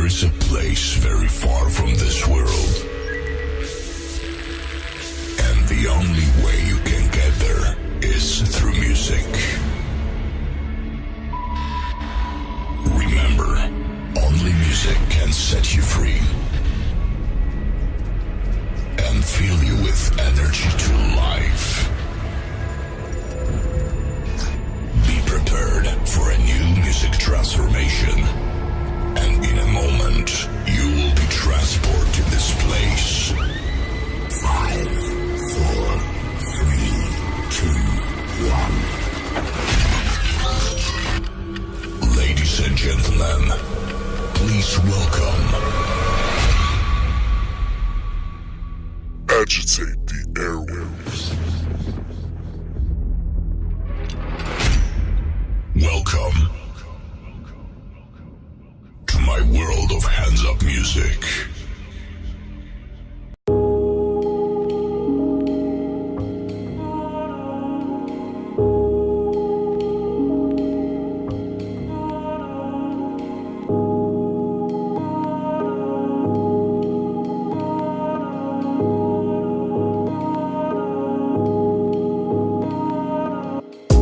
There is a place very far from this world, and the only way you can get there is through music. Remember, only music can set you free and fill you with energy to life. Be prepared for a new music transformation, and in a moment, you will be transported to this place. 5, 4, 3, 2, 1. Ladies and gentlemen, please welcome Agitate the Airwaves. Welcome to my world of hands-up music.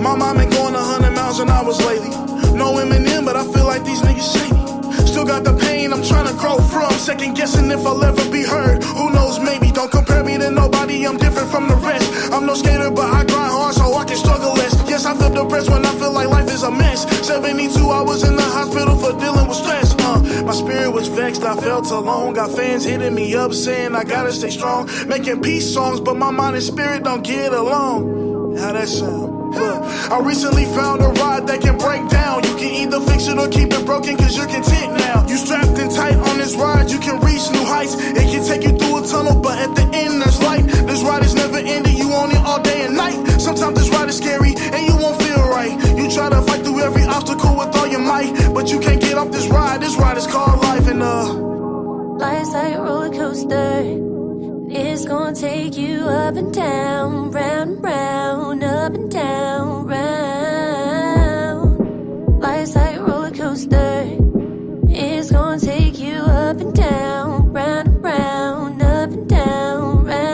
My mind been going 100 miles an hour lately. No Eminem, but I feel like these niggas shady. Still got the pain I'm trying to grow from. Second guessing if I'll ever be heard. Who knows, maybe. Don't compare me to nobody, I'm different from the rest. I'm no skater, but I grind hard so I can struggle less. Yes, I feel depressed when I feel like life is a mess. 72 hours in the hospital for dealing with stress. My spirit was vexed, I felt alone. Got fans hitting me up saying I gotta stay strong. Making peace songs, but my mind and spirit don't get along. How that sound? Look, I recently found a rod that can break down. You can either fix it or keep it broken cause you're content now. You strapped in tight on this ride, you can reach new heights. It can take you through a tunnel, but at the end there's light. This ride is never ending, you on it all day and night. Sometimes this ride is scary and you won't feel right. You try to fight through every obstacle with all your might, but you can't get off this ride is called life. And life's like a roller coaster. It's gonna take you up and down, round and round, up and down, round. Life's like a roller coaster. It's gonna take you up and down, round and round, up and down, round.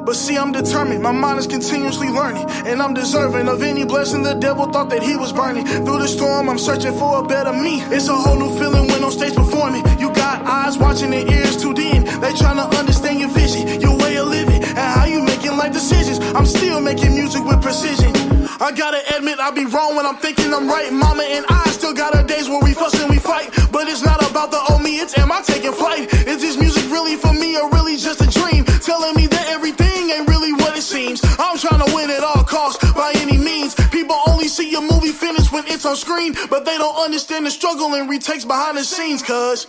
but see, I'm determined, my mind is continuously learning, and I'm deserving of any blessing the devil thought that he was burning. Through the storm, I'm searching for a better me. It's a whole new feeling when on stage performing. You got eyes watching and ears tuned in. They tryna understand your vision, your way of living, and how you making life decisions. I'm still making music with precision. I gotta admit I be wrong when I'm thinking I'm right. Mama and I still got our days where we fuss and we fight, but it's not about the old me, it's am I taking flight? Is this music really for me or really just a dream? Telling me that everything ain't really what it seems. I'm trying to win at all costs by any means. People only see your movie finished when it's on screen, but they don't understand the struggle and retakes behind the scenes, cuz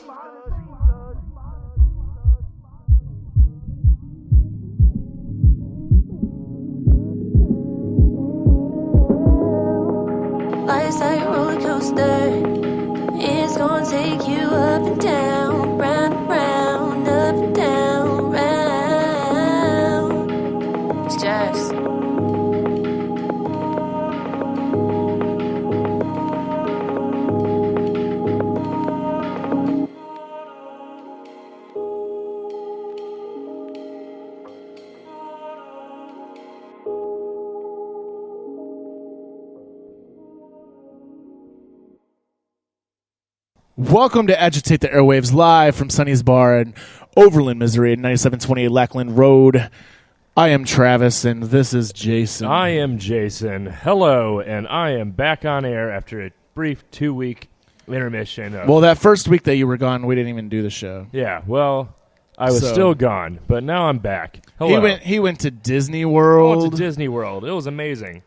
Life's like a roller coaster. It's gonna take you up and down, round and round, up and down, round. It's jazz. Welcome to Agitate the Airwaves, live from Sonny's Bar in Overland, Missouri, at 9728 Lackland Road. I am Travis, and this is Jason. I am Jason. Hello, and I am back on air after a brief 2-week intermission. Well, that first week that you were gone, we didn't even do the show. Yeah, well, I was still gone, but now I'm back. Hello. He went to Disney World. I went to Disney World. It was amazing.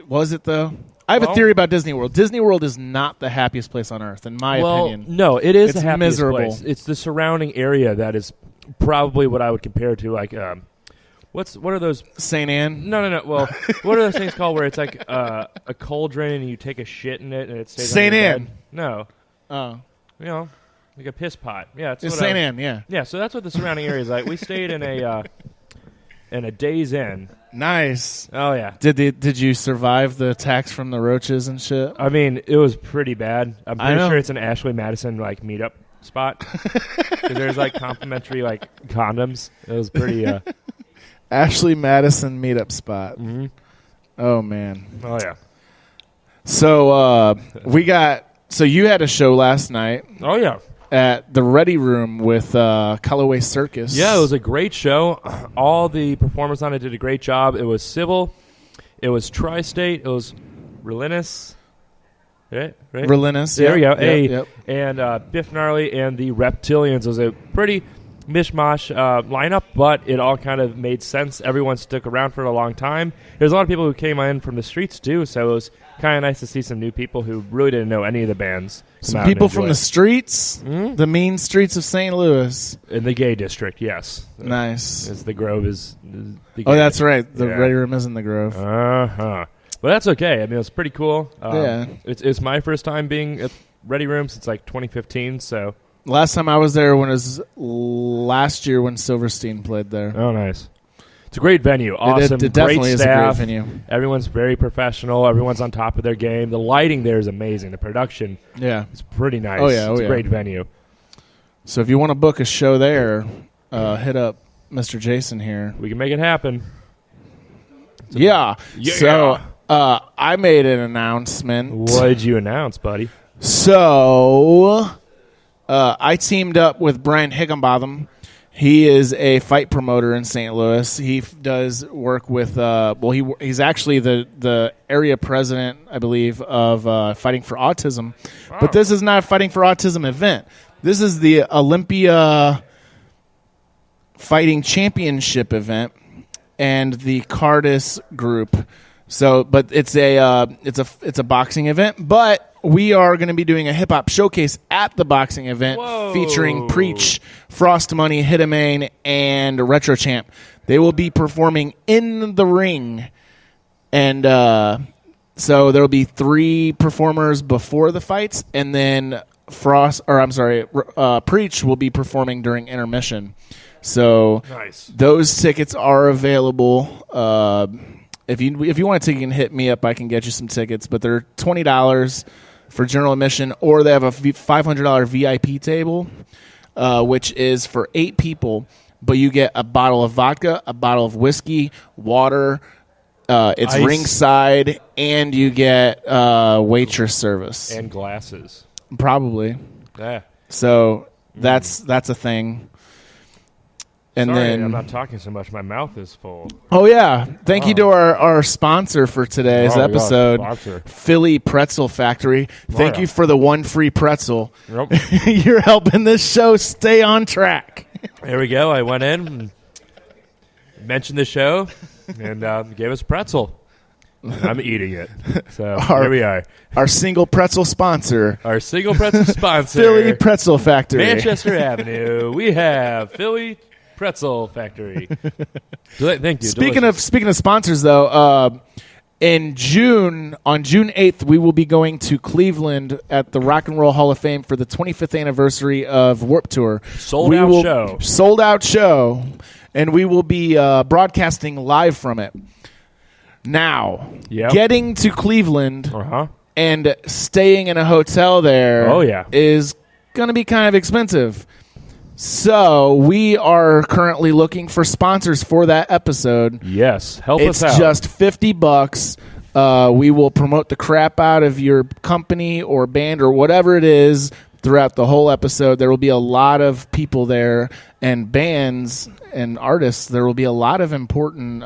Was it, though? I have a theory about Disney World. Disney World is not the happiest place on earth, in my opinion. No, it is It's the happiest miserable. place. It's the surrounding area that is probably what I would compare to, like, what are those? St. Anne? No. Well, what are those things called where it's like a cauldron and you take a shit in it and it stays St. on your Anne. bed? No. Oh. You know, like a piss pot. Yeah, It's St. Anne, yeah. Yeah, so that's what the surrounding area is like. We stayed in a and a day's in. Nice. Oh, yeah. Did you survive the attacks from the roaches and shit? I mean, it was pretty bad. I'm I pretty know. sure it's an Ashley Madison like meetup spot. 'Cause there's like complimentary like condoms. It was pretty. Ashley Madison meetup spot. Mm-hmm. Oh man. Oh yeah. So So you had a show last night Oh yeah. at the Ready Room with Callaway Circus. Yeah, it was a great show. All the performers on it did a great job. It was civil. It was tri-state. It was Relenus. Right? Relenus. There we go. Yep. And Biff Gnarly and the Reptilians. It was a pretty mishmash lineup, but it all kind of made sense. Everyone stuck around for a long time. There's a lot of people who came in from the streets, too, so it was kind of nice to see some new people who really didn't know any of the bands. Some people from the streets, the mean streets of St. Louis. In the gay district, yes. Nice. As the Grove is the gay Oh, that's right. The Yeah. Ready Room is in the Grove. Uh-huh. But that's okay. I mean, it's pretty cool. Yeah. It's my first time being at Ready Room since like 2015, so. Last time I was there was last year when Silverstein played there. Oh, nice. It's a great venue. Awesome. It definitely great is staff. a great venue. Everyone's very professional. Everyone's on top of their game. The lighting there is amazing. The production Yeah. is pretty nice. Oh, yeah. It's a great venue. So if you want to book a show there, hit up Mr. Jason here. We can make it happen. Yeah. Yeah. So I made an announcement. What did you announce, buddy? So I teamed up with Brian Higginbotham. He is a fight promoter in St. Louis. He does work with he's actually the area president, I believe, of Fighting for Autism. Wow. But this is not a Fighting for Autism event. This is the Olympia Fighting Championship event and the Cardis group. So, but it's a boxing event, but we are going to be doing a hip hop showcase at the boxing event. Whoa. Featuring Preach, Frost Money, Hitamane, and Retro Champ. They will be performing in the ring, and so there will be 3 performers before the fights, and then Preach will be performing during intermission. So Nice. those tickets are available. If you want a ticket, you can hit me up. I can get you some tickets, but they're $20 for general admission, or they have a $500 VIP table, which is for 8 people. But you get a bottle of vodka, a bottle of whiskey, water. It's Ice. ringside, and you get waitress service. And glasses. Probably. Yeah. So that's a thing. And Sorry, then I'm not talking so much. My mouth is full. Oh, yeah. Thank you to our sponsor for today's Oh, my episode, gosh, sponsor. Philly Pretzel Factory. Thank yeah. you for the one free pretzel. Nope. You're helping this show stay on track. There we go. I went in and mentioned the show and gave us pretzel. And I'm eating it. So here we are. Our single pretzel sponsor, Our single pretzel sponsor, Philly Pretzel Factory. Manchester Avenue. We have Philly Pretzel Factory. Thank you. Speaking Delicious. of sponsors, though, on June 8th, we will be going to Cleveland at the Rock and Roll Hall of Fame for the 25th anniversary of Warped Tour. Sold out show, and we will be broadcasting live from it. Now, Yep. getting to Cleveland and staying in a hotel there Oh, yeah. is going to be kind of expensive. So we are currently looking for sponsors for that episode. Yes. Help It's us out. just $50. We will promote the crap out of your company or band or whatever it is throughout the whole episode. There will be a lot of people there and bands and artists. There will be a lot of important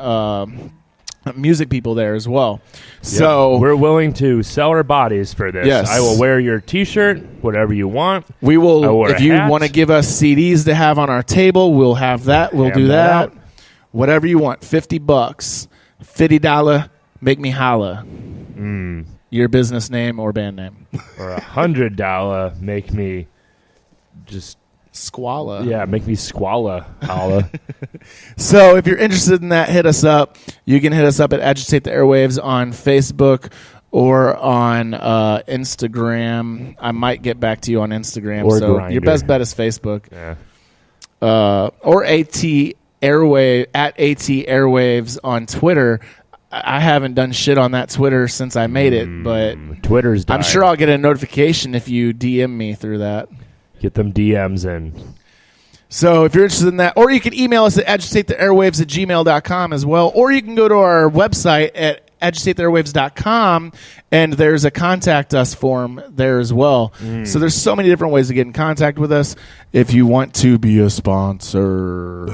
music people there as well. So we're willing to sell our bodies for this. Yes. I will wear your T-shirt, whatever you want. we I will, wore if a you hat. want to give us CDs to have on our table, we'll have that. We'll Have do that that. out. Whatever you want. $50. $50. Make me holla. Your business name or band name. Or $100 make me just Squalla. make me squalla. Holla. So if you're interested in that, hit us up. You can hit us up at Agitate the Airwaves on Facebook or on Instagram. I might get back to you on Instagram. Or so Grindr. your best bet is Facebook. Yeah. Or ATAT Airwave at AT Airwaves on Twitter. I haven't done shit on that Twitter since I made it, but Twitter's dying. I'm sure I'll get a notification if you DM me through that. Get them DMs in. So if you're interested in that, or you can email us at agitatetheairwaves@gmail.com as well, or you can go to our website at agitatetheairwaves.com, and there's a contact us form there as well. So there's so many different ways to get in contact with us if you want to be a sponsor.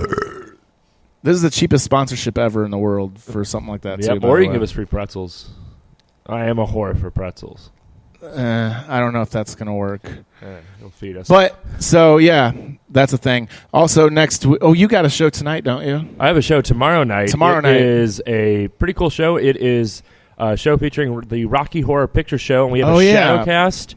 This is the cheapest sponsorship ever in the world for something like that, too. Or you can give us free pretzels. I am a whore for pretzels. I don't know if that's going to work. It'll feed us. But, so, yeah, that's a thing. Also, next week, you got a show tonight, don't you? I have a show tomorrow night. Tomorrow night. It is a pretty cool show. It is a show featuring the Rocky Horror Picture Show, and we have a Shadowcast.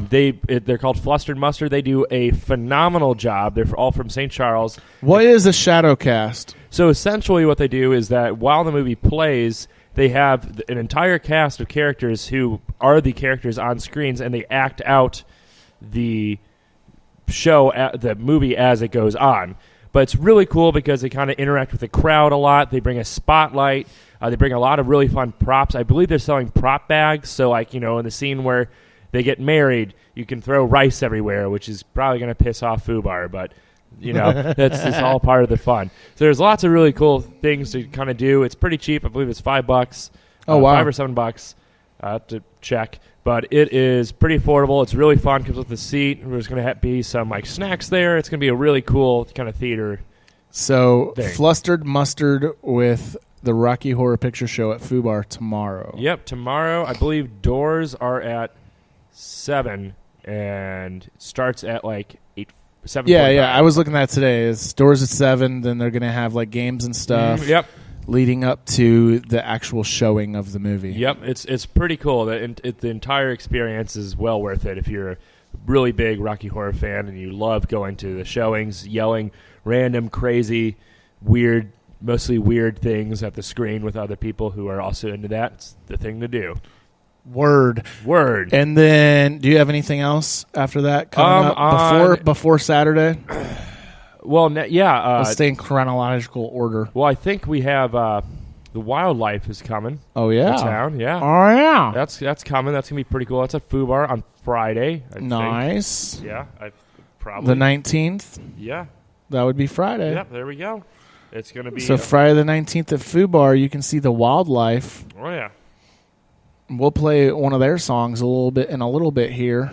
They're called Flustered Mustard. They do a phenomenal job. They're all from St. Charles. What is a Shadowcast? So essentially what they do is that while the movie plays, they have an entire cast of characters who are the characters on screens, and they act out the show, the movie as it goes on. But it's really cool because they kind of interact with the crowd a lot. They bring a spotlight. They bring a lot of really fun props. I believe they're selling prop bags. So, like, in the scene where they get married, you can throw rice everywhere, which is probably going to piss off Fubar, but that's all part of the fun. So there's lots of really cool things to kind of do. It's pretty cheap. I believe it's $5. Oh, wow. $5 or $7. I have to check. But it is pretty affordable. It's really fun. Comes with a seat. There's going to be some snacks there. It's going to be a really cool kind of theater. So thing. Flustered Mustard with the Rocky Horror Picture Show at Fubar tomorrow. Yep, tomorrow. I believe doors are at 7 and it starts at 7. Yeah. I was looking at that today. It's doors at 7. Then they're going to have games and stuff. Yep. Leading up to the actual showing of the movie. Yep, it's pretty cool. The entire experience is well worth it if you're a really big Rocky Horror fan and you love going to the showings, yelling random, crazy, weird, mostly weird things at the screen with other people who are also into that. It's the thing to do. Word. And then, do you have anything else after that coming up before Saturday? Well, let's stay in chronological order. Well, I think we have the Wildlife is coming. Oh yeah, to town. Yeah. Oh yeah, that's coming. That's gonna be pretty cool. That's at Fubar on Friday. I nice. think. Yeah, probably the 19th. Yeah, that would be Friday. Yep, there we go. It's gonna be Friday the 19th at Fubar. You can see the Wildlife. Oh yeah. We'll play one of their songs a little bit here.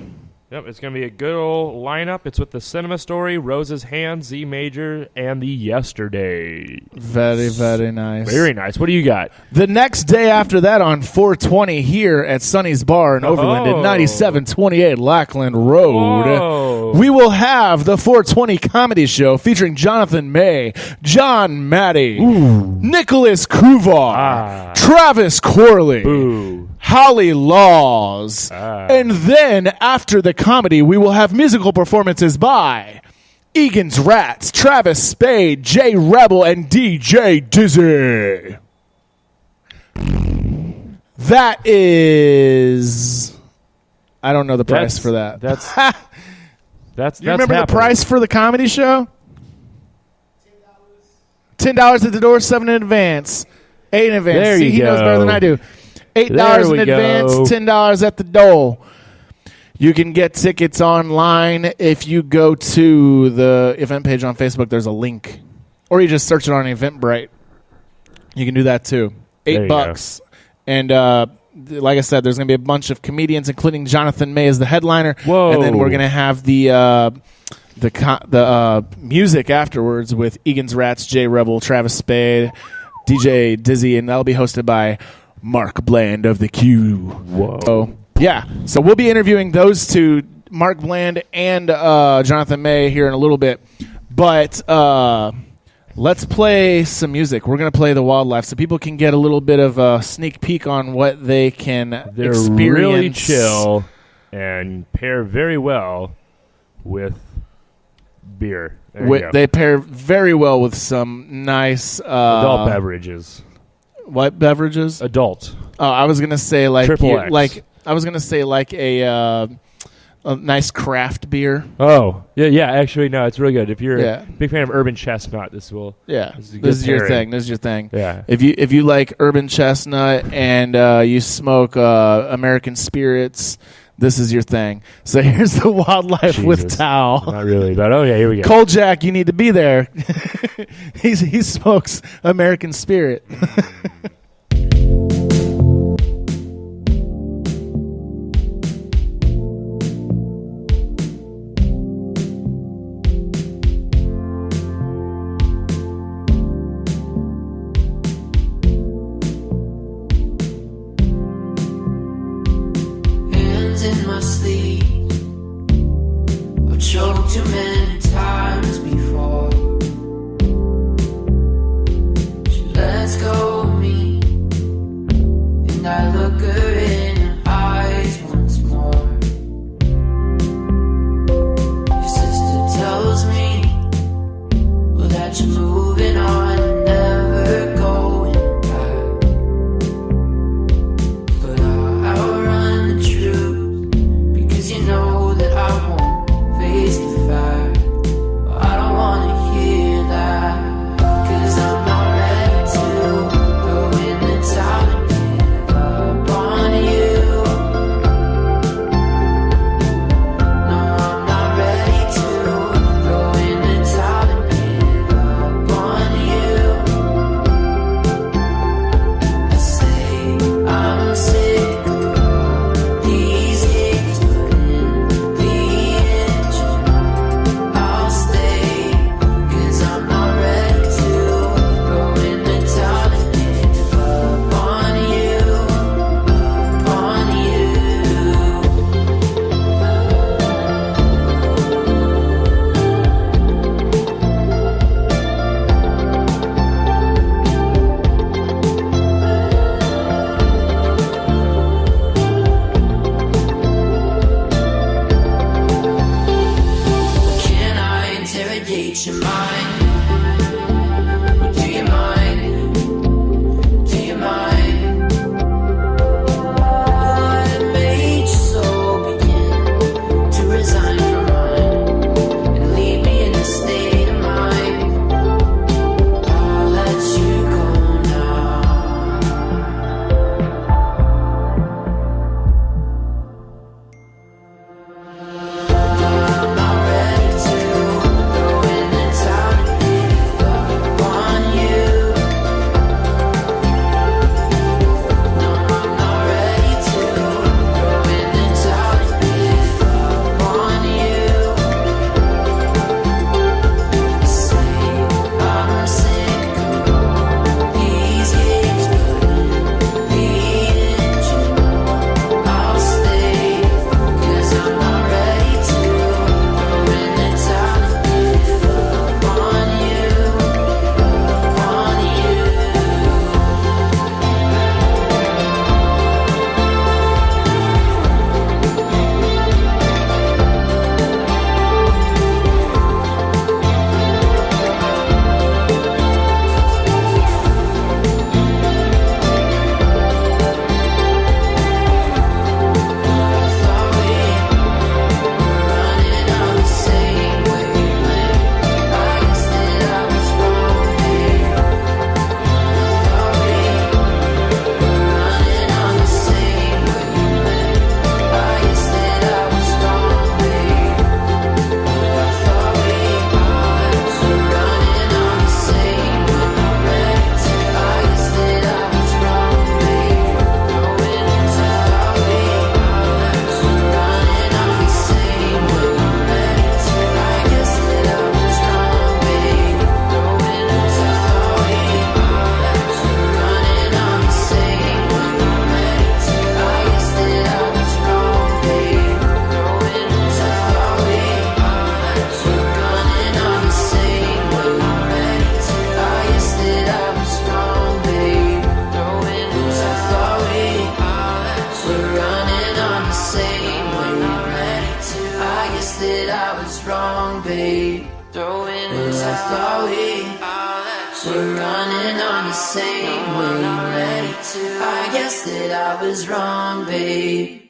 Yep, it's going to be a good old lineup. It's with the Cinema Story, Rose's Hand, Z Major, and the Yesterday. Very, very nice. Very nice. What do you got? The next day after that on 420 here at Sonny's Bar in Overland at 9728 Lackland Road, we will have the 420 Comedy Show featuring Jonathan May, John Matty, Nicholas Kuvar, Travis Corley, Holly Laws, and then after the comedy, we will have musical performances by Egan's Rats, Travis Spade, Jay Rebel, and DJ Dizzy. That is... I don't know the price for that. That's you remember the price for the comedy show? $10 at the door, 7 in advance. 8 in advance. There you he go. knows better than I do. $8 in advance, $10 at the door. You can get tickets online if you go to the event page on Facebook. There's a link. Or you just search it on Eventbrite. You can do that too. $8. And like I said, there's going to be a bunch of comedians, including Jonathan May as the headliner. Whoa. And then we're going to have the music afterwards with Egan's Rats, Jay Rebel, Travis Spade, DJ Dizzy, and that'll be hosted by Mark Bland of the Q. Whoa. So, yeah. So we'll be interviewing those two, Mark Bland and Jonathan May, here in a little bit. But let's play some music. We're going to play The Wildlife so people can get a little bit of a sneak peek on what they can experience. They're really chill and pair very well with beer. They pair very well with some nice... adult beverages. What beverages? Adult. Oh, I was gonna say Triple X. I was gonna say like a a nice craft beer. Oh, yeah. Actually, no, it's really good. If you're Yeah. a big fan of Urban Chestnut, this will. Yeah, This is a good this is your pairing. thing. This is your thing. Yeah. If you like Urban Chestnut and you smoke American Spirits, this is your thing. So here's the Wildlife with Jesus. Tao. Not really, but here we go. Cold Jack, you need to be there. He smokes American Spirit. Hands in my sleeve. I've choked too many times before. She lets go of me, and I look her in her eyes once more. Your sister tells me, well, that you're moving on and never going back. But I'll outrun the truth, because you know that I won't face the fact. I don't wanna hear that, 'cause I'm not ready to throw in the towel and give up on you. No, I'm not ready to throw in the towel and give up on you. I say I'm sick of all these years, but in the end, you know I'll stay. 'Cause I'm not ready to throw in the towel and give up on you, on you. Can I interrogate your mind? Do you mind? Do you mind? What made you so begin to resign from mine and leave me in a state of mind? I'll let you go now. I'm not ready to throw in the towel and give up on you. No, I'm not ready to throw in the towel and give up on you. Say I'm sick of all these games, but in the end, you know I'll stay. 'Cause I'm not ready to throw in the towel and give up on you, on you. That I was wrong, babe. Throw in the towel. We're running on the same way. I guess that I was wrong, babe.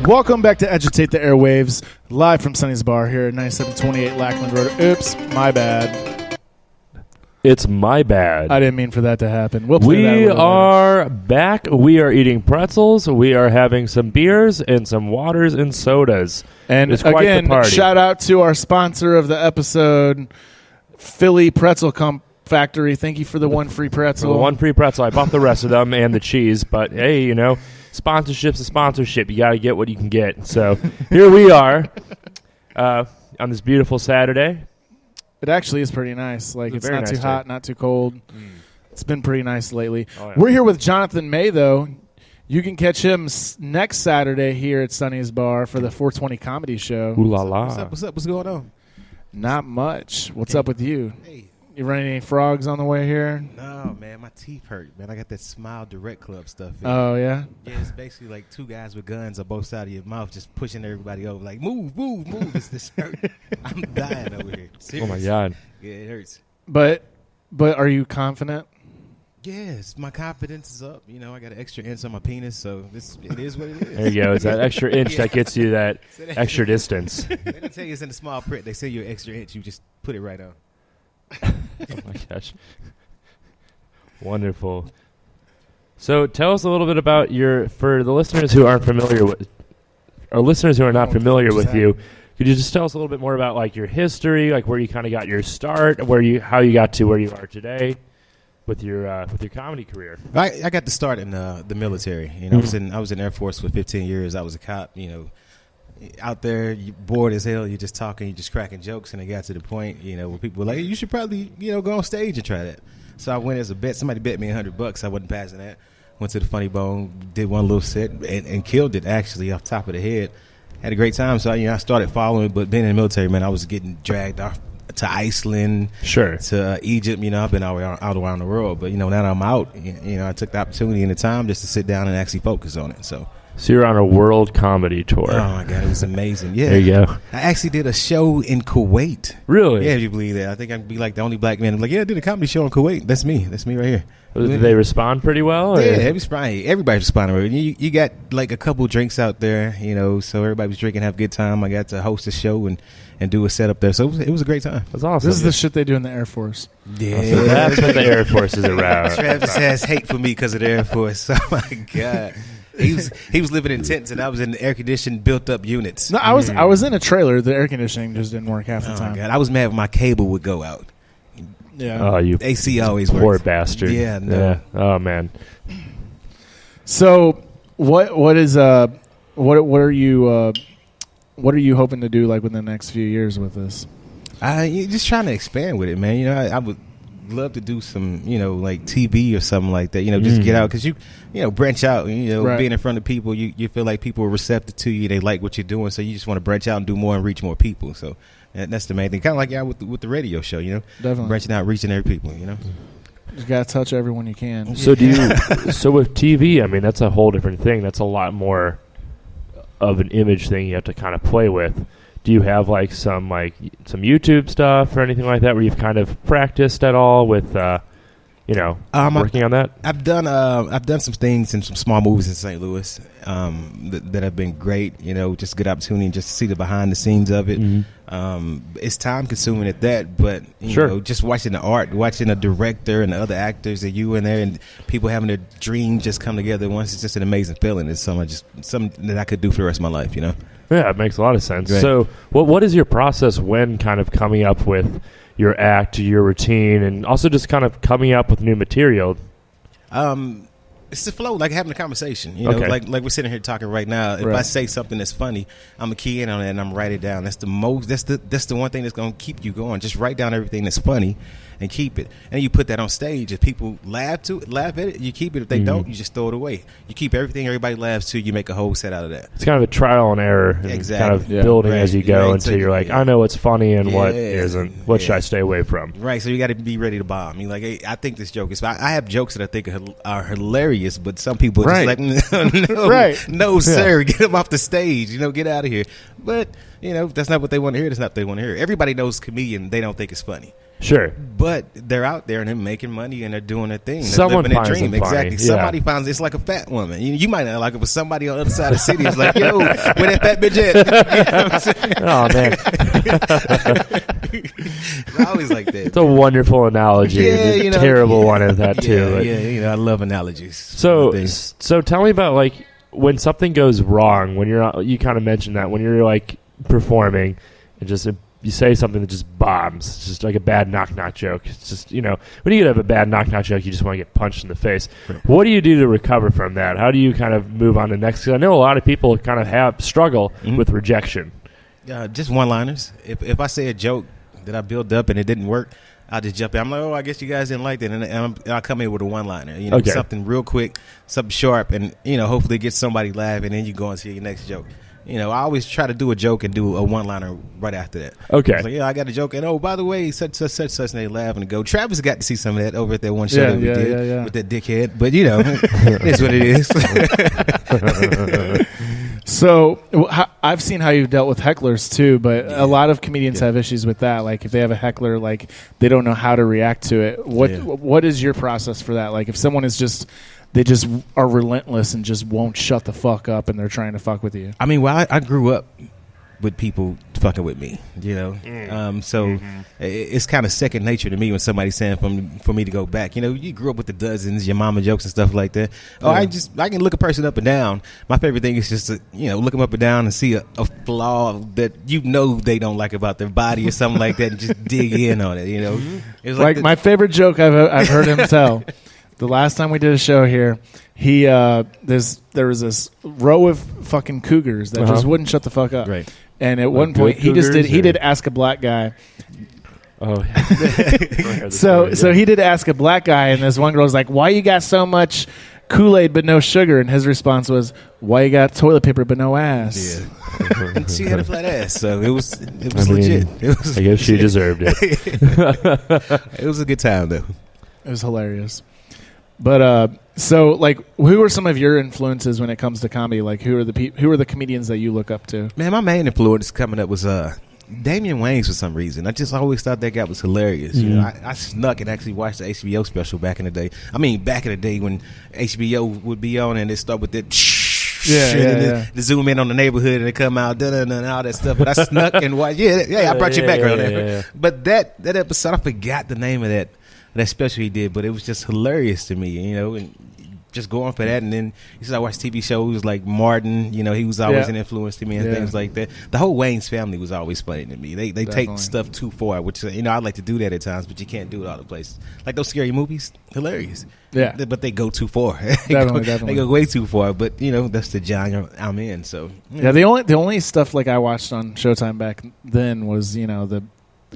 Welcome back to Agitate the Airwaves, live from Sonny's Bar here at 9728 Lackland Road. Oops, my bad. It's my bad. I didn't mean for that to happen. We'll play that a We little later. are back. We are eating pretzels. We are having some beers and some waters and sodas. And It's quite the again, party. shout out to our sponsor of the episode, Philly Pretzel Factory. Thank you for the one free pretzel. The one free pretzel. I bought the rest of them and the cheese, but hey, you know, sponsorship's a sponsorship. You got to get what you can get. So here we are on this beautiful Saturday. It actually is pretty nice. Like, it's very not nice too hot, day. not too cold. It's been pretty nice lately. Oh, yeah. We're here with Jonathan May, though. You can catch him next Saturday here at Sonny's Bar for the 420 Comedy Show. Ooh la la. What's up? What's up? What's going on? Not much. What's up with you? Hey. You running any frogs on the way here? No, man, my teeth hurt, man. I got that Smile Direct Club stuff. Oh, yeah? Yeah, it's basically like two guys with guns on both sides of your mouth just pushing everybody over. Like, move, move, move. This hurt. I'm dying over here. Oh my Serious. God. Yeah, it hurts. But are you confident? Yes, my confidence is up. You know, I got an extra inch on my penis, so it is what it is. There you go. It's that extra inch that gets you that So they- extra distance. They don't tell you it's in the small print. They say you're extra inch. You just put it right on. Oh my gosh. Wonderful. So tell us a little bit about for the listeners who aren't familiar with, or listeners who are not familiar with you, could you just tell us a little bit more about like your history, like where you kind of got your start, how you got to where you are today with your comedy career? I got to start in the military. You know, I was in Air Force for 15 years. I was a cop. You know, out there, you bored as hell. You're just talking, you're just cracking jokes, and it got to the point, you know, where people were like, "You should probably, you know, go on stage and try that." So I went as a bet. Somebody bet me $100. I wasn't passing that. Went to the Funny Bone, did one little set, and killed it actually off top of the head. Had a great time. So I started following, but being in the military, man, I was getting dragged off to Iceland, Sure. to Egypt. You know, I've been all around the world, but you know, now that I'm out, you know, I took the opportunity and the time just to sit down and actually focus on it. So you're on a world comedy tour. oh my God, it was amazing. Yeah, There you go. I actually did a show in Kuwait. Really? Yeah, if you believe that. I think I could be like the only black man. I'm like, yeah, I did a comedy show in Kuwait. That's me. That's me right here. Did they respond pretty well? Or? Yeah, everybody's responding. You got like a couple drinks out there, you know, so everybody was drinking, have a good time. I got to host a show and do a setup there. So it was a great time. That's awesome. This is the shit they do in the Air Force. Yeah. So that's what the Air Force is around. Travis has hate for me because of the Air Force. Oh my God. He was living in tents and I was in air conditioned built up units. No, I was in a trailer. The air conditioning just didn't work half the Oh time. my God. I was mad when my cable would go out. Yeah. Oh, you AC always poor works. bastard. Yeah, no. Yeah. Oh man. So what are you hoping to do like within the next few years with this? You're just trying to expand with it, man. You know, I would love to do some, you know, like TV or something like that. You know, just get out because you know, branch out. You know, Right. being in front of people, you feel like people are receptive to you. They like what you're doing, so you just want to branch out and do more and reach more people. So that's the main thing. Kind of like with the radio show, you know, Definitely. branching out, reaching every people. You know, You gotta touch everyone you can. So so with TV, I mean, that's a whole different thing. That's a lot more of an image thing you have to kind of play with. Do you have some YouTube stuff or anything like that where you've kind of practiced at all with, working on that? I've done some things in some small movies in St. Louis that have been great. You know, just a good opportunity just to see the behind the scenes of it. It's time consuming at that, but you Sure. know, just watching the art, watching the director and the other actors and you in there, and people having their dreams just come together once. It's just an amazing feeling. It's something that I could do for the rest of my life. You know. Yeah, it makes a lot of sense. Right. So what is your process when kind of coming up with your act, your routine, and also just kind of coming up with new material? It's the flow, like having a conversation. You know, Okay. like we're sitting here talking right now. If Right. I say something that's funny, I'm gonna key in on it and I'm gonna write it down. That's the one thing that's gonna keep you going. Just write down everything that's funny and keep it. And you put that on stage. If people laugh at it, you keep it. If they don't, you just throw it away. You keep everything everybody laughs to. You make a whole set out of that. It's kind of a trial and error, and Exactly. kind of Yeah. building Right. as you go Right. until So you're like, yeah. I know what's funny and what Yeah. isn't. What should Yeah. I stay away from? Right, so you got to be ready to bomb. I mean, like, hey, I think this joke is. I have jokes that I think are hilarious, but some people are Right. just like, no, Right. no, sir, get them off the stage. You know, get out of here. But you know, if that's not what they want to hear. That's not what they want to hear. Everybody knows comedian. They don't think it's funny. Sure. But they're out there and they're making money and they're doing their thing. They're Someone living their finds dream. them funny. Exactly. Yeah. Somebody finds it's like a fat woman. You might not like it, but somebody on the other side of the city is like, yo, where that fat bitch at? You know what I'm saying? Oh, man. It's always like that. It's a wonderful analogy. Yeah, A you know, terrible one at that, too. Yeah, Like, yeah, I love analogies. So tell me about, like, when something goes wrong, when you kind of mentioned that, when you're, like, performing and just you say something that just bombs. It's just like a bad knock-knock joke. It's just, when you have a bad knock-knock joke, you just want to get punched in the face. Right. What do you do to recover from that? How do you kind of move on to the next? Because I know a lot of people kind of struggle with rejection. Just one-liners. If I say a joke that I build up and it didn't work, I'll just jump in. I'm like, I guess you guys didn't like that. And I'll come in with a one-liner. Okay. Something real quick, something sharp, and, hopefully get somebody laugh, and then you go on to your next joke. I always try to do a joke and do a one-liner right after that. Okay. Like, I got a joke, and by the way, such, and they laugh and go. Travis got to see some of that over at that one show that we did with that dickhead. But, it's what it is. So I've seen how you've dealt with hecklers too, but a lot of comedians have issues with that. Like if they have a heckler, like they don't know how to react to it. What is your process for that? Like if someone is they just are relentless and just won't shut the fuck up and they're trying to fuck with you. I mean, I grew up with people fucking with me, so it's kind of second nature to me when somebody's saying for me to go back. You grew up with the dozens, your mama jokes and stuff like that. I can look a person up and down. My favorite thing is just to look them up and down and see a flaw that they don't like about their body or something like that, and just dig in on it. It's like my favorite joke I've heard him tell. The last time we did a show here, there was this row of fucking cougars that just wouldn't shut the fuck up. Right. And at one point, he did ask a black guy. Oh, yeah. So he did ask a black guy, and this one girl was like, "Why you got so much Kool-Aid but no sugar?" And his response was, "Why you got toilet paper but no ass?" Yeah. And she had a flat ass, so it was legit. I guess she deserved it. It was a good time though. It was hilarious. But so like, who are some of your influences when it comes to comedy? Like, who are the comedians that you look up to? Man, my main influence coming up was Damian Wayans for some reason. I just always thought that guy was hilarious. I snuck and actually watched the HBO special back in the day. I mean, back in the day when HBO would be on and it start with that. The zoom in on the neighborhood and it come out and all that stuff. But I snuck and watched. I brought you back around there. Yeah. But that episode, I forgot the name of that special he did, but it was just hilarious to me, and just going for that. And then I watched TV shows like Martin, he was always an influence to me and things like that. The whole Wayans family was always funny to me. They take stuff too far, which I like to do that at times, but you can't do it all the places. Like those scary movies, hilarious. Yeah, but they go too far. Definitely. They go way too far. But that's the genre I'm in. So the only stuff like I watched on Showtime back then was the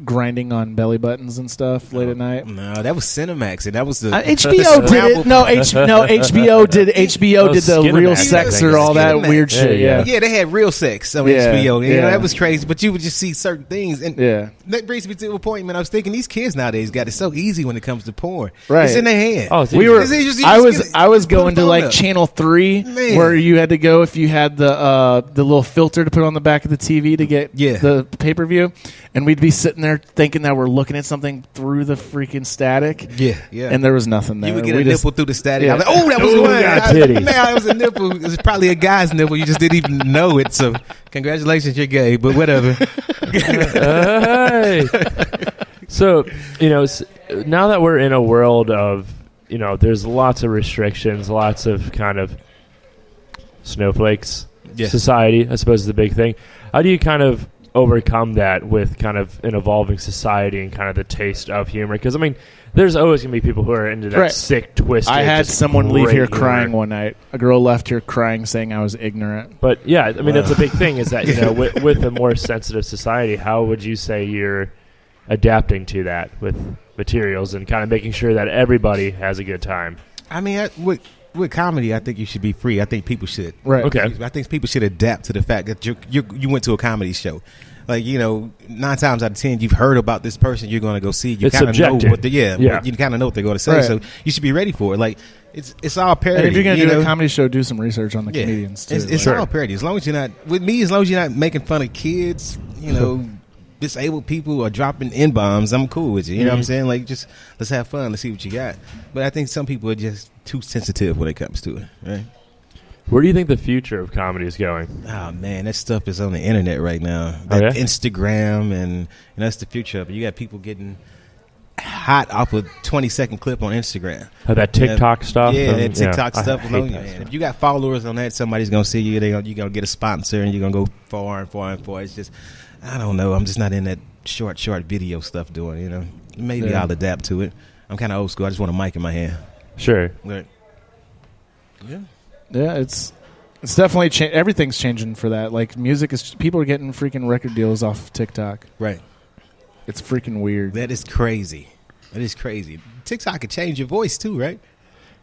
grinding on belly buttons and stuff late at night. No, that was Cinemax, and that was the HBO did it. No, HBO did the real sex or all that weird shit. Yeah, they had real sex on HBO. That was crazy. But you would just see certain things, and that brings me to a point, man. I was thinking these kids nowadays got it so easy when it comes to porn. Right, it's in their hand. Oh, I was going to like Channel 3, where you had to go if you had the little filter to put on the back of the TV to get the pay-per-view, and we'd be sitting there thinking that we're looking at something through the freaking static. Yeah. And there was nothing there. You would get a nipple through the static. Yeah. I'm like, oh, that was one. Got a titty. Man, that was a nipple. It was probably a guy's nipple. You just didn't even know it. So, congratulations, you're gay. But whatever. Hey. So, now that we're in a world of, there's lots of restrictions, lots of kind of snowflakes. Society, I suppose, is the big thing. How do you kind of overcome that with kind of an evolving society and kind of the taste of humor? Because there's always gonna be people who are into that sick twist. I had someone leave here crying one night. A girl left here crying, saying I was ignorant. But that's a big thing. Is that with a more sensitive society, how would you say you're adapting to that with materials and kind of making sure that everybody has a good time? With comedy, I think you should be free. I think people should. Right. Okay. I think people should adapt to the fact that you went to a comedy show. Like, 9 times out of 10, you've heard about this person you're going to go see. You kind of know what you kind of know what they're going to say. Right. So you should be ready for it. Like, it's all parody. And if you're going to do a comedy show, do some research on the comedians too. It's all parody. As long as you're not making fun of kids, disabled people are dropping N-bombs, I'm cool with you. You know what I'm saying? Like, just let's have fun. Let's see what you got. But I think some people are just too sensitive when it comes to it, right? Where do you think the future of comedy is going? Oh, man, that stuff is on the internet right now. Oh, That yeah? Instagram, and that's the future of it. You got people getting hot off a 20-second clip on Instagram. Oh, that TikTok stuff? Yeah, that TikTok I stuff. hate Man, that stuff. if you got followers on that, somebody's going to see you. You're going to get a sponsor, and you're going to go far and far and far. It's just, I don't know. I'm just not in that short video stuff doing, you know. Maybe Yeah. I'll adapt to it. I'm kind of old school. I just want a mic in my hand. Sure. Right. Yeah. Yeah, it's definitely everything's changing for that. Like music is, people are getting freaking record deals off TikTok. Right. It's freaking weird. That is crazy. That is crazy. TikTok can change your voice too, right?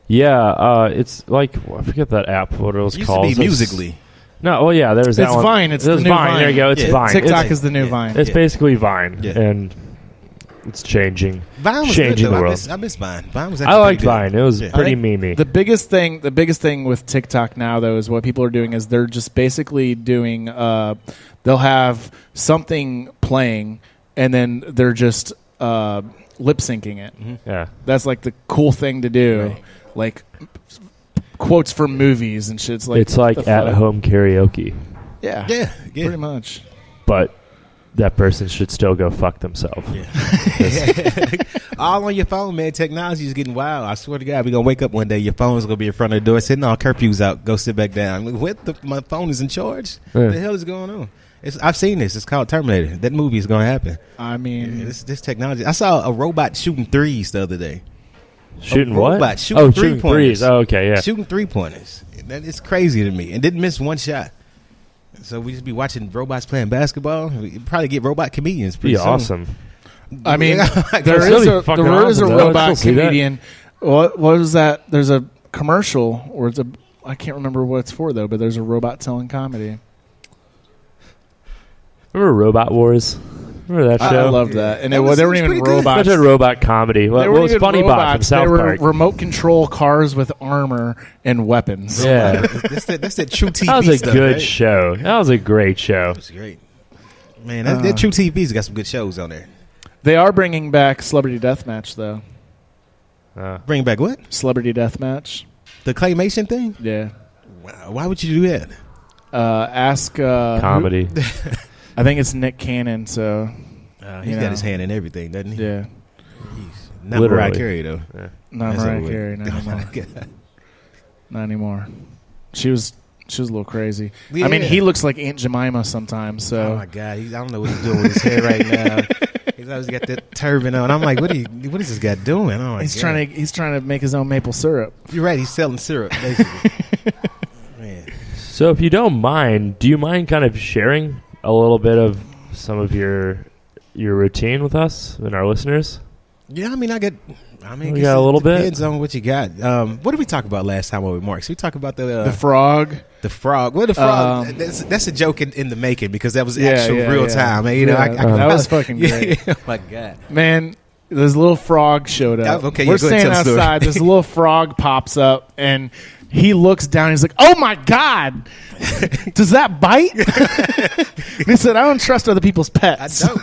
Yeah, it's like, I forget that app, what it was It used called. to be Musically. No, well, yeah, there's that It's one. Vine. It's There's the new Vine. Vine. There you go. It's Yeah. Vine. TikTok It's, is the new yeah. Vine. it's basically Vine, Yeah. and it's changing. Vine was Changing good, though. the world. I miss Vine. Vine was I actually liked pretty Vine. good. It was Yeah. pretty I think memey. The biggest thing with TikTok now, though, is what people are doing is they're just basically doing. They'll have something playing, and then they're just lip syncing it. Yeah. That's like the cool thing to do, Right. like quotes from movies and shit. It's like what the fuck? at-home karaoke, Yeah, Yeah. pretty much. but that person should still go fuck themselves. All on your phone, man. Technology is getting wild. I swear to God, we're going to wake up one day, your phone's going to be in front of the door saying, no, curfew's out. Go sit back down. Like, what? My phone is in charge? Yeah. What the hell is going on? I've seen this. It's called Terminator. That movie is going to happen. I mean, Yeah, this technology. I saw a robot shooting threes the other day. Shooting A what? robot shooting shooting three-pointers. threes. Oh, okay, yeah. Shooting 3-pointers. That is crazy to me. And didn't miss one shot. So we just be watching robots playing basketball. We probably get robot comedians pretty Be soon. awesome. I mean, Like, there really is a fucking there is a awesome, though. robot I'd still see that. comedian. What was that? There's a commercial, or it's a. I can't remember what it's for though. But there's a robot telling comedy. Remember Robot Wars? Remember that I show? loved that, and That they was weren't even pretty good. robots. Such a robot comedy. They What weren't was even Funny Bot from robots. South They were Park? remote control cars with armor and weapons. Yeah. That's that true TV That was a stuff, good right? show. That was a great show. That's great. Man, that True TV's got some good shows on there. They are bringing back Celebrity Deathmatch though. Bring back what? Celebrity Deathmatch. The claymation thing? Yeah. Wow, why would you do that? Ask Comedy. I think it's Nick Cannon. So He's You got know. his hand in everything, doesn't he? yeah, Not Literally. Mariah Carey, though. not That's Mariah over Carey. with. Not Oh, my anymore. God. Not anymore. She was a little crazy. Yeah. I mean, he looks like Aunt Jemima sometimes. Oh, So my God. I don't know what he's doing with his hair right now. He's always got that turban on. I'm like, what is this guy doing? Oh, my he's God. he's trying to make his own maple syrup. You're right. He's selling syrup, basically. Man. So if you don't mind, do you mind kind of sharing a little bit of some of your routine with us and our listeners? Yeah, I mean, We guess got a little bit. Depends on what you got. What did we talk about last time with Mark? We talked about The frog. the frog. What the frog? That's a joke in the making because that was Yeah, actual yeah, real yeah. time. And, you know, Yeah, that was fucking great. Oh my God. Man, this little frog showed up. Okay, We're yeah, go ahead, standing tell the story. outside. This little frog pops up, and he looks down. He's like, "Oh my God, does that bite?" And he said, "I don't trust other people's I pets." don't.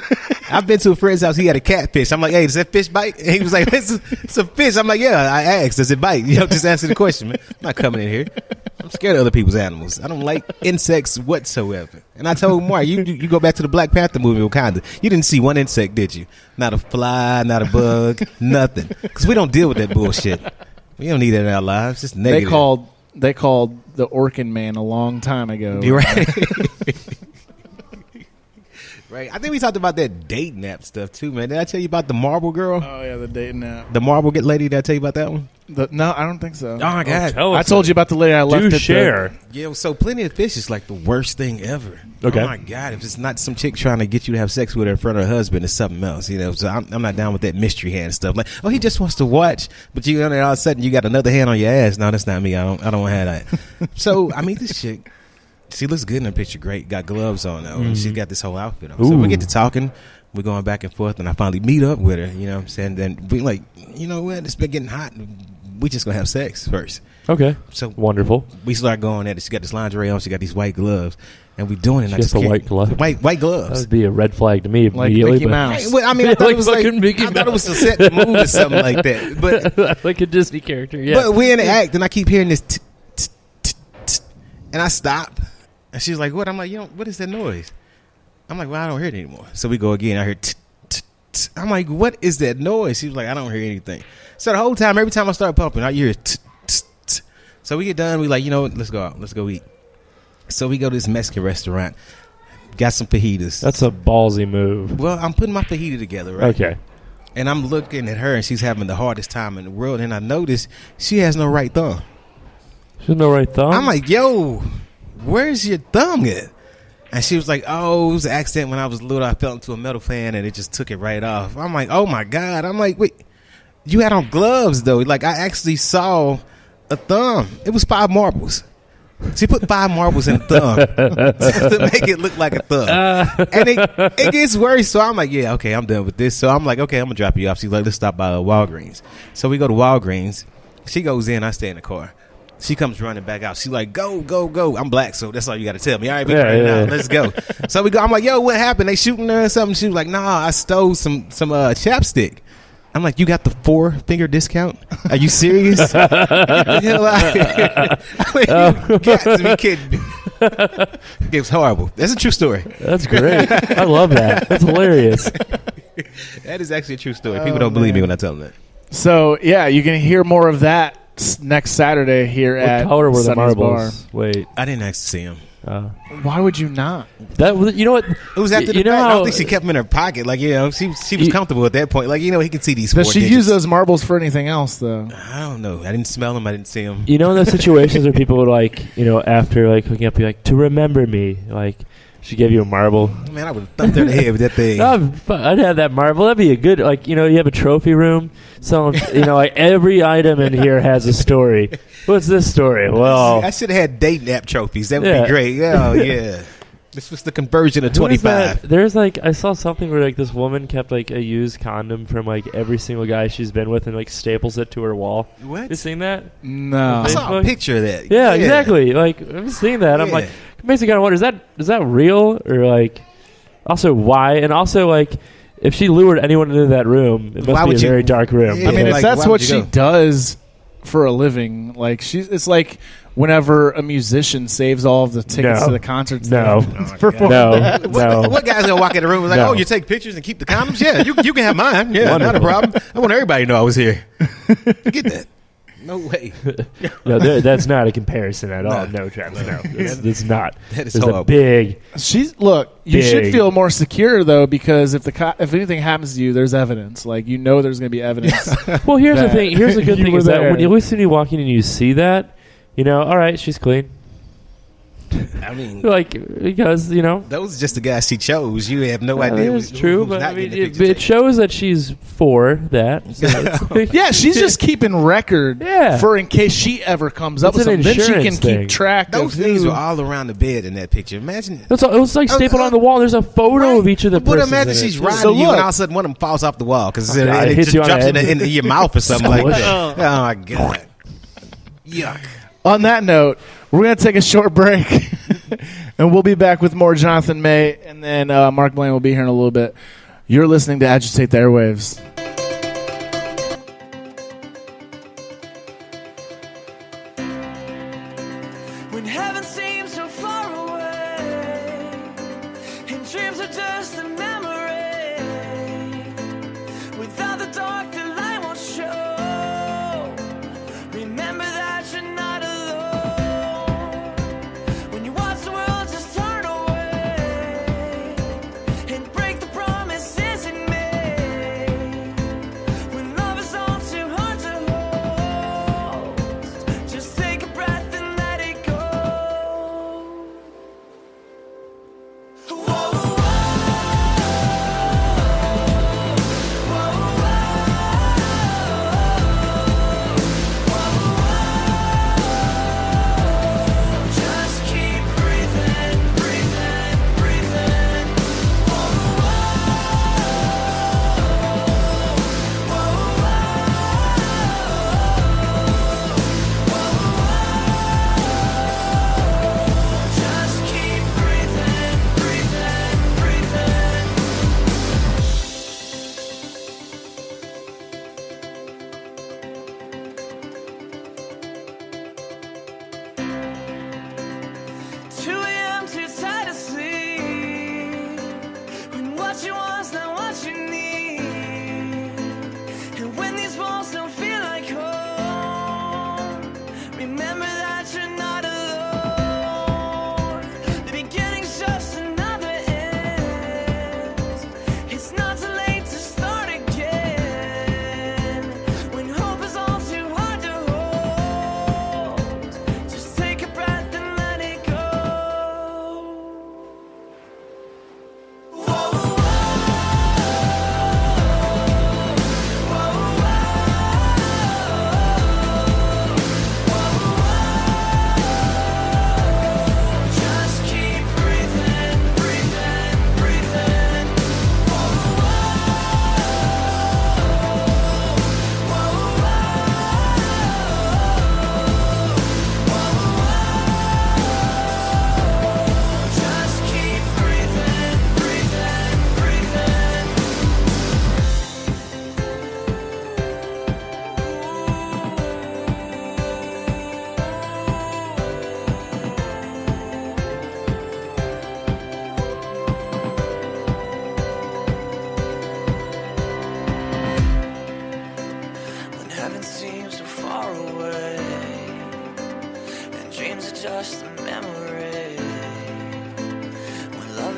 I've been to a friend's house. He had a catfish. I'm like, hey, does that fish bite? And he was like, it's a fish. I'm like, yeah. I asked, does it bite? You know, just answer the question, man. I'm not coming in here. I'm scared of other people's animals. I don't like insects whatsoever. And I told Mark, you go back to the Black Panther movie, Wakanda. You didn't see one insect, did you? Not a fly, not a bug, nothing. Because we don't deal with that bullshit. We don't need that in our lives. It's negative. They called the Orkin Man a long time ago. You're right. Right. I think we talked about that dating app stuff too, man. Did I tell you about the Marble girl? Oh yeah, the dating app. The Marble lady, did I tell you about that one? No, I don't think so. Oh my God. Tell I us told you about the lady I left. Do at the- share. Yeah, so Plenty of Fish is like the worst thing ever. Okay. Oh my God, if it's not some chick trying to get you to have sex with her in front of her husband, it's something else, you know. So I'm not down with that mystery hand stuff. Like, oh, he just wants to watch, but you know, all of a sudden you got another hand on your ass. No, that's not me. I don't want to have that. So I mean, this chick, she looks good in her picture. Great, got gloves on though. And she's got this whole outfit on. So we get to talking. We're going back and forth, and I finally meet up with her. You know what I'm saying? Then we like, you know what? It's been getting hot. We just gonna have sex first. Okay. So Wonderful. we start going at it. She got this lingerie on. She got these white gloves, and we doing it. She I has just the can't- white glove. White That gloves. would be a red flag to me Like immediately. Mickey but- Mouse. Well, I mean, I thought Like it was fucking Mickey I thought it was to set the mood or something like that. But like a Disney character, yeah. but we in the act, and I keep hearing this, and I stop, and she's like, "What?" I'm like, what is that noise?" I'm like, "Well, I don't hear it anymore." So we go again. I hear. I'm like, "What is that noise?" She was like, "I don't hear anything." So the whole time, every time I start pumping, I hear. So we get done. We like, let's go out. Let's go eat. So we go to this Mexican restaurant. Got some fajitas. That's a ballsy move. Well, I'm putting my fajita together, right? Okay. And I'm looking at her, and she's having the hardest time in the world. And I notice she has no right thumb. She's no right thumb. I'm like, "Yo, where's your thumb at?" And she was like, "Oh, it was an accident when I was little. I fell into a metal fan, and it just took it right off." I'm like, "Oh, my God." I'm like, "Wait, you had on gloves, though." Like, I actually saw a thumb. It was 5 marbles. She put 5 marbles in a thumb to make it look like a thumb. And it gets worse. So I'm like, yeah, okay, I'm done with this. So I'm like, okay, I'm going to drop you off. She's like, let's stop by Walgreens. So we go to Walgreens. She goes in. I stay in the car. She comes running back out. She's like, go, go, go. I'm black, so that's all you got to tell me. All right, now, let's go. So we go. I'm like, yo, what happened? They shooting her or something? She was like, nah, I stole some chapstick. I'm like, you got the 4-finger discount? Are you serious? Get the hell out of here. I mean, you got to be kidding me. It was horrible. That's a true story. That's great. I love that. That's hilarious. That is actually a true story. People don't believe me when I tell them that. So yeah, you can hear more of that next Saturday here What at color were the Sonny's marbles? Wait. I didn't actually see him. Why would you not? That you know what? It was after the you know fact. I how don't think she kept them in her pocket. Like, she was comfortable at that point. Like, he can see these 4 Does she digits. use those marbles for anything else though? I don't know. I didn't smell them. I didn't see them. in those situations where people would after hooking up, be like, to remember me, like she gave you a marble. Man, I would have thumped her in the head with that thing. No, I'd have that marble. That'd be a good, you have a trophy room. So, like every item in here has a story. What's this story? Well, I should have had dating app trophies. That would Yeah. be great. Oh, yeah. This was the conversion of who is that? 25. There's I saw something where this woman kept a used condom from every single guy she's been with and staples it to her wall. What? You seen that? No. I saw a Facebook? picture of that. Yeah, exactly. I've seen that. I'm Yeah. makes me kind of wonder, is that real or also why? And also if she lured anyone into that room, it Why must be a would you- very dark room. Yeah, I mean, like, if that's why would what you she go? does for a living, it's like whenever a musician saves all of the tickets No. to the concerts. No. they perform. No, no. What guy's gonna walk in the room and was like, No. "Oh, you take pictures and keep the condoms? Yeah, you can have mine. Yeah, not a Wonderful. problem. I want everybody to know I was here. Get that? No way. No, that's not a comparison at all. No, Travis, no. It's not. That is There's horrible. a big... You should Big. feel more secure though, because if if anything happens to you, there's evidence. There's going to be evidence. Well, here's the that thing. Here's the good you thing were is that there. when you listen to you walking and you see that, all right, she's clean. I mean, Because, those are just the guys she chose. You have no idea. It's who- true, who's but not I mean, getting the picture it taken. shows that she's for that. So it's- Yeah, she's just keeping record Yeah. for in case she ever comes up It's with an something. Then she can insurance thing. keep track Those of things who. were all around the bed in that picture. Imagine. it was stapled on the wall. There's a photo of each of the But persons imagine in she's it. riding So you, look. and all of a sudden one of them falls off the wall because God, it it hits just you on drops the head. into your mouth or something like Squish. that. Oh my god! Yuck. On that note, we're going to take a short break, and we'll be back with more Jonathan May, and then Mark Blaine will be here in a little bit. You're listening to Agitate the Airwaves. When heaven seems so far away, and dreams are just a memory. Without the dark, the light won't show. Remember that you're not alone. When you watch the world just turn away and break the promises it made.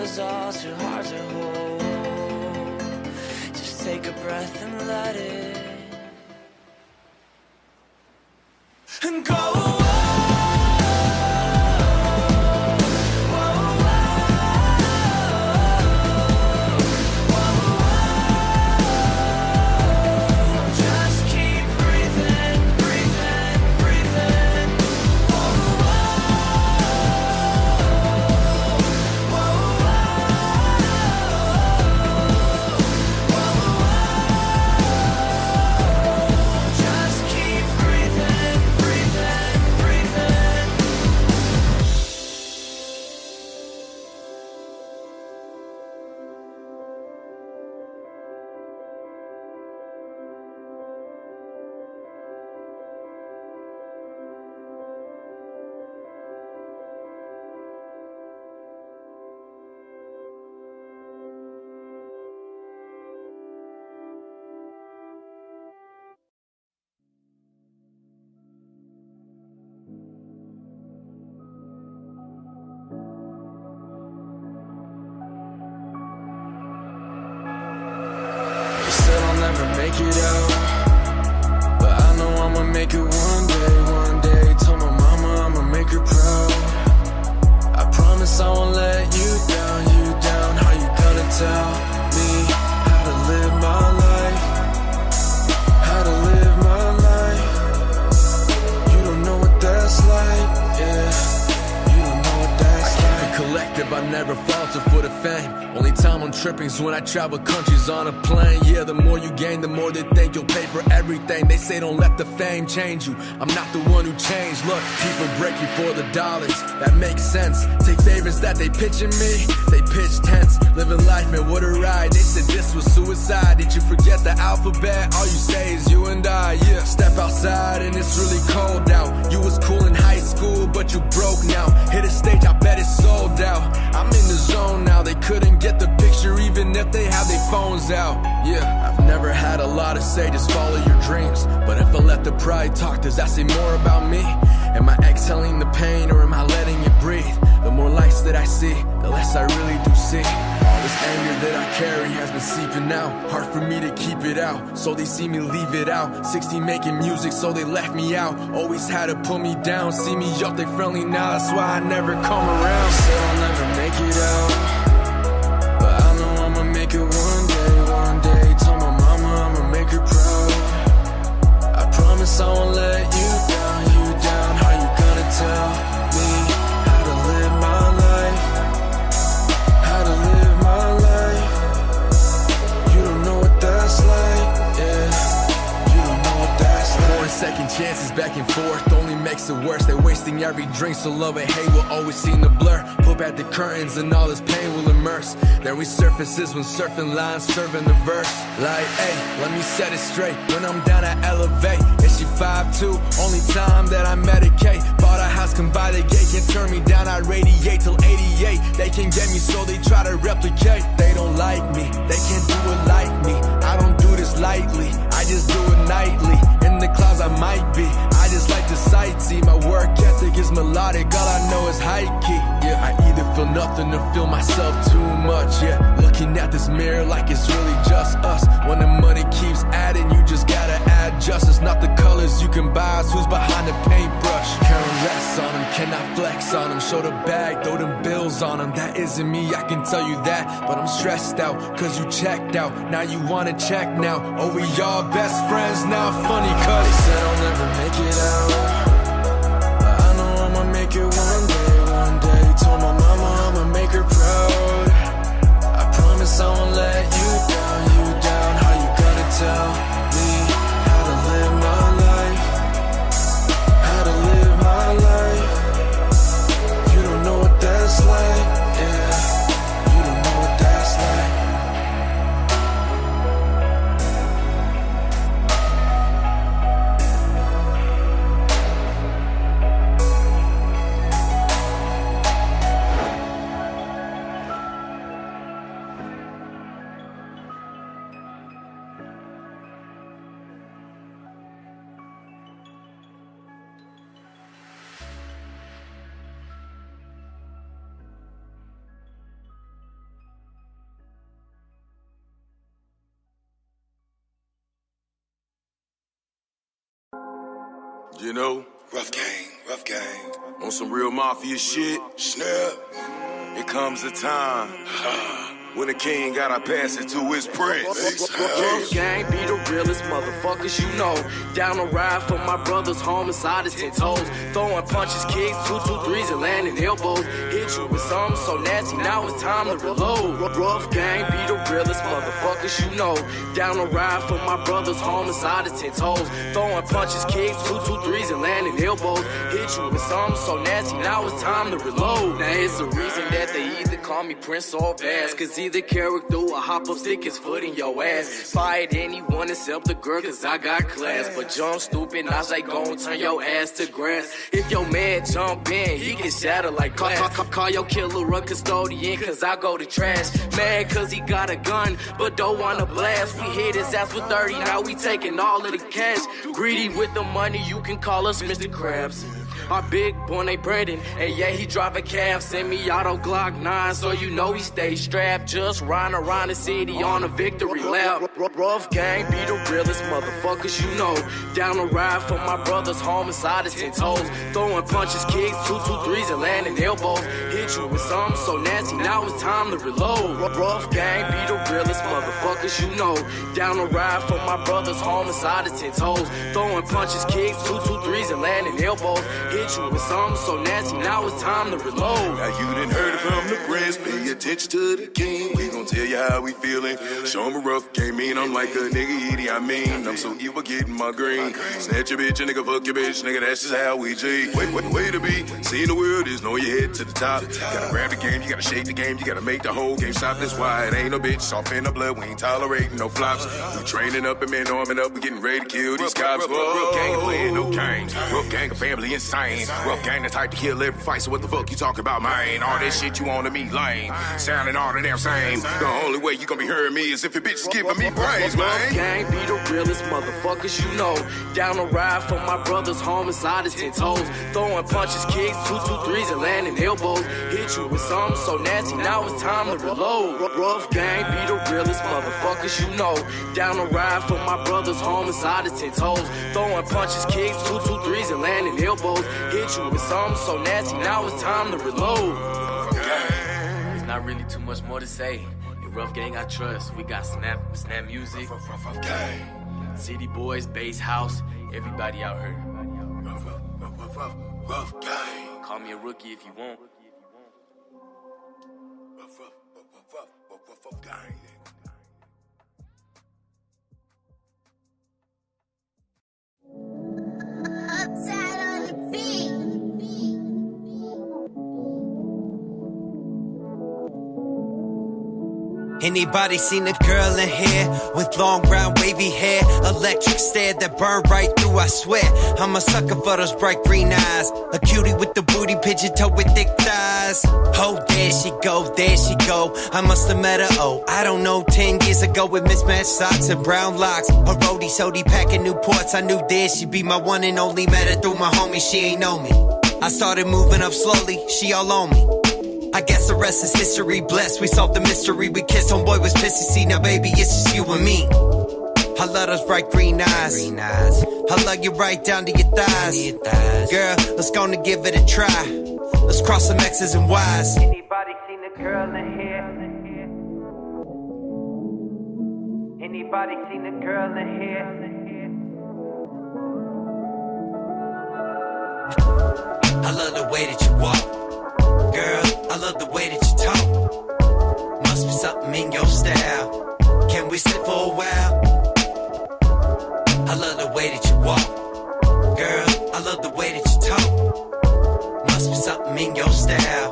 is all too hard to hold. Just take a breath and let it and go. Make it out, but I know I'ma make it one day. One day, told my mama I'ma make her proud. I promise I won't let you down. You down? How you gonna tell me how to live my life? How to live my life? You don't know what that's like, yeah. You don't know what that's like. I keep it collective, I never falter for the fame. Only time I'm tripping's when I travel countries on a plane. Yeah, the more you gain, the more they think you'll pay for everything. They say don't let the fame change you. I'm not the one who changed. Look, people break you for the dollars. That makes sense. Take favors that they pitching me. They pitch tents. Living life, man, what a ride. They said this was suicide. Did you forget the alphabet? All you say is you and I, yeah. Step outside and it's really cold out. You was cool in high school, but you broke now. Hit a stage, I bet it's sold out. I'm in the zone now. They couldn't get the picture even if they have their phones out. Yeah, I've never had a lot to say, just follow your dreams. But if I let the pride talk, does that say more about me? Am I exhaling the pain or am I letting it breathe? The more lights that I see, the less I really do see. All this anger that I carry has been seeping out. Hard for me to keep it out, so they see me leave it out. 16 making music, so they left me out. Always had to put me down. See me up, they friendly now, that's why I never come around. Said I'll never make it out, but I know I'ma make it one day. One day, told my mama I'ma make her proud. I promise I won't let you down. You down? How you gonna tell me how to live my life? How to live my life? You don't know what that's like, yeah. You don't know what that's like. More second chances back and forth only makes it worse. They're wasting every drink, so love and hate will always seem to blur. Pull back the curtains and all this pain will immerse. Then resurfaces when surfing lines, serving the verse. Like, hey, let me set it straight. When I'm down, I elevate. Is she 5'2"? Only time that I medicate. Bought a house, come by the gate. Can't turn me down, I radiate till 88. They can get me, so they try to replicate. They don't like me, they can't do it like me. I don't do this lightly, I just do it nightly. In the clouds I might be, I just like to sightsee. My work ethic is melodic, all I know is high key. Yeah, I either feel nothing or feel myself too much. Yeah, looking at this mirror like it's really just us. When the money keeps adding, you just gotta add justice. Not the colors you can buy, it's who's behind the paintbrush. Can't rest on them, cannot flex on them. Show the bag, throw them bills on them. That isn't me, I can tell you that. But I'm stressed out, cause you checked out. Now you wanna check now. Oh, we all best friends now, funny cause they said I'll never make it out, but I know I'ma make it one day. One day, told my mama I'ma make her proud. I promise I won't let you down. You down? How you gonna tell me how to live my life? How to live my life? You don't know what that's like, yeah. You don't know what that's like. You know? Rough gang. On some real mafia shit. Snap. It comes a time when the king gotta pass it to his prince. Rough gang be the realest motherfuckers you know. Down the ride for my brother's home inside his 10 toes. Throwing punches, kicks, 2-2-3s and landing elbows. Hit you with something so nasty, now it's time to reload. Rough gang be the realest motherfuckers you know. Down the ride for my brother's home inside his 10 toes. Throwing punches, kicks, 2-2-3s and landing elbows. Hit you with something so nasty, now it's time to reload. Now it's the reason that they either call me Prince or Bass, cause either character or hop up, stick his foot in your ass. Fight anyone except the girl, cause I got class. But jump stupid, I say gon' turn your ass to grass. If your man jump in, he get shattered like glass. Call your killer a custodian, cause I go to trash. Mad cause he got a gun, but don't wanna blast. We hit his ass with 30, now we taking all of the cash. Greedy with the money, you can call us Mr. Krabs. Our big boy named Brandon, and yeah, he drive a cab. Semi-auto Glock 9, so you know he stay strapped. Just riding around the city on a victory lap. Rough gang be the realest motherfuckers you know. Down the ride for my brother's home inside his 10 toes. Throwing punches, kicks, 2-2-3s and landing elbows. Hit you with something so nasty, now it's time to reload. Rough gang be the realest motherfuckers you know. Down the ride for my brother's home inside his 10 toes. Throwing punches, kicks, 2-2-3s and landing elbows. Hit you with something so nasty, now it's time to reload. Now you done heard it from the prince, pay attention to the king. We gon' tell you how we feeling. Show 'em a rough game mean, I'm like a nigga Edie, I mean. I'm so evil getting my green. Snatch your bitch, a nigga fuck your bitch, nigga, that's just how we G. Way to be, seeing the world is know your head to the top. Gotta grab the game, you gotta shake the game, you gotta make the whole game stop. That's why it ain't no bitch, soft in the blood, we ain't tolerating no flops. We training up and man arming up, we getting ready to kill these cops. Rough gang playing no games, rough gang of family insane. Rough gang the type to kill every fight, so what the fuck you talking about, man? All that shit you on to me lame, sounding all the damn same. The only way you gonna be hearing me is if your bitch is giving me praise, man. Rough gang be the realest motherfuckers you know. Down the ride for my brother's home inside his 10 toes. Throwing punches, kicks, 2-2-3s and landing elbows. Hit you with something so nasty, now it's time to reload. Rough gang be the realest motherfuckers you know. Down the ride for my brother's home inside his 10 toes. Throwing punches, kicks, 2-2-3s and landing elbows. Hit you with something so nasty, now it's time to reload. There's not really too much more to say. In Rough Gang I trust. We got snap music. Rough gang. City boys, bass house, everybody out here. Rough gang. Call me a rookie if you want. Rough gang. Upside on the beat. Anybody seen a girl in here with long brown wavy hair, electric stare that burn right through, I swear. I'm a sucker for those bright green eyes, a cutie with the booty, pigeon toe with thick thighs. Oh, there she go, I must have met her, oh, I don't know, 10 years ago with mismatched socks and brown locks. Her roadie sody packing Newports, I knew there she'd be my one and only. Met her through my homie, she ain't know me. I started moving up slowly, she all on me. I guess the rest is history. Blessed, we solved the mystery. We kissed, homeboy was pissy. See, now baby, it's just you and me. I love those bright green eyes. I love you right down to your thighs. Girl, let's gonna give it a try. Let's cross some X's and Y's. Anybody seen a girl in here? Anybody seen a girl in here? I love the way that you walk. Girl, I love the way that you talk. Must be something in your style. Can we sit for a while? I love the way that you walk. Girl, I love the way that you talk. Must be something in your style.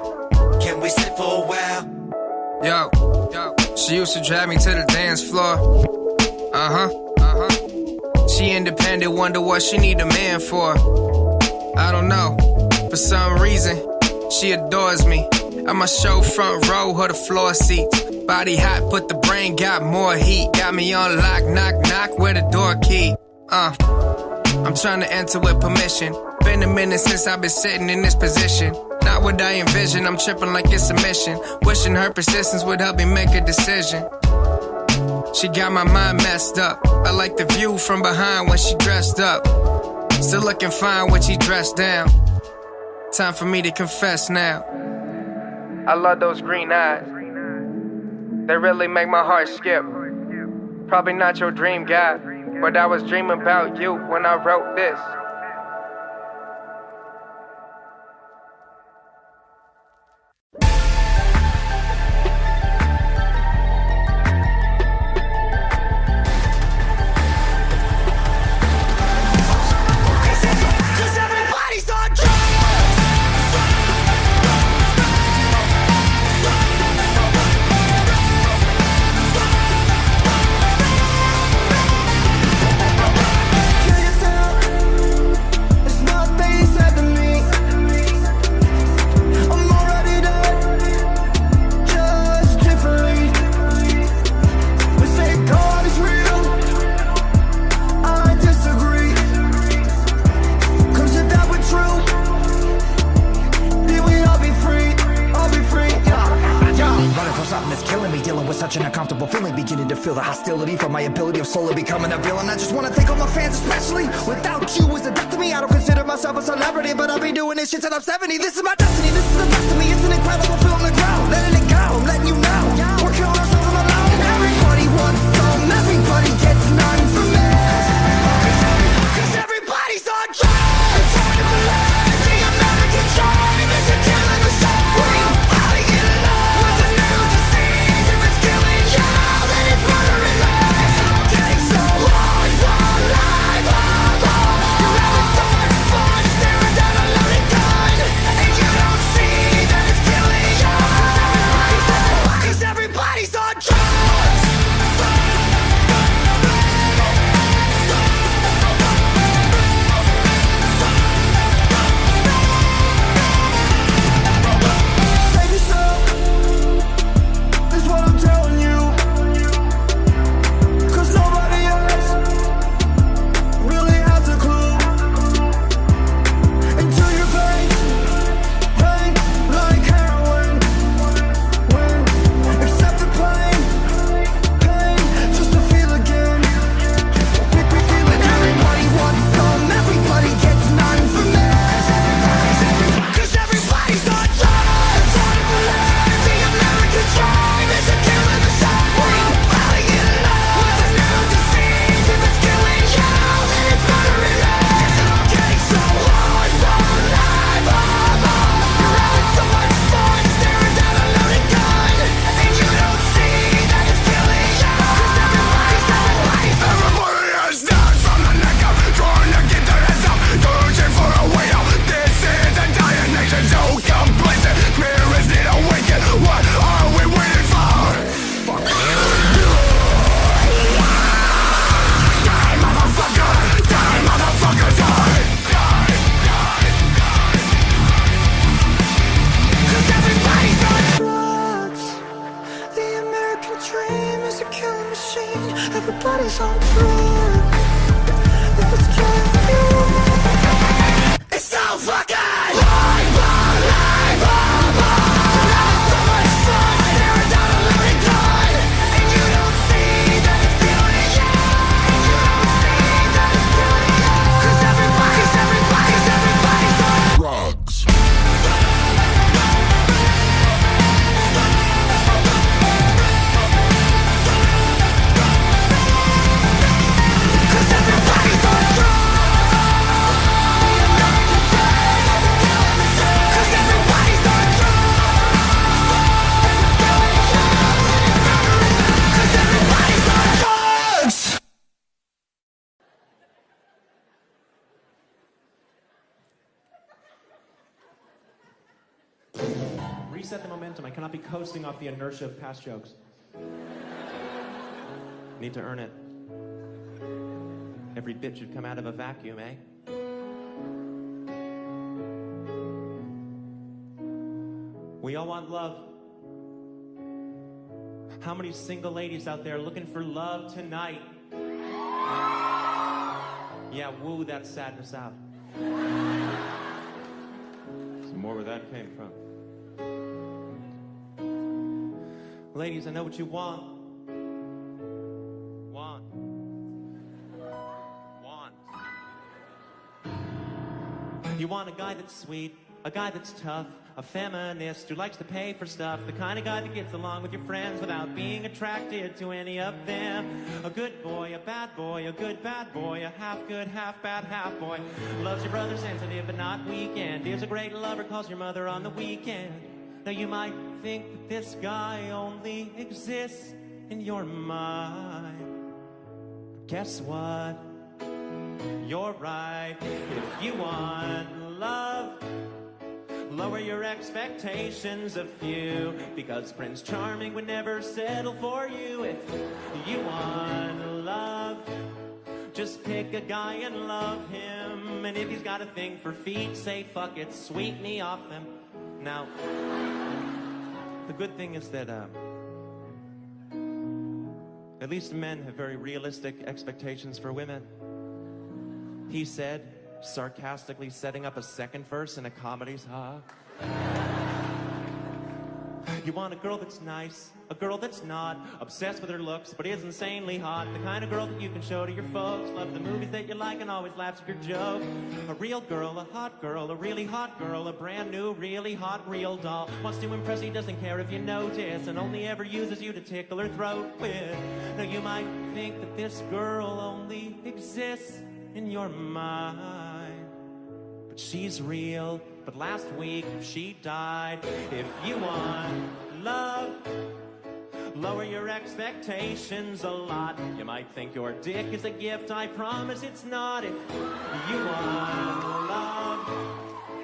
Can we sit for a while? Yo, she used to drag me to the dance floor. She independent, wonder what she need a man for. I don't know, for some reason she adores me. I'ma show front row, her the floor seats. Body hot, but the brain got more heat. Got me on lock, knock, knock, where the door key? I'm trying to enter with permission. Been a minute since I've been sitting in this position. Not what I envision, I'm tripping like it's a mission. Wishing her persistence would help me make a decision. She got my mind messed up. I like the view from behind when she dressed up. Still looking fine when she dressed down. Time for me to confess now. I love those green eyes. They really make my heart skip. Probably not your dream guy, but I was dreaming about you when I wrote this. Feel the hostility from my ability of slowly becoming a villain. I just wanna thank all my fans, especially. Without you is a death to me. I don't consider myself a celebrity, but I'll be doing this shit till I'm 70. This is my destiny, this is the best of me. It's an incredible feel on the ground. Letting it go, I'm letting you know. We're killing ourselves on the low. Everybody wants some, everybody gets none from me. Cause everybody's on drugs. The American dream is a killing machine. We're fighting it alone with a new disease. If it's killing you, then it's murdering me. Getting so hard for life alone. You're having so much fun staring down a loaded gun, and you don't see that it's killing you. Cause everybody's on drugs. Save yourself, is what I'm telling you. Cause nobody else really has a clue. Until your veins pain like heroin. Accept the pain just to feel again. Everybody wants some, everybody gets none from me. Cause everybody's on drugs. The American dream is a killing machine. We're fighting it alone with a new disease. If it's killing you, then it's murdering me. Getting so hard for life alone. You're having so much fun staring down a loaded gun, and you don't see that it's killing you. Cause everybody's Everybody is down from the neck up, trying to get their heads up, searching for a way out. This is a dying nation, so complacent. Mirrors need awaken. What are we waiting for? Die, motherfucker! Die, motherfucker! Die! Cause everybody's on drugs. The American dream is a killing machine. Everybody's on drugs. If it's killing you, it's so fucking life, life, You're having so much fun staring down a loaded gun, and you don't see that it's killing you. And you don't see that it's killing you. Cause everybody's on Drugs. Cause everybody's on drugs. Cause everybody's on drugs. Cause everybody's on drugs. Reset the momentum. I cannot be coasting off the inertia of past jokes. Need to earn it. Every bit should come out of a vacuum, eh? We all want love. How many single ladies out there looking for love tonight? Yeah, woo that sadness out. Some more where that came from. Ladies, I know what you want. Want. want a guy that's sweet, a guy that's tough, a feminist who likes to pay for stuff, the kind of guy that gets along with your friends without being attracted to any of them. A good boy, a bad boy, a good bad boy, a half good, half bad, half boy. Loves your brother, sensitive but not weekend. Is a great lover, calls your mother on the weekend. Now you might think that this guy only exists in your mind. But guess what? You're right. If you want love, lower your expectations a few, because Prince Charming would never settle for you. If you want love, just pick a guy and love him. And if he's got a thing for feet, say fuck it, sweep me off them. Now, the good thing is that at least men have very realistic expectations for women. He said, sarcastically setting up a second verse in a comedy's You want a girl that's nice, a girl that's not obsessed with her looks, but is insanely hot. The kind of girl that you can show to your folks, love the movies that you like and always laughs at your jokes. A real girl, a hot girl, a really hot girl, a brand new, really hot, real doll. Wants to impress you, doesn't care if you notice, and only ever uses you to tickle her throat with. Now you might think that this girl only exists in your mind, but she's real. But last week she died. If you want love, lower your expectations a lot. You might think your dick is a gift, I promise it's not. If you want love,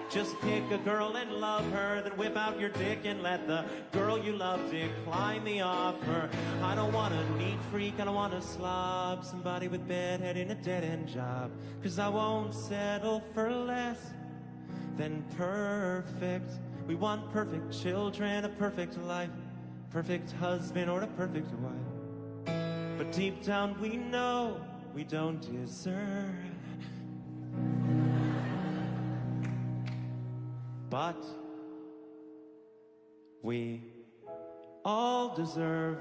just pick a girl and love her, then whip out your dick and let the girl you love decline the offer. I don't want a neat freak, I don't want a slob, somebody with bedhead in a dead-end job, 'cause I won't settle for less than perfect. We want perfect children, a perfect life, perfect husband or a perfect wife. But deep down we know we don't deserve. But we all deserve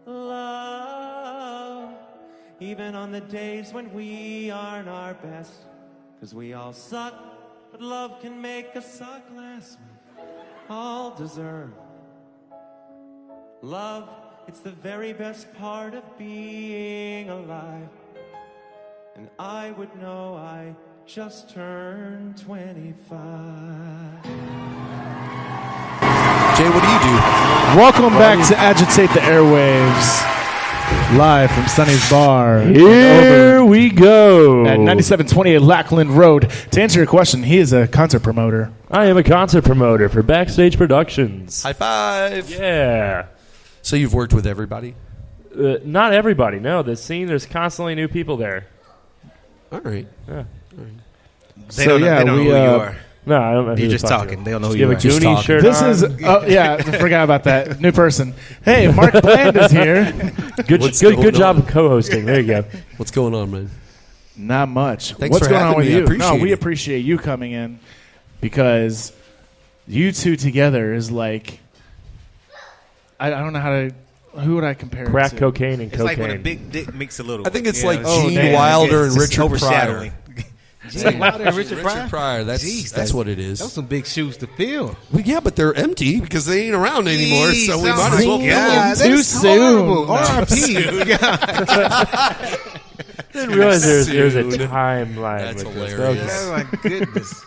love, even on the days when we aren't our best, 'cause we all suck, but love can make us suck less. We all deserve love. It's the very best part of being alive. And I would know I just turned 25. Jay, what do you do? Welcome back to Agitate the Airwaves, live from Sonny's Bar. Here we go. At 9728 Lackland Road. To answer your question, he is a concert promoter. I am a concert promoter for Backstage Productions. High five. Yeah. So you've worked with everybody? Not everybody, no. The scene, there's constantly new people there. All right. Yeah. All right. They don't know who you are. No, I don't know. You're who just the fuck talking. you They don't know are. who You you have a are. Goonie shirt This on. is, oh yeah, I forgot about that. New person. Hey, Mark Bland is here. Good job of co-hosting. There you go. What's going on, man? Not much. Thanks What's for going on having with me. I you? appreciate We it. appreciate you coming in, because you two together is like, I don't know how to. Who would I compare it Crack to? cocaine and It's cocaine. like when a big dick mix a little. I think it's you like know, Gene Wilder and it's Richard overshadowing. Gene Wilder and Richard Pryor. That's what it is. Those some big shoes to fill. Well, yeah, but they're empty because they ain't around anymore. Jeez, So we oh might as well my fill God, them. that Too is soon. horrible. R.I.P. I didn't realize there's a Soon. timeline. That's with this. hilarious. Oh my goodness.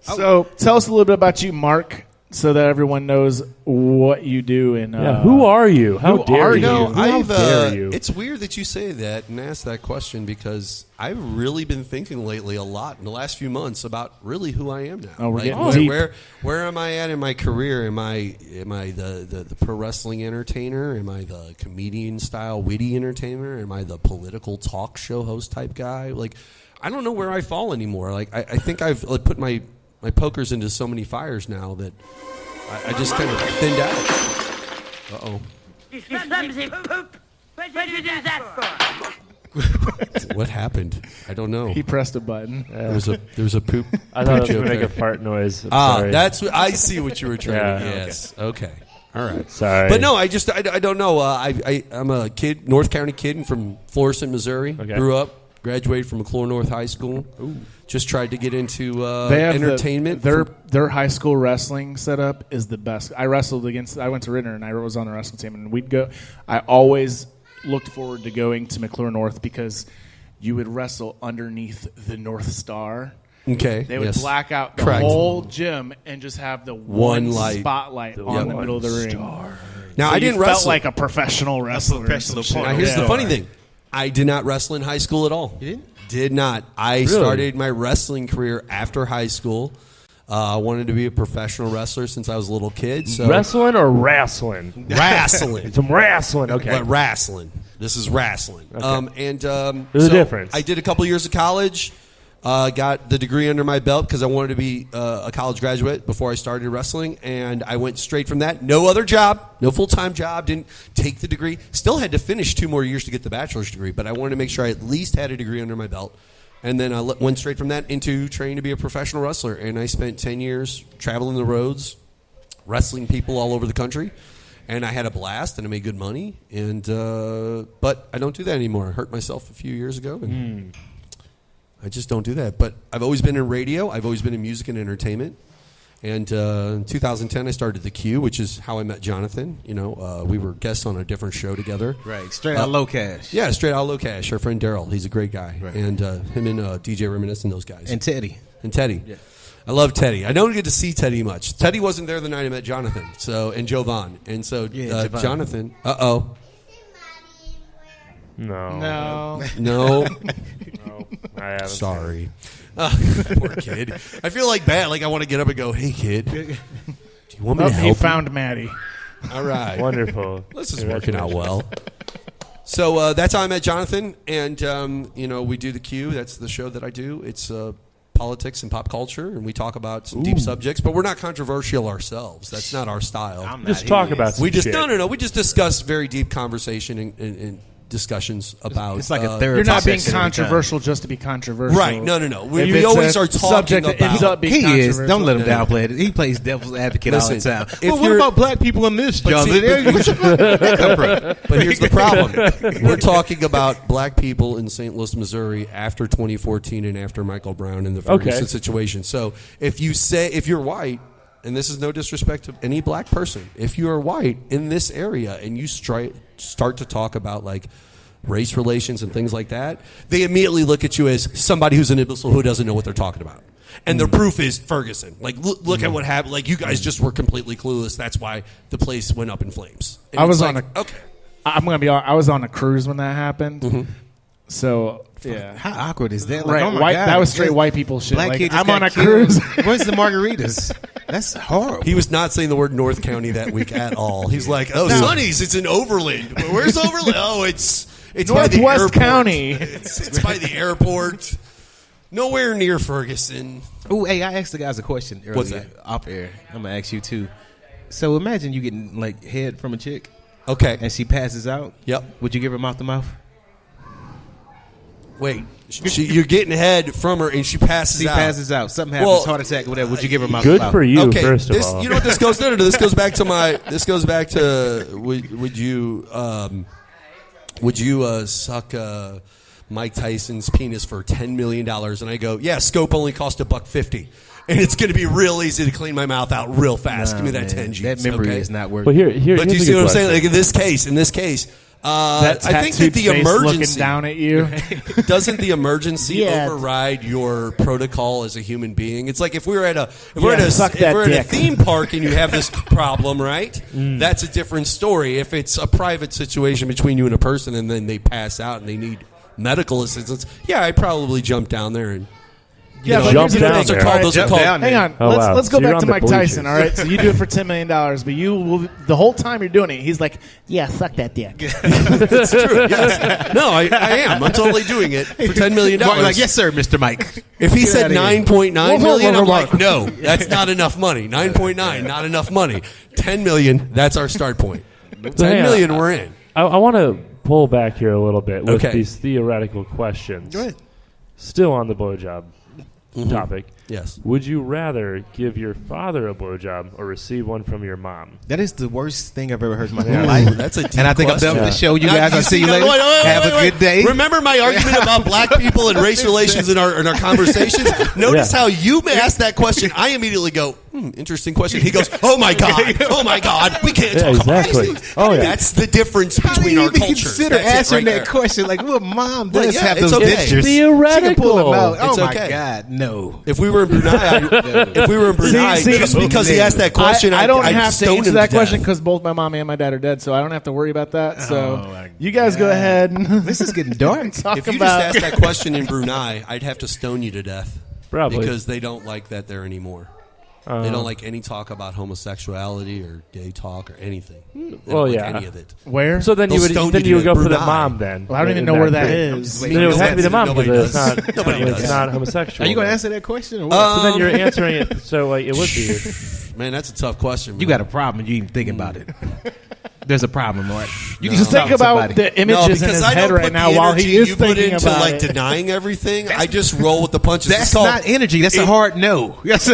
So tell us a little bit about you, Mark, so that everyone knows what you do. And who are you? How who dare are you? you? How dare you? It's weird that you say that and ask that question because I've really been thinking lately a lot in the last few months about really who I am now. Oh, we're getting where, deep. where am I at in my career? Am I the pro wrestling entertainer? Am I the comedian style witty entertainer? Am I the political talk show host type guy? Like, I don't know where I fall anymore. Like, I think I've put my pokers into so many fires now that I just kind of thinned out. Uh-oh. What'd you do that for? What happened? I don't know. He pressed a button. There was a poop. I thought I was joke going to make there. a fart noise. I'm Ah, sorry. that's what I see. What you were trying Yeah, to. Yes. Okay. All right. Sorry. But no, I don't know. I'm a kid, North County kid from Florissant, Missouri. Okay. Grew up Graduated from McClure North High School. Just tried to get into They have entertainment. Their high school wrestling setup is the best. I went to Rittner and I was on the wrestling team, and we'd go. I always looked forward to going to McClure North because you would wrestle underneath the North Star. Okay. They would black out the Correct. whole gym and just have the one light. spotlight on the middle of the ring. Now, So I didn't you felt wrestle. like a professional wrestler. Now, here's the funny thing. I did not wrestle in high school at all. You didn't? Did not. I started my wrestling career after high school. I wanted to be a professional wrestler since I was a little kid. So Wrestling or wrestling? Wrestling. Some wrestling. Okay. But wrestling. This is wrestling. Okay. There's a difference. I did a couple years of college. Got the degree under my belt because I wanted to be a college graduate before I started wrestling, and I went straight from that. No other job, no full-time job, didn't take the degree. Still had to finish 2 more years to get the bachelor's degree, but I wanted to make sure I at least had a degree under my belt. And then I went straight from that into training to be a professional wrestler, and I spent 10 years traveling the roads, wrestling people all over the country. And I had a blast, and I made good money. And but I don't do that anymore. I hurt myself a few years ago, and I just don't do that. But I've always been in radio. I've always been in music and entertainment. And in 2010, I started The Q, which is how I met Jonathan. You know, we were guests on a different show together. Right, straight out Low Cash. Yeah, straight out Low Cash. Our friend Daryl, he's a great guy. Right. And him and DJ Reminisce and those guys. And Teddy. Yeah. I love Teddy. I don't get to see Teddy much. Teddy wasn't there the night I met Jonathan, and Jovan. And so Jonathan, No. No. I haven't. Sorry. Poor kid. I feel like bad. Like I want to get up and go, hey, kid. Do you want me to help He you? found Maddie. All right. Wonderful. This is working out well. So that's how I met Jonathan. And, we do The Q. That's the show that I do. It's politics and pop culture, and we talk about some deep subjects, but we're not controversial ourselves. That's not our style. Just talk about some shit. No. We just discuss very deep conversation and discussions about. It's like a therapy. You're not being session controversial just to be controversial. Right. No. We always are talking about. He is. Don't let him downplay it. He plays devil's advocate all the time. If Well, what about black people in this, John? But here's the problem. We're talking about black people in St. Louis, Missouri after 2014 and after Michael Brown and the Ferguson situation. So if you're white, and this is no disrespect to any black person, if you are white in this area and you start to talk about like race relations and things like that, they immediately look at you as somebody who's an imbecile who doesn't know what they're talking about. And the proof is Ferguson. Like, look at what happened. Like, you guys just were completely clueless. That's why the place went up in flames. And I'm gonna be honest. I was on a cruise when that happened. Mm-hmm. So yeah, how awkward is that? Right, Like, oh my God. that was straight white people shit. Black Like, kid just I'm on got a killed. cruise. Where's the margaritas? That's horrible. He was not saying the word North County that week at all. He's like, Sonny's, it's in Overland. Where's Overland? Oh, it's by the Northwest airport. County. It's by the airport. Nowhere near Ferguson. Oh, hey, I asked the guys a question earlier. What's that? Off air. I'm gonna ask you too. So imagine you getting like head from a chick. Okay. And she passes out. Yep. Would you give her mouth to mouth? Wait, you're getting head from her and she passes She out. passes out. Something happens, heart attack, whatever. Would you give her mouth to Good mouth? for you, Okay, first of all. You know what this goes? No. This goes back to would you suck Mike Tyson's penis for $10 million? And I go, yeah, scope only cost $150, and it's going to be real easy to clean my mouth out real fast. Nah, Give me that man. 10 G's. That memory okay? is not working. But here, But here's do you a see good what I'm saying? question. Like in this case, That I think that the tattooed face emergency looking down at you. doesn't the emergency Yeah. override your protocol as a human being? It's like if we're at a suck that a dick. theme park and you have this problem, right? That's a different story. If it's a private situation between you and a person and then they pass out and they need medical assistance, yeah, I'd probably jump down there and Yeah, but Jump here's the down thing. there. All right, those are called- Hang on. Oh, wow. Let's go So you're back to on the Mike bleachers. Tyson. All right, so you do it for $10 million, but you will, the whole time you're doing it, he's like, "Yeah, suck that dick." It's true. Yes. No, I am. I'm totally doing it for $10 million. Like, yes, sir, Mr. Mike. If he said outta here. 9.9 million, I'm like, no, that's not enough money. 9.9, not enough money. 10 million, that's our start point. 10 million, we're in. I want to pull back here a little bit with Okay. these theoretical questions. Go ahead. Still on the blowjob topic. Yes. Would you rather give your father a blowjob or receive one from your mom? That is the worst thing I've ever heard in my Yeah. life. That's a deep And I think question. I'm done with the show. You Now, guys, I'll see you later. Have a good day. Remember my argument about black people and race relations in our conversations? Notice how you asked that question. I immediately go, interesting question. He goes, oh my God, we can't talk exactly. about this. Oh, yeah. That's the difference How do between you our even cultures. consider That's it answering right that there. question? Like, well, mom Well, does yeah, have it's those okay. dentures. She can pull them out. It's Oh my okay. God, no. If we were in Brunei, just because he asked that question, I don't I'd have to stone answer him that to question death. because both my mom and my dad are dead, so I don't have to worry about that. So my you guys go ahead. And This is getting dark. talk If you about. just asked that question in Brunei, I'd have to stone you to death. Probably. Because they don't like that there anymore. They don't like any talk about homosexuality or gay talk or anything. They don't Well, like yeah. any of it. Where? So then They'll you would stone then you you would to go for the Brunei. mom then. Well, I don't even In know that where that case. is. Then it would have to be the mom Nobody because it's does. not Nobody it's does. not homosexual. Are you going to then. answer that question? Or what? So then you're answering it. So like it would be. Man, that's a tough question. You got a problem and you even think about it. There's a problem, Mark. You Just think about the images in his head right now while he is thinking into about like it. denying everything. I just roll with the punches. That's It's called- not energy. That's a hard no. That's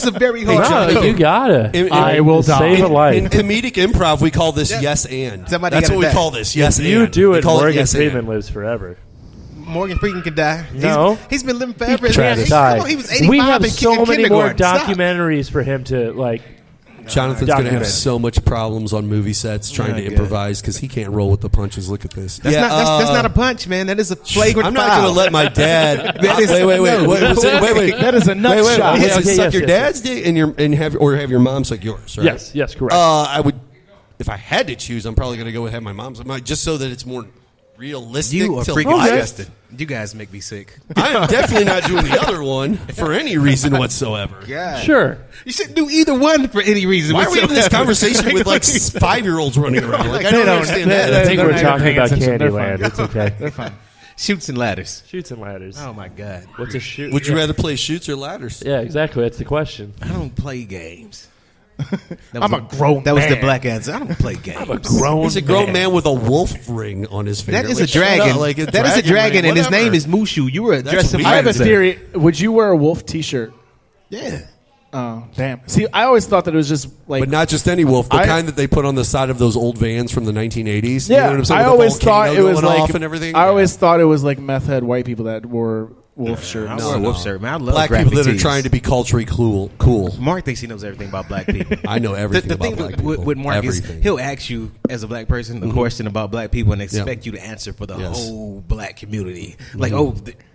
a very hard No, no. you gotta. I will save a life. In comedic improv, we call this yes and. Somebody That's gotta what we die. call this. Yes and. You do We it. call Morgan yes and. Freeman lives forever. Morgan Freeman can die. No. He's been living forever. He can't Come die. on, he was 85 We have in so many more kindergarten. Stop. documentaries for him to like. Jonathan's going to have Document. so much problems on movie sets trying to good. improvise because he can't roll with the punches. Look at this. That's, that's not a punch, man. That is a flagrant I'm not foul. going to let my dad. That is- wait. no. Wait. That is a nut shot. Is it Okay, suck yes, your yes, dad's dick and have your mom suck yours? Right? Yes, correct. I would, if I had to choose, I'm probably going to go with have my mom's, just so that it's more realistic. You are to freaking life. disgusted. You guys make me sick. I am definitely not doing the other one for any reason whatsoever. God. Sure. You shouldn't do either one for any reason. Why are we having this whatsoever. conversation with like 5-year-olds running around? Like I They don't don't- understand they- that. I think they're we're not talking paying about attention. They're Candyland. fine. It's okay. They're fine. Shoots and ladders. Shoots and ladders. Oh my God. What's a shoot? Would you yeah. rather play shoots or ladders? Yeah, exactly. That's the question. I don't play games. I'm a grown That was the man. black answer. I don't play games. I'm a grown. He's a grown man with a wolf ring on his finger. That is Like, a dragon. shut up, like That is a dragon, ring, and his whatever. name is Mushu. You were addressing weird. I have a Mushu. theory. Would you wear a wolf T-shirt? Yeah. Oh, damn. See, I always thought that it was just like. But not just any wolf, the I- kind that they put on the side of those old vans from the 1980s. You Yeah, know what I'm saying? I With the always thought volcano it was going like. off and everything. I always thought it was like meth head white people that wore wolf shirts. I wear a wolf shirt, man. I love black graphic people that are tees. trying to be culturally cool. Mark thinks he knows everything about black people. I know everything The about thing black with, people. with Mark everything. is he'll ask you as a black person a question about black people and expect you to answer for the Yes. whole black community. Like,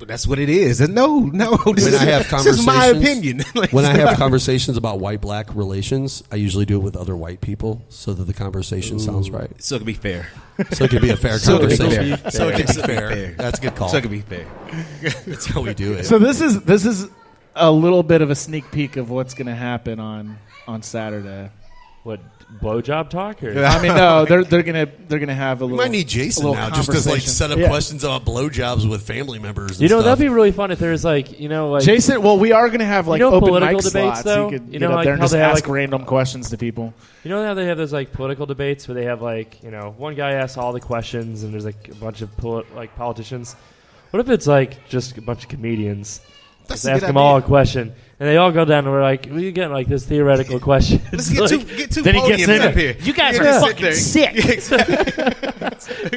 that's what it is. And no, this When is, I have this is my opinion. Like, when I have conversations about white-black relations, I usually do it with other white people so that the conversation sounds right. so it can be fair. So it can be a fair So it can be conversation. fair. So it can be So it can be fair. fair. That's a good call. So it can be fair. That's how we do it. So this is a little bit of a sneak peek of what's going to happen on Saturday. What blowjob talk? Or? I mean, no, they're gonna have a we little. might need Jason a little now just to like conversation. set up Yeah. questions about blowjobs with family members. And You know, stuff. that'd be really fun if there's like, like Jason, well, we are going to have like You know open political mic debates, slots. though? You could You get know, up like there and how just they have, ask like- random questions to people. You know how they have those like political debates where they have like one guy asks all the questions and there's like a bunch of politicians. What if it's like just a bunch of comedians? That's Just a ask good them all a idea. question, and they all go down and we're like, we get like this theoretical question. Let's get two Then he gets podiums in up here. You guys Yeah, are sit fucking there. sick.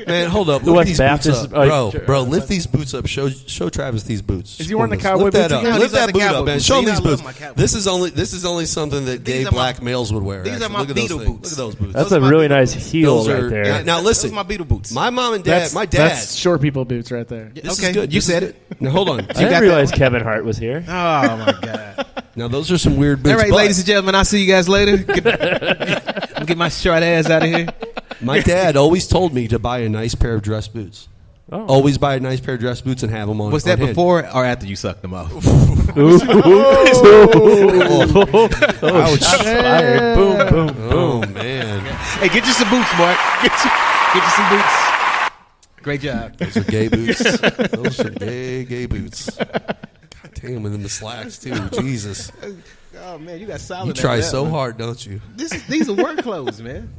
Man, hold up. The Lift West these Baptist- boots oh, up. Bro, lift these boots up. Show Travis these boots. Is he wearing the Lift cowboy that boots up. again? Lift These are that the boot cowboy up, man. boots. Show him See, these I love boots. my cowboy This is only something that gay These are my- black males would wear. these are actually. my Look at those Beetle things. boots. Look at those boots. That's Those a are my really Beetle nice boots. heel Those right are- there. Now Those listen, are my Beetle boots. my mom and dad, That's short people boots right there. This Okay, is good. you This said is it. good. Now hold on. I didn't realize Kevin Hart was here. Oh my God. Now those are some weird boots. All right, but ladies and gentlemen, I'll see you guys later. I'll get my short ass out of here. my dad always told me to buy a nice pair of dress boots. Oh. Always buy a nice pair of dress boots and have them on. Was that on hand. before or after you sucked them off? Ouch. Fired. Boom, boom, Oh boom. man, Hey, get you some boots, Mark. Get you some boots. Great job. those are gay boots. Those are gay boots. God damn, and then the slacks too. Jesus, Oh man, you got solid. you at try that so one. hard, don't you? These are work clothes, man.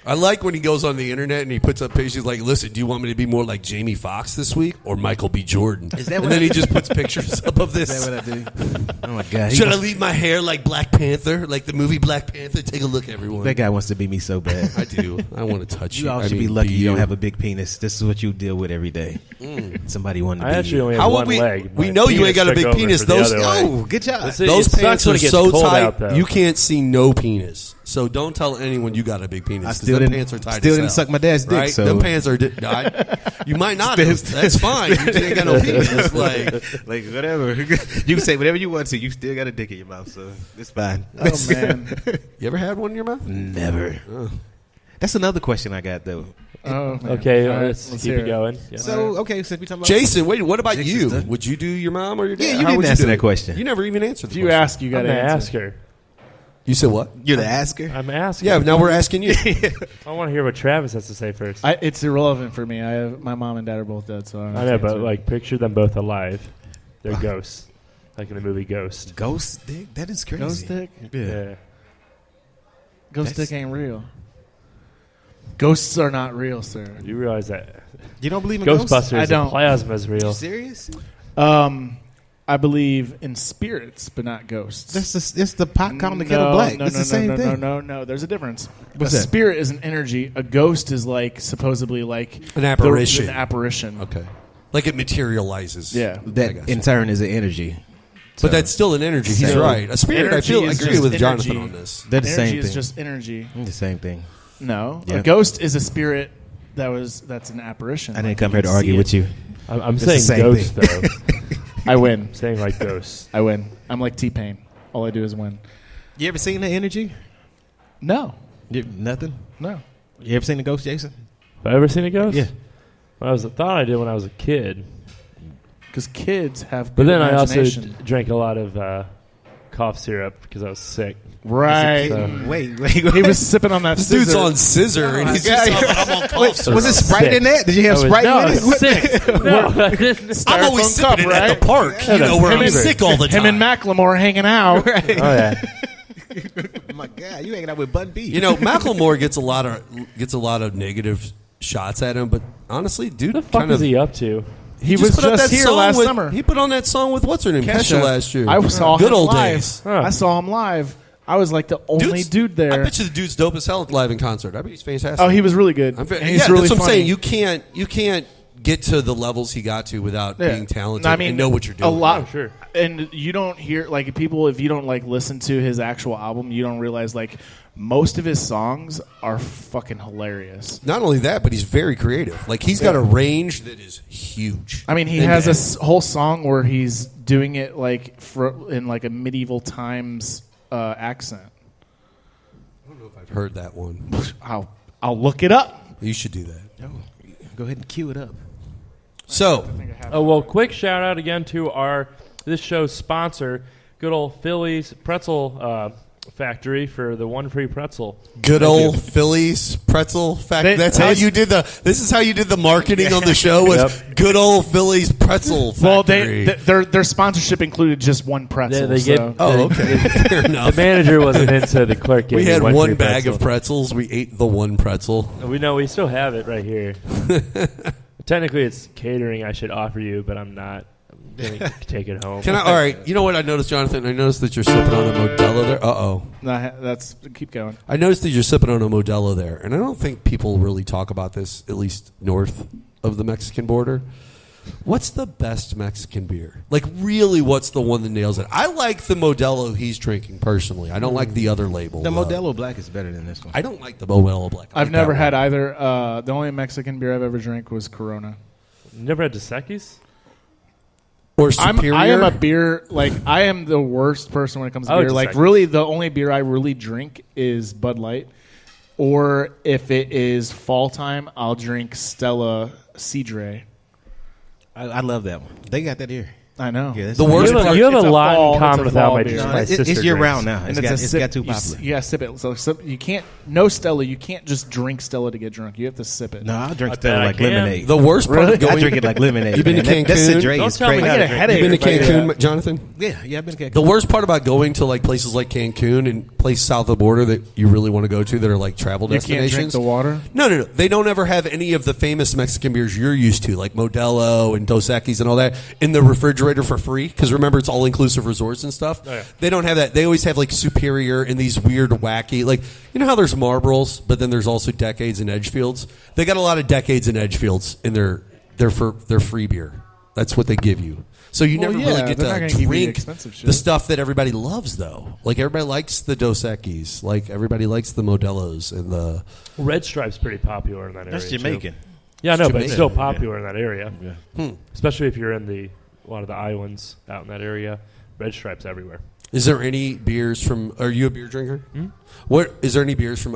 I like when he goes on the internet and he puts up pictures like, listen, do you want me to be more like Jamie Foxx this week or Michael B. Jordan? Is that and what then I- he just puts pictures up of this. Is that what I do? Oh my god! Should I leave my hair like Black Panther, like the movie Black Panther? Take a look, everyone. That guy wants to be me so bad. I do. I want to touch you. You all I should be mean, lucky be you don't you. have a big penis. This is what you deal with every day. Somebody wanted to I be actually you. only have How would one we? leg. We My know you ain't penis got a took big over penis. for the Those other leg. Oh, good job. Let's see, those it sucks pants when are it gets so cold tight out, though. you can't see no penis. So don't tell anyone you got a big penis. I 'cause still them didn't- pants are tight still as didn't hell, suck my dad's dick, Right? so- Them pants are. You might not. That's fine. You ain't got no penis. Like whatever. You can say whatever you want to. You still got a dick in your mouth, so it's fine. Oh man. You ever had one in your mouth? Never. That's another question I got though. Oh, man. Okay, All right, let's keep hear it going. Yeah. So okay, since we talking about Jason, wait. What about Jason's you? done. Would you do your mom or your dad? Yeah, you How didn't would answer do that it? question. You never even answered. If The you question. ask, you got I'm to gonna answer. ask her. You said what? You're the asker. I'm asking. Yeah. Now we're asking you. I want to hear what Travis has to say first. It's irrelevant for me. My mom and dad are both dead, so I don't I have know, to but answer. like, picture them both alive. They're ghosts, like in the movie Ghost. Ghost dick. That is crazy. Ghost dick. Yeah. Ghost That's- dick ain't real. Ghosts are not real, sir. You realize that You don't believe in ghosts? Ghostbusters I don't. and plasma is You real. serious? I believe in spirits, but not ghosts. It's the pot calling the kettle black. No, it's no, the same no, thing. no. There's a difference. What's a that? spirit is an energy. A ghost is like supposedly like An apparition. An apparition. Okay. Like it materializes. Yeah. I That got in you. turn is an energy. But that's still an energy. He's So, right. A spirit. I energy feel is agree just with Jonathan energy. on this. They're the Energy same is thing. just energy. The same thing. No, Yeah. a ghost is a spirit that's an apparition. I didn't come here to argue with you. I'm It's the saying same ghosts, thing. though. I win. I'm saying like ghosts. I win. I'm like T-Pain. All I do is win. You ever seen the energy? No, Nothing. no. You ever seen the ghost, Jason? Have I ever seen a ghost? Yeah. I thought I did when I was a kid. Because kids have But good then I also imagination. drank a lot of cough syrup because I was sick. Right. So- Wait. He was sipping on that This dude's scissor. on scissor and he's Yeah. just I'm on cough Wait, syrup. was it Sprite in that? Did you have I was- Sprite no, in I it? was What- sick. No, I didn't. I'm always Styrofoam sipping cup, it right? at the park, you know, where I'm sick all the time. Him and Macklemore hanging out. Oh yeah. Oh my God, you hanging out with Bun B. You know, Macklemore gets a lot of negative shots at him, but honestly, dude, What the fuck kind is of he up to? He was put out just that here song last with- summer. He put on that song with what's her name, Kesha last year. I saw Good him old live. days. Huh. I saw him live. I was like the only dude I there. bet you the dude's dope as hell live in concert. I bet he's fantastic. Oh, he was really good. I'm fa- And he's yeah, really that's what I'm funny. saying. You can't get to the levels he got to without Yeah. being talented I mean, and know what you're doing. A lot, Oh, sure. And you don't hear like people if you don't like listen to his actual album, you don't realize like most of his songs are fucking hilarious. Not only that, but he's very creative. Like he's got a range that is huge. I mean, he has a whole song where he's doing it like in like a medieval times accent. I don't know if I've heard that one. I'll look it up. You should do that. Oh, go ahead and cue it up. So, Oh well, quick shout out again to this show's sponsor, good old Philly's Pretzel Factory for the one free pretzel. good old Philly's pretzel factory. That's how you did this is how you did the marketing on the show was good old Philly's pretzel factory. Well, their sponsorship included just one pretzel. Yeah, they so. gave- Oh, okay. Fair The enough. manager wasn't into the clerk. We gave me had one one free bag pretzel. of pretzels. We ate the one pretzel. We know we still have it right here. Technically, it's catering I should offer you, but I'm not. I'm gonna take it home. All right. You know what I noticed, Jonathan? I noticed that you're sipping on a Modelo there. Uh-oh. Nah, that's keep going. I noticed that you're sipping on a Modelo there, and I don't think people really talk about this, at least north of the Mexican border. What's the best Mexican beer? Like, really, what's the one that nails it? I like the Modelo he's drinking, personally. I don't like the other label. The Modelo Black is better than this one. I don't like the Modelo Black. I I've like never that had one. either. The only Mexican beer I've ever drank was Corona. Never had Dos Equis? Or Superior. I am a beer I am the worst person when it comes to Oh, beer. Dos Like Equis. really, the only beer I really drink is Bud Light, or if it is fall time, I'll drink Stella Cidre. I love that one. They got that here. I know. Yeah, that's The worst part- You have a It's lot fall- in common it's a with how fall my beer. my it's sister year drinks. round now. And It's got too you popular. Yeah, sip it. So you can't. No Stella. You can't just drink Stella to get drunk. You have to sip it. No, I drink I Stella bet I like can. lemonade. The worst part of going, I drink it like lemonade. You've been to man. That Cancun? Cedre Don't is tell me crazy. how I to get a drink. headache. You've been to if I do Cancun, that. Jonathan? Yeah, I've been to Cancun. The worst part about going to like places like Cancun and places south of the border that you really want to go to that are like travel You can't drink destinations. the water. No. They don't ever have any of the famous Mexican beers you're used to, like Modelo and Dos Equis and all that, in the refrigerator for free. Because remember, it's all-inclusive resorts and stuff. Oh, yeah. They don't have that. They always have like Superior and these weird, wacky, like, you know how there's Marlboros, but then there's also Decades and Edgefields? They got a lot of Decades and Edgefields in their free beer. That's what they give you. So you Well, never yeah, really get they're not to gonna give you the drink expensive shit. the stuff that everybody loves, though. Like, everybody likes the Dos Equis. Like, everybody likes the Modelos and the... Red Stripe's pretty popular in that area. That's too. Jamaican. Yeah, no, but Jamaican. it's still popular in that area. Yeah. Especially if you're in a lot of the islands out in that area. Red Stripe's everywhere. Is there any beers from... Are you a beer drinker? What is there any beers from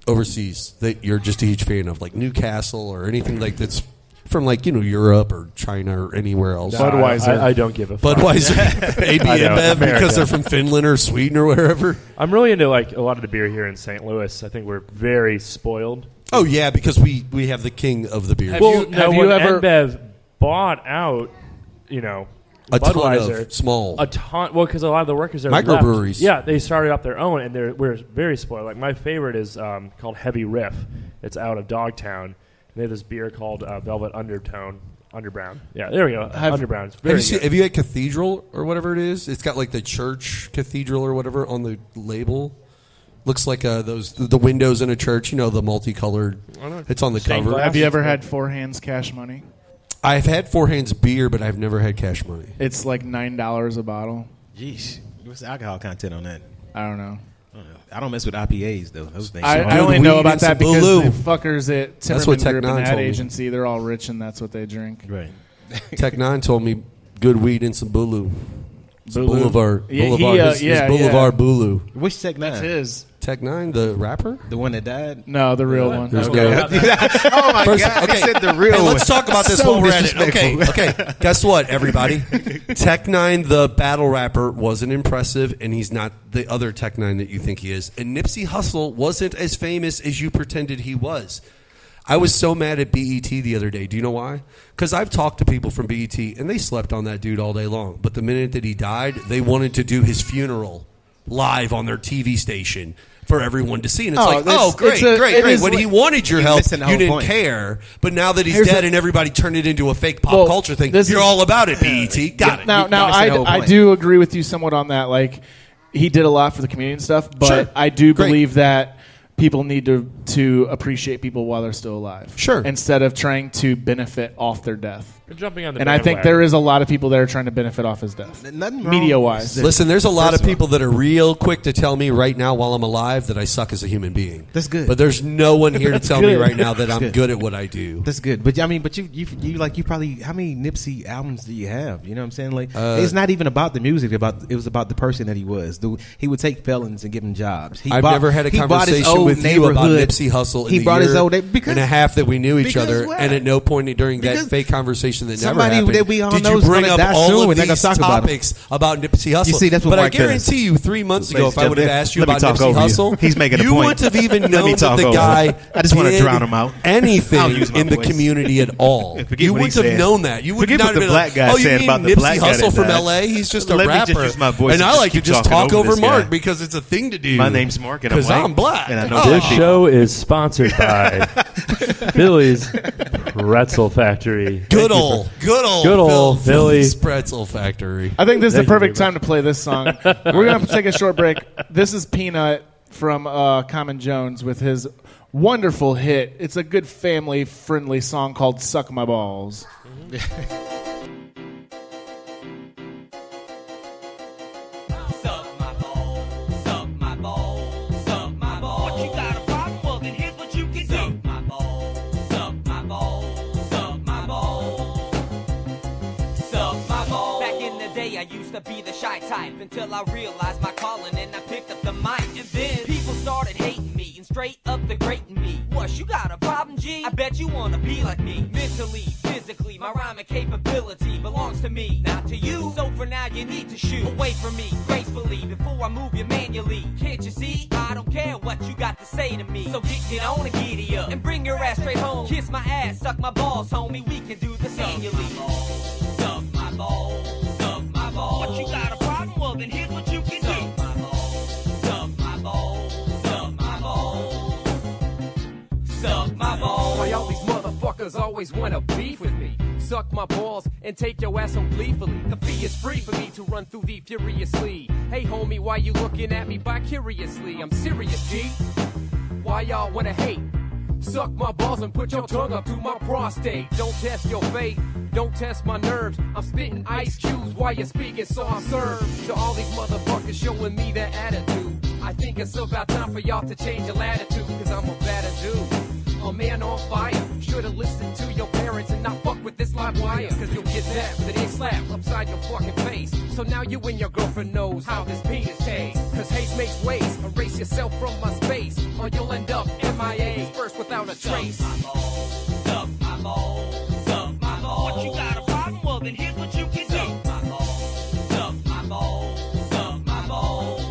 overseas that you're just a huge fan of? Like Newcastle or anything like that's from like, Europe or China or anywhere else? Budweiser. I don't give a fuck. Budweiser. AB I know, InBev because America. they're from Finland or Sweden or wherever? I'm really into like a lot of the beer here in St. Louis. I think we're very spoiled. Oh, yeah, because we have the king of the beer. Have Well, you- now have you when ever- InBev bought out, A ton Budweiser, of small. a ton. Well, because a lot of the workers there Microbreweries. left. Yeah, they started up their own, and we're very spoiled. Like my favorite is called Heavy Riff. It's out of Dogtown. They have this beer called Velvet Underbrown. Yeah, there we go. Underbrown. It's very good. Have you had Cathedral or whatever it is? It's got like the church cathedral or whatever on the label. Looks like the windows in a church. The multicolored. It's on the Stained cover. glass. Have you ever had Four Hands Cash Money? I've had Four Hands beer, but I've never had cash money. It's like $9 a bottle. Jeez. What's the alcohol content on that? I don't know. I don't mess with IPAs, though. Those things. I good only know weed about and that some because Bulu. the fuckers at That's what Timmerman Tech Group Nine and that told me. agency, they're all rich and that's what they drink. Right. Tech Nine told me good weed and some Bulu. Bulu? Boulevard. Yeah, Boulevard. he, his yeah, Boulevard Bulu. Which Tech Nine? That's his. Tech Nine, the rapper? The one that died? No, the real one. There's Okay. no- Oh, my First- God. okay. He said the real Hey, one. let's talk about this So while we're at it. Okay, disrespectful. okay. Guess what, everybody? Tech Nine, the battle rapper, wasn't impressive, and he's not the other Tech Nine that you think he is. And Nipsey Hussle wasn't as famous as you pretended he was. I was so mad at BET the other day. Do you know why? Because I've talked to people from BET, and they slept on that dude all day long. But the minute that he died, they wanted to do his funeral live on their TV station for everyone to see. And it's Oh, like, that's- oh, great, it's a- great, it great. is When like- he wanted your You're help, missing the you whole didn't point. care. But now that he's Here's dead the- and everybody turned it into a fake pop Well, culture thing, this you're is- all about it, BET. Got it. Now, missing the whole I point. do agree with you somewhat on that. Like, he did a lot for the community and stuff, but Sure. I do Great. believe that people need to appreciate people while they're still alive. Sure. Instead of trying to benefit off their death. You're jumping on the And I think bandwagon. there is a lot of people that are trying to benefit off his death. Nothing wrong. Media-wise. Listen, there's a lot First of of all- people that are real quick to tell me right now while I'm alive that I suck as a human being. That's good. But there's no one here to tell me good. right now that I'm good. good at what I do. That's good, but I mean, but you probably how many Nipsey albums do you have? You know what I'm saying? Like, it's not even about the music. It was about the person that he was. He would take felons and give them jobs. I've never had a conversation with you about Nipsey Hussle in He the brought his year old and a half that we knew each because other, what? and at no point during that Because fake conversation that never somebody happened that we all did know you is bring gonna up die all soon of and they're gonna these talk about him. topics about Nipsey Hussle. You see, that's what but I Mark does. guarantee you 3 months ago, Ladies if I would have and asked you gentlemen, about let me talk Nipsey over you. Hussle, He's making a you point. wouldn't have even Let me known that talk the over guy him. I just wanna did drown him out. I'll anything use my in the voice. community at all. Forget You what he wouldn't have said. known that. You would Forget not what have the been black like, guy oh, you said mean about the black Nipsey guy Hussle that from died. L.A.? He's just a Let me rapper. just use my voice And and I just like to keep just talking talk over over this guy. Mark because it's a thing to do. My name's Mark, and I'm Because white, I'm black. and I know Oh. This show is sponsored by Philly's Pretzel Factory. Good old Philly's Philly's Pretzel Factory. I think this is Thank the you perfect very time to play this song. We're going to take a short break. This is Peanut from Common Jones with his wonderful hit. It's a good family-friendly song called Suck My Balls. Back in the day, I used to be the shy type until I realized my calling and I picked up the mic. And then people started hating me and straight up the great in me. What, you got a problem, G? I bet you wanna be like me. Mentally, physically, my rhyming capability belongs to me, not to you. So for now you need to shoot away from me gracefully before I move you manually. Can't you see? I don't care what you got to say to me. So get on and giddy up and bring your ass straight home. Kiss my ass, suck my balls, homie. We can do this annually. Suck my balls, suck my balls. What, you got a problem? Well then here's what you can do. Suck my balls, suck my balls, suck my balls. Why all these motherfuckers always wanna beef with me? Suck my balls and take your ass home gleefully. The fee is free for me to run through thee furiously. Hey homie, why you looking at me bi-curiously? I'm serious, G. Why y'all wanna hate? Suck my balls and put your tongue up to my prostate. Don't test your fate, don't test my nerves. I'm spitting ice cubes while you're speaking, so I'm served. To all these motherfuckers showing me their attitude, I think it's about time for y'all to change your latitude. Cause I'm a better dude, a man on fire. Should've listened to your parents and not fuck with this live wire. Cause you'll get that with an slap upside your fucking face. So now you and your girlfriend knows how this penis tastes. Cause haste makes waste, erase yourself from my space, or you'll end up MIA, dispersed without a trace. Suck my balls, suck my balls. What, you got a problem? Well then here's what you can do. Suck my balls, suck my balls, suck my balls,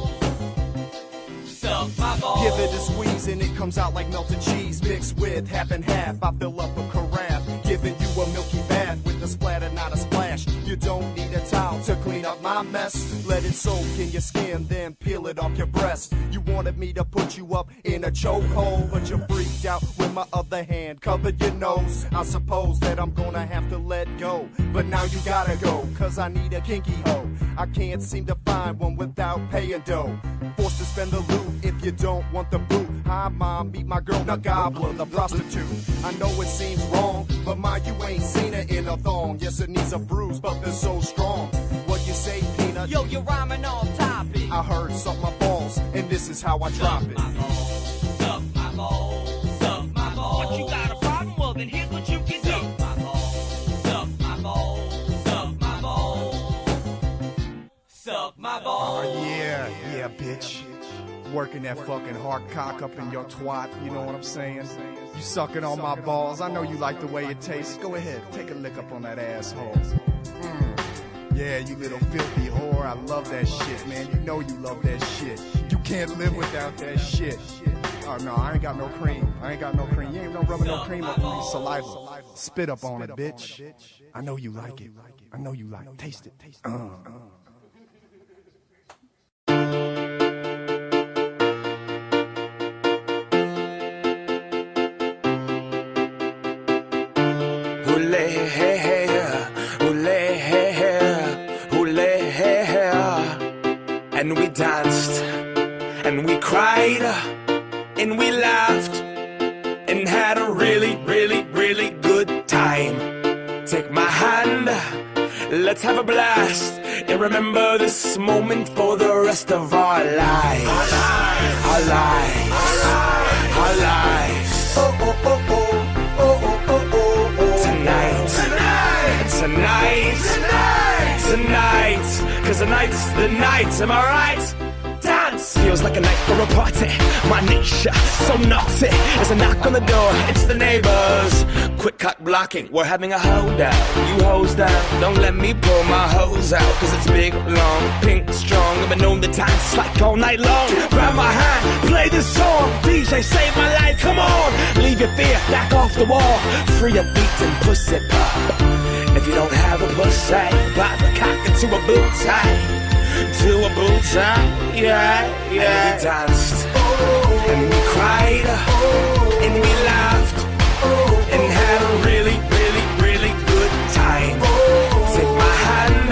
suck my balls. Give it a squeeze and it comes out like melted cheese mixed with half and half. I fill up a carafe, giving you a milky bath with a splatter, not a splash. You don't need a towel to clean up my mess. Let it soak in your skin, then peel it off your breast. You wanted me to put you up in a chokehold, but you freaked out when my other hand covered your nose. I suppose that I'm gonna have to let go, but now you gotta go, cause I need a kinky hoe. I can't seem to find one without paying dough. Forced to spend the loot if you don't want the boot. Hi mom, meet my girl, the gobbler, the prostitute. I know it seems wrong, but my, you ain't seen her in a thong. Yes, it needs a bruise, but they're so strong. What you say, Peanut? Yo, you're rhyming off topic. I heard suck my balls, and this is how I drop it. Suck my balls, suck my balls. What, you got a problem? Well then here's what you can do. Suck my balls, suck my balls, suck my balls, suck my balls. Oh yeah, bitch. Working that fucking hard cock up in your twat, you know what I'm saying? You sucking on my balls, I know you like the way it tastes. Go ahead, take a lick up on that asshole. Yeah, you little filthy whore, I love that shit, man. You know you love that shit. You can't live without that shit. Oh no, I ain't got no cream. I ain't got no cream. You ain't no rubbing no cream up on your saliva. Spit up on it, bitch. I know you like it. I know you like it. Taste it. And we danced, and we cried, and we laughed, and had a really, really, really good time. Take my hand, let's have a blast, and remember this moment for the rest of our lives. Our lives, our lives. Oh, oh, oh, oh, oh, oh, oh, oh. Tonight, cause tonight's the night, am I right? Dance feels like a night for a party. My niche, so naughty. There's a knock on the door, it's the neighbors. Quit cock blocking, we're having a holdout. You hose down, don't let me pull my hose out. Cause it's big, long, pink, strong. I've been known to dance like all night long. Grab my hand, play this song. DJ, save my life, come on. Leave your fear, back off the wall. Free your beat and pussy pop. If you don't have a pussy, pop a cock into a boot tie. To a boot tie, yeah. And we danced, and we cried, and we laughed, and had a really, really, really good time. Take my hand,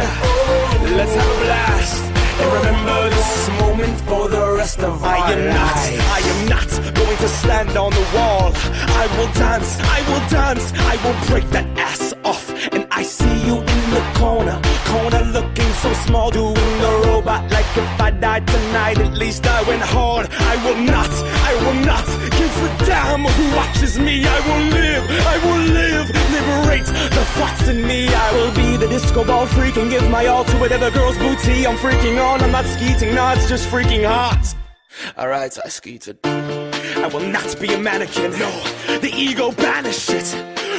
let's have a blast, and remember this moment for the rest of our lives. I am not going to stand on the wall. I will dance, I will break that ass off. And I see you in the corner looking so small, doing the robot like if I died tonight, at least I went hard. I will not give a damn who watches me. I will live, liberate the thoughts in me. I will be the disco ball freak and give my all to whatever girl's booty I'm freaking on. I'm not skeeting, no, it's just freaking hot. Alright, I skeeted. I will not be a mannequin. No, the ego banish it.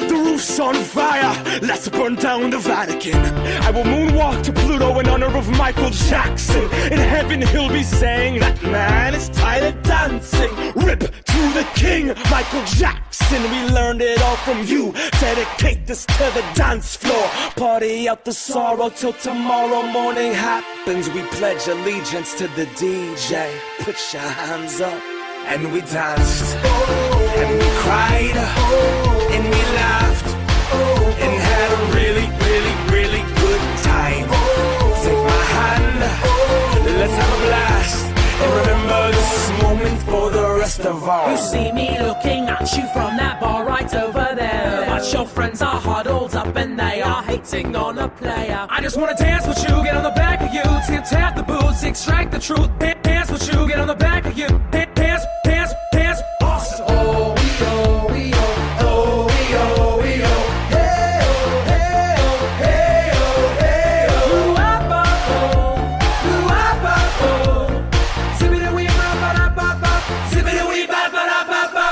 The roof's on fire, let's burn down the Vatican. I will moonwalk to Pluto in honor of Michael Jackson. In heaven he'll be saying, that man is tired of dancing. Rip to the king, Michael Jackson. We learned it all from you. Dedicate this to the dance floor. Party out the sorrow till tomorrow morning happens. We pledge allegiance to the DJ. Put your hands up. And we danced, and we cried, and we laughed, and had a really, really, really good time. Take my hand, let's have a blast, and remember this moment for the rest of our You see me looking at you from that bar right over there, but your friends are huddled up and they are hating on a player. I just wanna dance with you, get on the back of you, tap the boots, extract the truth. Dance with you, get on the back of you, dance, awesome. Oh, we oh, we oh, oh, we oh, we oh. Hey oh, hey oh, hey oh, hey oh. Ooh-ah-ba, oh, ooh-ah-ba, oh. Zippity-wee, ba-ba-da-ba-ba, zippity-wee, ba-ba-da-ba-ba.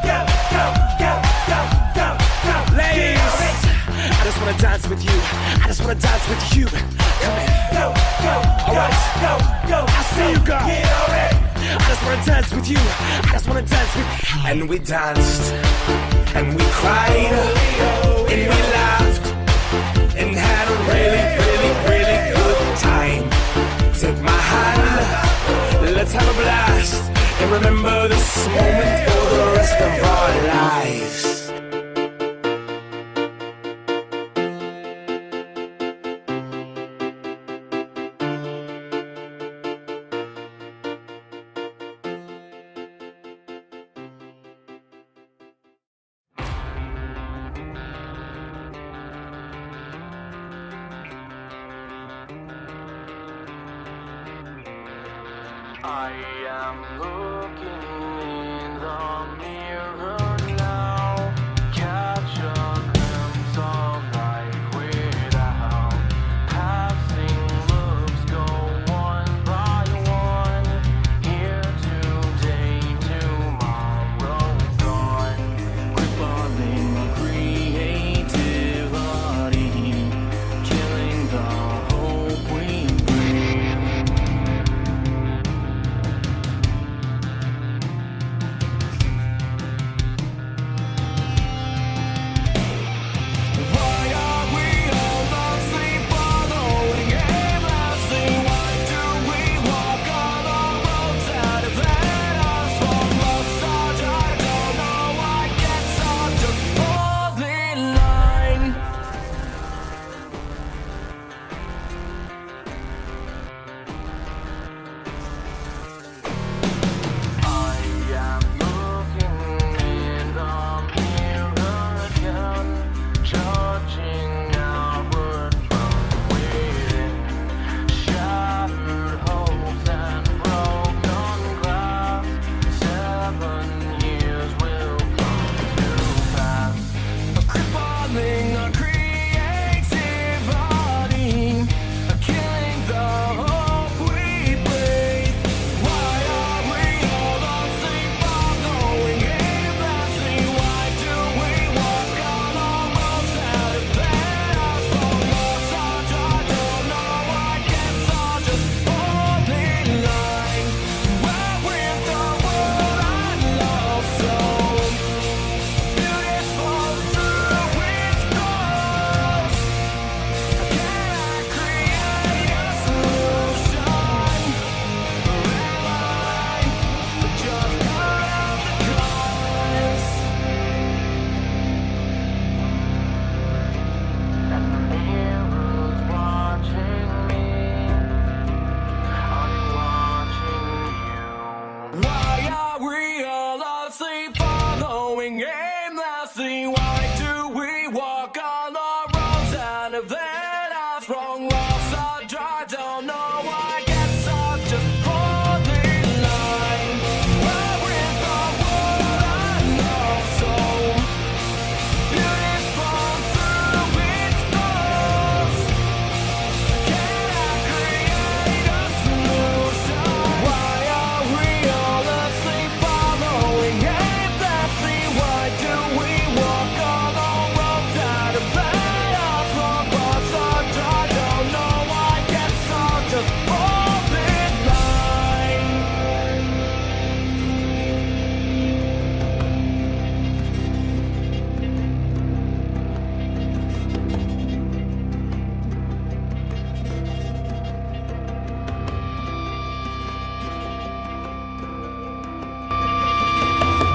Go, go, go, go, go, go. Ladies, I just wanna dance with you. I just wanna dance with you. Come in. Go, go, alright, go, go. I see you, girl. Get already. I just wanna dance with you. I just wanna dance with you. And we danced, and we cried, and we laughed, and had a really, really, really good time. Take my hand, let's have a blast, and remember this moment for the rest of our lives. I am looking in the mirror now, catch a glimpse of light without passing looks, go one by one, here today, tomorrow gone, crippling my creativity, killing the hope we breathe.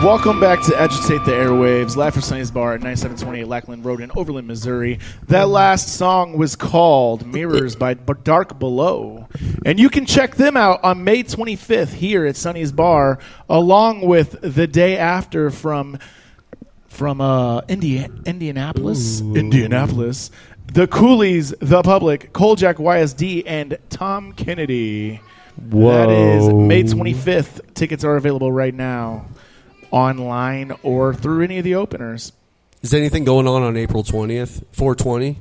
Welcome back to Agitate the Airwaves, live from Sonny's Bar at 9728 Lackland Road in Overland, Missouri. That last song was called Mirrors by Dark Below. And you can check them out on May 25th here at Sonny's Bar, along with The Day After from Indianapolis. Indianapolis. The Coolies, The Public, Kojak YSD, and Tom Kennedy. Whoa. That is May 25th. Tickets are available right now, online or through any of the openers. Is anything going on April 20th? 420?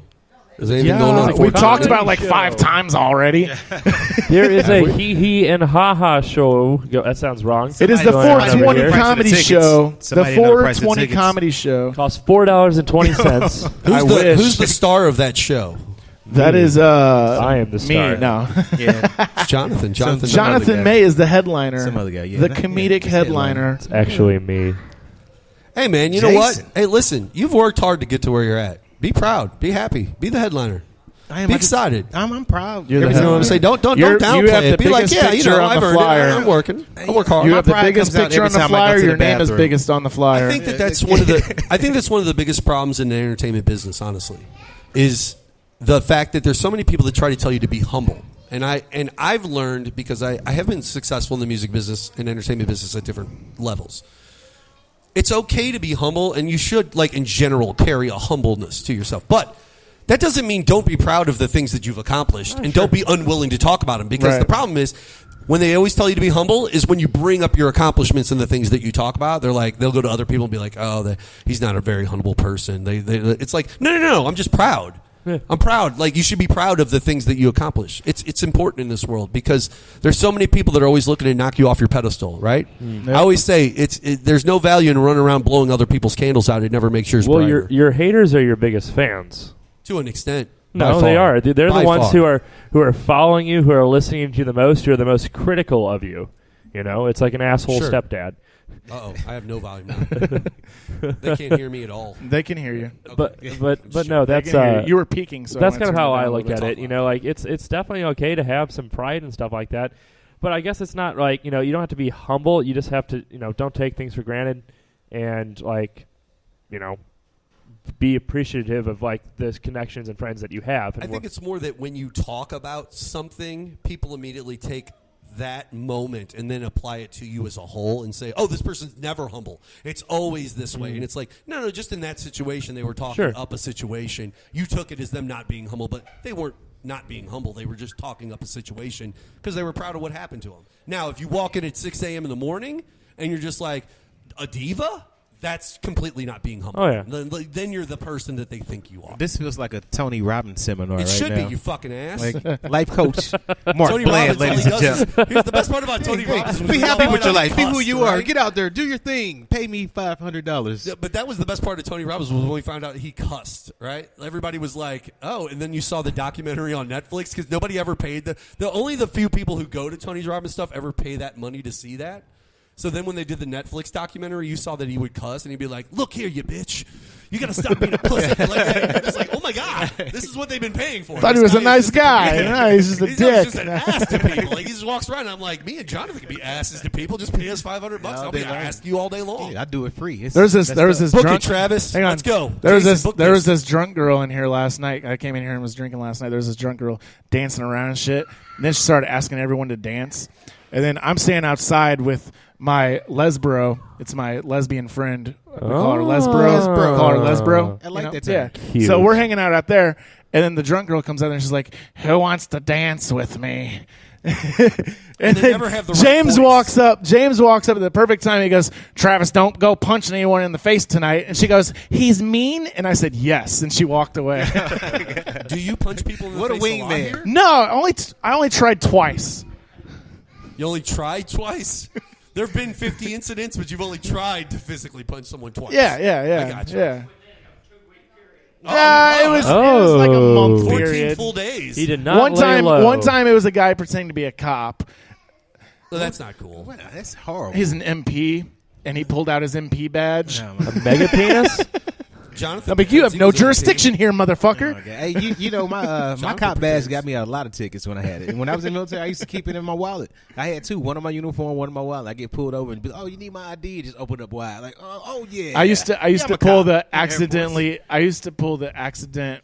Is anything going on? We've talked about it like 5 times already. There is a hee and ha show. That sounds wrong. It is the 420 comedy show. The Somebody know the price of 420 tickets. comedy show. Costs $4.20. Who's the star of that show? That is I am the star. Me, no. Yeah. It's Jonathan. Jonathan May is the headliner. Some other guy, yeah. The comedic headliner. It's actually me. Hey, man, you know what? Hey, listen, you've worked hard to get to where you're at. Be proud. Be happy. Be the headliner. Be excited. I'm proud. You know what I'm saying? Don't downplay it. Be like, yeah, you know, I've earned it. I'm working. I work hard. You have the biggest comes out picture on every the time I go flyer. to the Your name is bathroom. biggest on the flyer. I think that's one of the. I think that's one of the biggest problems in the entertainment business. Honestly, is the fact that there's so many people that try to tell you to be humble. And I've learned, because I have been successful in the music business and entertainment business at different levels. It's okay to be humble, and you should, like, in general, carry a humbleness to yourself. But that doesn't mean don't be proud of the things that you've accomplished, and don't be unwilling to talk about them. Because the problem is, when they always tell you to be humble, is when you bring up your accomplishments and the things that you talk about. They'll go to other people and be like, oh, he's not a very humble person. It's like, no, I'm just proud. Yeah. I'm proud. Like, you should be proud of the things that you accomplish. It's important in this world, because there's so many people that are always looking to knock you off your pedestal, right? I always say there's no value in running around blowing other people's candles out. It never makes yours brighter. Well, your haters are your biggest fans. To an extent. No, they are. They're the ones who are following you, who are listening to you the most, who are the most critical of you. You know, it's like an asshole stepdad. Uh-oh, I have no volume now. They can't hear me at all. They can hear you. Okay. But no, that's you were peaking. So that's kind of how I look at it. You know, like it's definitely okay to have some pride and stuff like that. But I guess it's not like, you know, you don't have to be humble. You just have to, you know, don't take things for granted, and, like, you know, be appreciative of, like, the connections and friends that you have. And I think it's more that when you talk about something, people immediately take that moment and then apply it to you as a whole and say, oh, this person's never humble. It's always this way. And it's like, no, just in that situation, they were talking up a situation. You took it as them not being humble, but they weren't not being humble. They were just talking up a situation because they were proud of what happened to them. Now, if you walk in at 6 a.m. in the morning and you're just like, a diva? That's completely not being humble. Oh, yeah. Then you're the person that they think you are. This feels like a Tony Robbins seminar. It should now. be, you fucking ass. Like life coach Mark Tony Bland, Robbins, ladies all and he does gentlemen. Here's the best part about Tony Robbins. Be happy with your life. Be who Cussed, you are. right? Get out there. Do your thing. Pay me $500. Yeah, but that was the best part of Tony Robbins, was when we found out he cussed, right? Everybody was like, oh, and then you saw the documentary on Netflix, because nobody ever paid only the few people who go to Tony Robbins stuff ever pay that money to see that. So then when they did the Netflix documentary, you saw that he would cuss, and he'd be like, look here, you bitch. You got to stop being a pussy. It's like, oh, my God. This is what they've been paying for. Thought he was a nice guy. No, he's just a dick. He's just an ass to people. Like, he just walks around, and I'm like, me and Jonathan can be asses to people. Just pay us $500. I'll be ask you all day long. Yeah, I do it free. There was this Book drunk. it, Travis. Hang on. Let's go. There Jason, was this drunk girl in here last night. I came in here and was drinking last night. There was this drunk girl dancing around and shit. And then she started asking everyone to dance. And then I'm standing outside with my lesbro. It's my lesbian friend. We call her lesbro. Call her lesbro. I like that term. term. Yeah. Cute. So we're hanging out there, and then the drunk girl comes out there and she's like, "Who wants to dance with me?" and they never have the right James voice. walks up. James walks up at the perfect time. He goes, "Travis, don't go punching anyone in the face tonight." And she goes, "He's mean." And I said, "Yes." And she walked away. Do you punch people in the What a face lot wingman. here? No, I only tried twice. You only tried twice? There have been 50 incidents, but you've only tried to physically punch someone twice. Yeah. I got you. Yeah. It was like a month 14 period. full days. He did not One lay low. time it was a guy pretending to be a cop. Well, that's not cool. What? That's horrible. He's an MP, and he pulled out his MP badge. A mega penis? Jonathan. No, but you have no jurisdiction here, motherfucker. Hey, you know my cop badge got me a lot of tickets when I had it. And when I was in the military, I used to keep it in my wallet. I had two, one on my uniform, one in my wallet. I get pulled over and be, oh, you need my ID? Just open up wide, like, oh yeah. I used to I'm a pull cop. the accidentally. I used to pull the accident.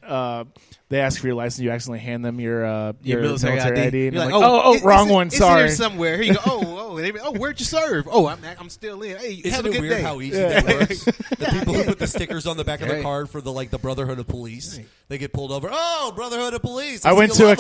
They ask for your license. You accidentally hand them your military ID. And You're like, like, oh, wrong one. It's Sorry. here somewhere. Here you go. Oh, where'd you serve? Oh, I'm still in. Hey, Isn't have a it good weird day. how easy that works? The people who put the stickers on the back of their card for the Brotherhood of Police, they get pulled over. Oh, Brotherhood of Police. I went to a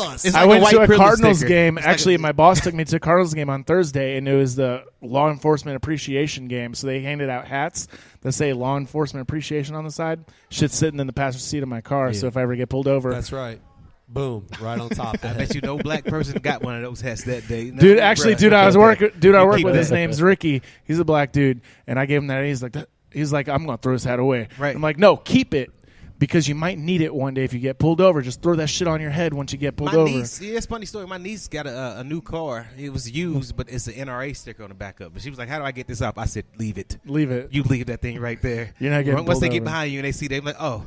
Cardinals sticker. game. It's like Actually, my boss took me to a Cardinals game on Thursday, and it was the law enforcement appreciation game. So they handed out hats that say law enforcement appreciation on the side. Shit's sitting in the passenger seat of my car. Yeah. So if I ever get pulled over, That's right. Boom, right on top. I bet you no black person got one of those hats that day. No, Dude, actually, bruh. I work Keep with. that. His name's Ricky. He's a black dude, and I gave him that. He's like, I'm gonna throw this hat away. Right. I'm like, no, keep it because you might need it one day if you get pulled over. Just throw that shit on your head once you get pulled My over. niece, it's a funny story. My niece got a new car. It was used, but it's an NRA sticker on the back of it. She was like, "How do I get this off?" I said, "Leave it. Leave it. You leave that thing right there. You're not getting Once they pulled get over. behind you and they see, they're like, oh,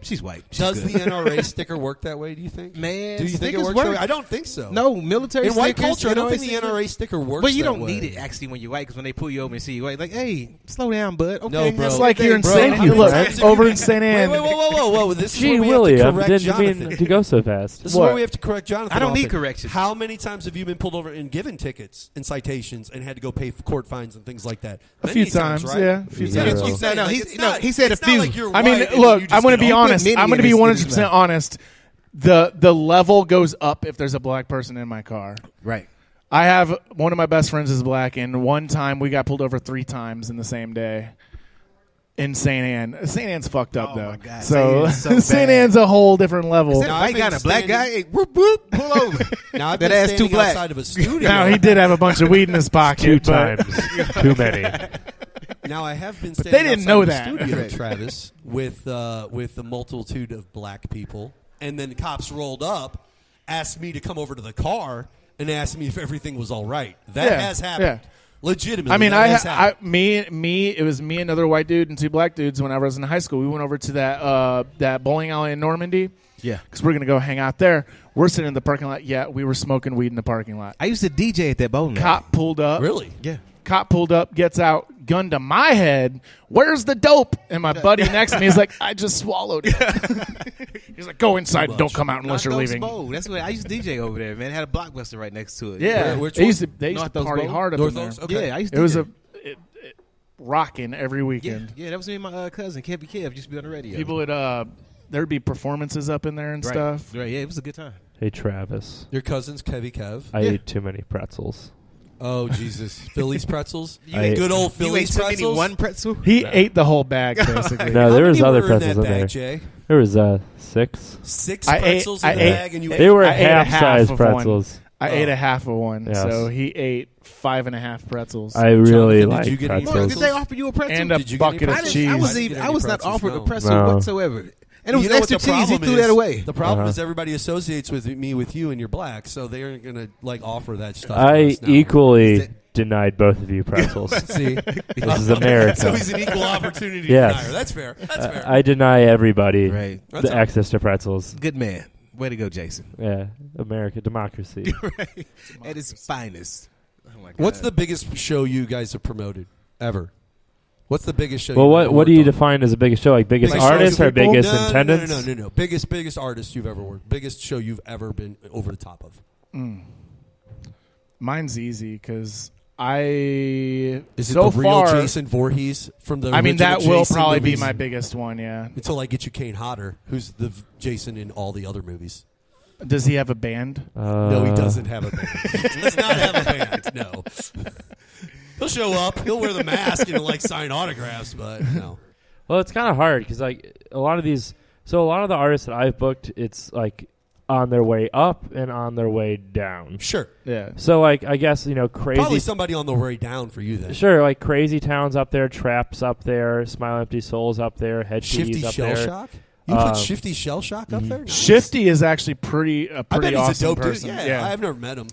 she's white. She's Does good. the NRA sticker work that way, do you think? Man, do you think it stickers works work. that way? I don't think so. No, military In white stickers, culture, I don't think the stickers. NRA sticker works But you that don't way. need it, actually, when you're white, because when they pull you over and see you white, like, hey, slow down, bud. Okay, No, bro. It's like you're in Bro, St. how many Look, times have over you in St. Anne. Wait, whoa. This is Gee, where we William, have to correct didn't Jonathan. mean to go so fast. This is where we have to correct Jonathan. I don't off need it. corrections. How many times have you been pulled over and given tickets and citations and had to go pay for court fines and things like that? A few Many times, right? yeah, a few Yeah, times. that's what I'm saying. No, Like, he- it's no, not- he said a it's not few. like you're I mean, white and look, you just I'm going to get be off. honest. many I'm going to in be his 100% honest. The level goes up if there's a black person in my car. Right. I have one of my best friends is black, and one time we got pulled over 3 times in the same day in St. Anne. St. Anne's fucked up, though. my God, So, St. Anne's so St. bad. Anne's a whole different level. Is that a Now, white I've guy and a been black guy? standing- Hey, whoop, whoop, pull over. Now, I've That been ass too standing black. outside of a studio. Now, he did have a bunch of weed in his pocket. 2 but- times. Too many. Now I have been But standing they didn't outside know the that. studio, Right. Travis, with a multitude of black people, and then cops rolled up, asked me to come over to the car, and asked me if everything was all right. That Yeah, has happened. yeah. Legitimately. I mean, that has happened. it was me, another white dude, and 2 black dudes. When I was in high school, we went over to that bowling alley in Normandy. Yeah. Because we're gonna go hang out there. We're sitting in the parking lot. Yeah, we were smoking weed in the parking lot. I used to DJ at that bowling alley. Cop pulled up. Really? Yeah. Cop pulled up, gets out, gun to my head. Where's the dope? And my buddy next to me is like, I just swallowed it. He's like, go inside. Don't come out unless North you're Oaks leaving. Bowl. That's what I used to DJ over there, man. Had a Blockbuster right next to it. Yeah, Which they one? used to North party Oaks Bowl? hard up North in there. Oaks? Okay. Yeah, I used to It was DJ. rocking every weekend. Yeah, that was me and my cousin, Kevy Kev, used to be on the radio. People would there'd be performances up in there and right. stuff. Right, yeah, it was a good time. Hey, Travis. Your cousin's Kevy Kev. I Yeah. ate too many pretzels. Oh, Jesus. Philly's pretzels? You ate- Good old You Philly's ate so many pretzels? one pretzel? He ate the whole bag basically. No, there was many other were in pretzels that in there. bag, Jay? There was 6. 6 I ate- pretzels in I the ate- bag, and you They ate were I ate a half half-size of one. pretzels. I ate a half of one, Yes. so he ate 5.5 pretzels. I really Jonathan, like did you get any pretzels. Did they offer you a pretzel? And a Did you get any bucket of pretzels? cheese. I was didn't get I any was not pretzels, offered a no. pretzel No. whatsoever. And it was You know what extra the cheese. He problem threw that is? away. The problem Uh-huh. is everybody associates with me with you, and you're black, so they aren't going to offer that stuff. to I us now. equally denied both of you pretzels. See, This is America. So he's an equal opportunity Yes. denier. That's fair. That's fair. I deny everybody Right. That's the all. access to pretzels. Good man. Way to go, Jason. Yeah, America, democracy. Right. At its finest. Oh my God. What's the biggest show you guys have promoted ever? What's the biggest show? Well, you've what ever what do worked you on? define as a biggest show? Like biggest Biggest artist show or you- biggest no, attendance? No. Biggest artist you've ever worked. Biggest show you've ever been over the top of. Mine's easy because I Is it so the real far. Jason Voorhees from the? I mean, original that will Jason probably be movies? my biggest one. Yeah. Until I get you Kane Hodder, who's the Jason in all the other movies. Does he have a band? No, he doesn't have a band. He does not have a band. No. He'll show up. He'll wear the mask and like sign autographs, but no. Well, it's kind of hard because like a lot of the artists that I've booked, it's like on their way up and on their way down. Sure. Yeah. So like I guess crazy. Probably somebody on the way down for you then. Sure, like Crazy Town's up there, Trap's up there, Smile Empty Soul's up there, Head Shifty Cheese up Shell there. Shock? You put Shifty Shell Shock up there? Nice. Shifty is actually pretty I bet he's awesome a dope person. dude. Yeah, I've never met him.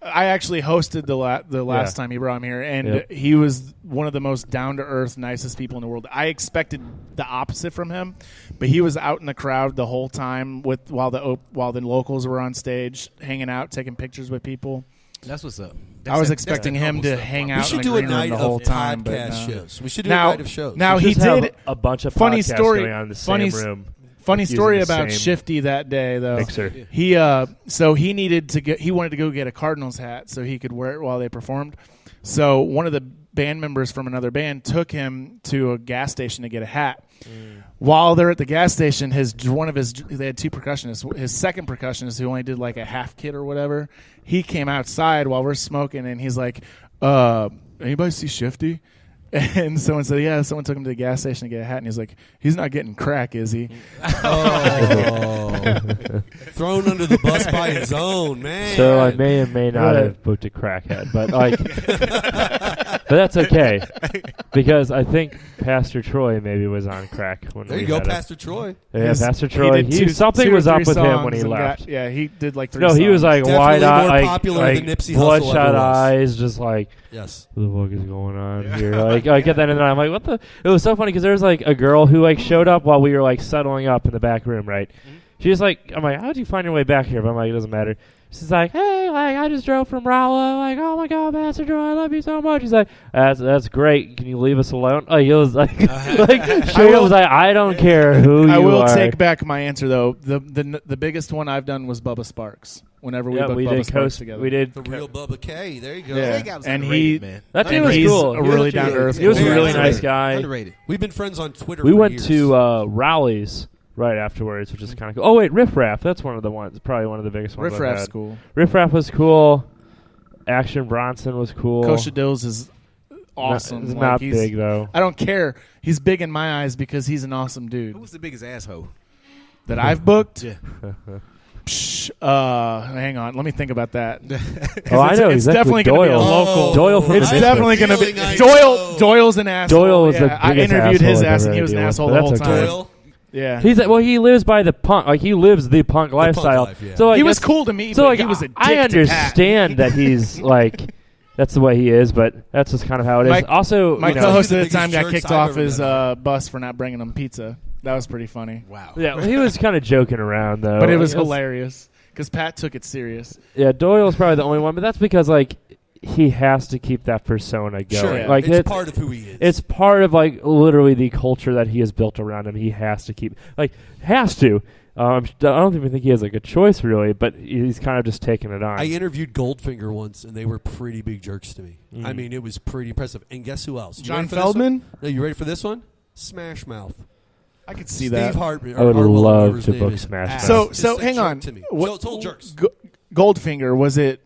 I actually hosted the last time he brought him here, and he was one of the most down to earth, nicest people in the world. I expected the opposite from him, but he was out in the crowd the whole time while the locals were on stage, hanging out, taking pictures with people. That's what's up. I was expecting him to hang out in the green room the whole time. Shows. We should do a night of shows. Now he did a bunch of funny podcasts story going on in the same room. Funny using story the about same Shifty that day, though. mixer. He he wanted to go get a Cardinals hat so he could wear it while they performed. So one of the band members from another band took him to a gas station to get a hat. While they're at the gas station, they had two percussionists. His second percussionist, who only did like a half kit or whatever, he came outside while we're smoking, and he's like, "Anybody see Shifty?" And someone said, "Yeah." Someone took him to the gas station to get a hat, and he's like, "He's not getting crack, is he?" Thrown under the bus by his own man. So I may or may not have booked a crackhead, but but that's okay because I think Pastor Troy maybe was on crack when there we you go, had Pastor Troy. Yeah, Pastor Troy. Something was up with him when he left. He did like 3 No, songs. he was like Definitely wide-eyed, more like popular than Nipsey Hussle bloodshot ever was. eyes, just like, yes, what the fuck is going on here? Like, I get that, and then I'm like, what the? It was so funny because there was like a girl who like showed up while we were like settling up in the back room, right? She was like, I'm like, how'd you find your way back here? But I'm like, it doesn't matter. She's like, hey, like I just drove from Rowlett. Like, oh my God, Pastor Joe, I love you so much. He's like, that's great. Can you leave us alone? Like, it was like, she was like, I don't care who you are. I will take back my answer though. The biggest one I've done was Bubba Sparks. Whenever we booked Bubba Sparks together, we did the real Bubba K. There you go. Yeah. And that dude was cool. A really down to earth. He was a really nice guy. Underrated. We've been friends on Twitter. We for went years. to rallies right afterwards, which is kind of cool. Oh wait, Riff Raff. That's one of the ones. Probably one of the biggest ones. Riff Raff's cool. Riff Raff was cool. Action Bronson was cool. Kosha Dills is awesome. He's Like, not big though. I don't care. He's big in my eyes because he's an awesome dude. Who's the biggest asshole that I've booked? Yeah. Hang on, let me think about that. I know. It's definitely going to be a local. Doyle from it's the definitely going to be Doyle's an asshole. Doyle was the I biggest interviewed his asshole I've ass, ever and he was an dealt with, asshole but the whole that's time. okay. Doyle? Yeah, he's like, well, he lives by the punk. Like he lives the punk lifestyle. life, yeah. So he was cool to me, So but like, he was a dick I to understand that he's like. That's the way he is, but that's just kind of how it is. Also, my you know, co-host he's at the the time biggest got jerk kicked I've off ever his met. bus for not bringing him pizza. That was pretty funny. Wow. Yeah, he was kind of joking around though. But it was Like, hilarious because Pat took it serious. Yeah, Doyle's probably the only one, but that's because like he has to keep that persona going. Sure, yeah. Like it's part of who he is. It's part of like literally the culture that he has built around him. He has to keep has to. I don't even think he has like a choice really, but he's kind of just taking it on. I interviewed Goldfinger once, and they were pretty big jerks to me. I mean, it was pretty impressive. And guess who else? You John ready for this one? Feldman? No, you ready for this one? Smash Mouth. I could see Steve that. Hartman. I would Hartwell, love whatever his to name book is. Smash Mouth. So Just so a hang jerk on. to me. What- Total jerks. Goldfinger, was it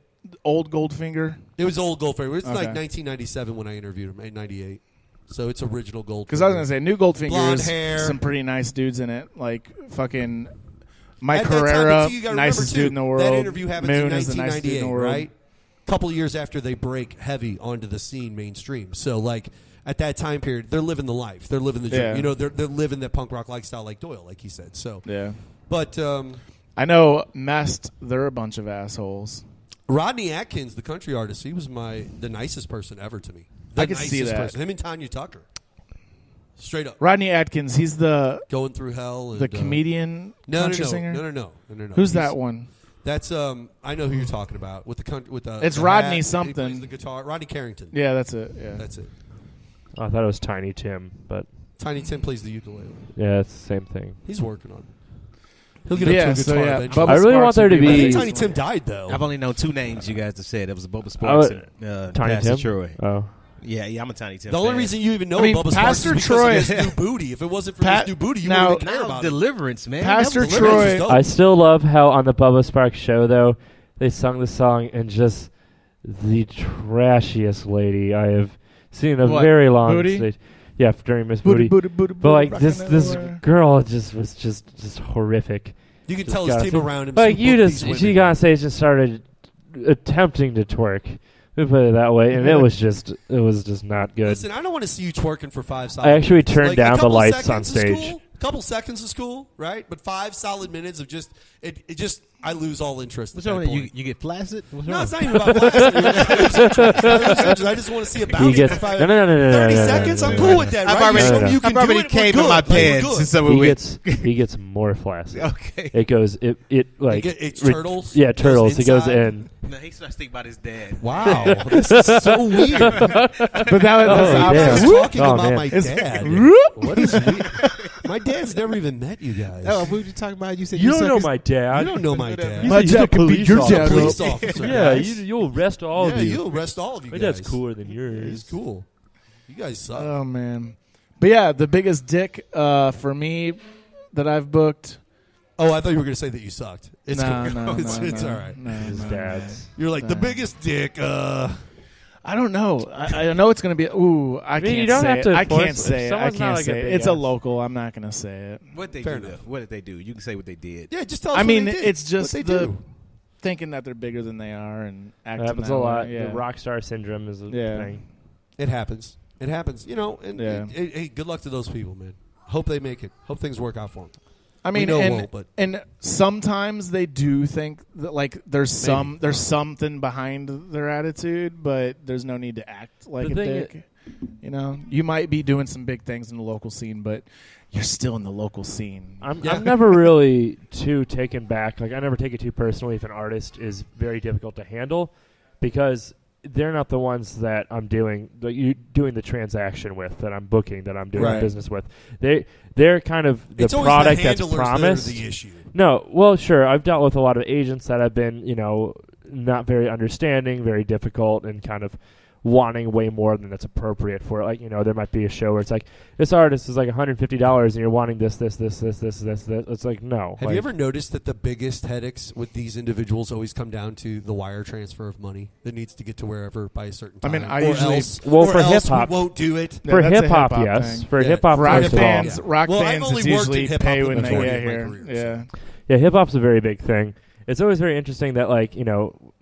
old Goldfinger? It was old Goldfinger. It's like Okay. 1997 when I interviewed him. 98. So it's original Goldfinger. Because I was gonna say new Goldfinger Blonde is hair. some pretty nice dudes in it, like fucking Mike At that time, Herrera, but you gotta nicest remember, dude too, in the world. That interview happens Moon in is the nicest dude in the 1998, world. right? A couple of years after they break heavy onto the scene mainstream. So like at that time period, they're living the life. They're living the dream. Yeah. You know, they're living that punk rock lifestyle like Doyle, like he said. So Yeah, but I know Mest. They're a bunch of assholes. Rodney Atkins, the country artist, he was the nicest person ever to me. The I could see nicest that. person. Him and Tanya Tucker. Straight up. Rodney Atkins, he's the Going through hell. And, the comedian no, country singer. No. Who's He's- that one? That's I know who you're talking about with the country with the. It's the Rodney hat, he something. plays the guitar. Rodney Carrington. Yeah, that's it. Yeah, That's it. I thought it was Tiny Tim, but Tiny Tim plays the ukulele. yeah, it's the same thing. He's working on it. He'll get up Yeah, to a so guitar yeah, eventually. Bubba I really Sparks want there would to be I be. think Tiny Tim died though. I've only known two names you guys have said. It was Bubba Oh, Sparks and Tiny Pastor Tim. Troy. Oh, Yeah, I'm a Tiny Tim The only fan. reason you even know I mean, Bubba Sparks Pastor is because Troy- of his new booty. If it wasn't for Pat- his new booty, you now- wouldn't even care Now about it. Deliverance, man. Pastor That was Troy- Deliverance is dope. I still love how on the Bubba Sparks show though they sung the song and just the trashiest lady I have seen in a What? very long Booty? stage. Yeah, during Miss Booty, Booty. booty, But like rocking this everywhere. girl just was just horrific. You can Just tell his got- team around him. Like you booked just these she women. got on stage and started attempting to twerk. We put it that way, and it was just not good. Listen, I don't want to see you twerking for 5 seconds. I actually turned Like, a down the couple lights on seconds is stage. cool. couple seconds is cool, right? But 5 solid minutes of just it just I lose all interest. What's at wrong that with you? point. You get flaccid? What's No, wrong? it's not even about flaccid. I just want to see a bounce gets- for 5 no, 30 seconds. I'm cool with that. I've Right? already, You show me you can I've already do it, we're caved in good. my Like, we're pants good. since someone He gets more flaccid. Okay. It goes. It like It turtles? Yeah, turtles. It goes inside? in. No, he starts thinking about his dad. Wow, this is so weird. But that's the damn. opposite. He's talking Oh, about man. my It's- dad. Whoop. What is weird? My dad's never even met you guys. Oh, what were you talking about? You said You don't suck know his- my dad. You don't know my dad. My dad could be your dad. Police officer. Yeah, guys. you'll arrest all Yeah, of you. you'll arrest all of you My guys. dad's cooler than yours. He's cool. You guys suck. Oh man, but yeah, the biggest dick for me that I've booked. Oh, I thought you were going to say that you sucked. It's No, cool. no, it's no, all right. no, His no, dad's. You're like the No. biggest dick. I don't know. I know it's going to be. Ooh, I mean, you can't don't say have it. to I can't force- say if it. I someone's not can't like a say it. big It's a ass- local. I'm not going to say it. What they Fair do? enough. Though? What did they do? You can say what they did. Yeah, just tell us I what mean, they did. it's just what they the do. thinking that they're bigger than they are and It acting happens that a lot. way. Yeah. The rock star syndrome is a Yeah. thing. It happens. It happens. You know, and Yeah. hey, good luck to those people, man. Hope they make it. Hope things work out for them. I mean, know it and, won't, but- and sometimes they do think that like there's something behind their attitude, but there's no need to act like The a thing dick. You know, you might be doing some big things in the local scene, but you're still in the local scene. I'm never really too taken back. Like I never take it too personally if an artist is very difficult to handle, because they're not the ones that I'm doing the transaction with, that I'm booking, that I'm doing Right. business with. They're kind of the It's always product the that's handlers that are promised. the issue. No, well, sure. I've dealt with a lot of agents that have been, not very understanding, very difficult, and kind of wanting way more than that's appropriate for it. Like, there might be a show where it's like, this artist is like $150 and you're wanting this. It's like, no. Have you ever noticed that the biggest headaches with these individuals always come down to the wire transfer of money that needs to get to wherever by a certain time? I mean, I or usually- else, Well, or for else hip-hop- we won't do it. For that's a hip-hop, hip-hop yes. thing. For Yeah. hip-hop, rock first of all. bands, rock Well, I've bands only is worked usually in hip-hop pay the when they majority get of my here. career, Yeah. Yeah, hip-hop's a very big thing. It's always very interesting that, like,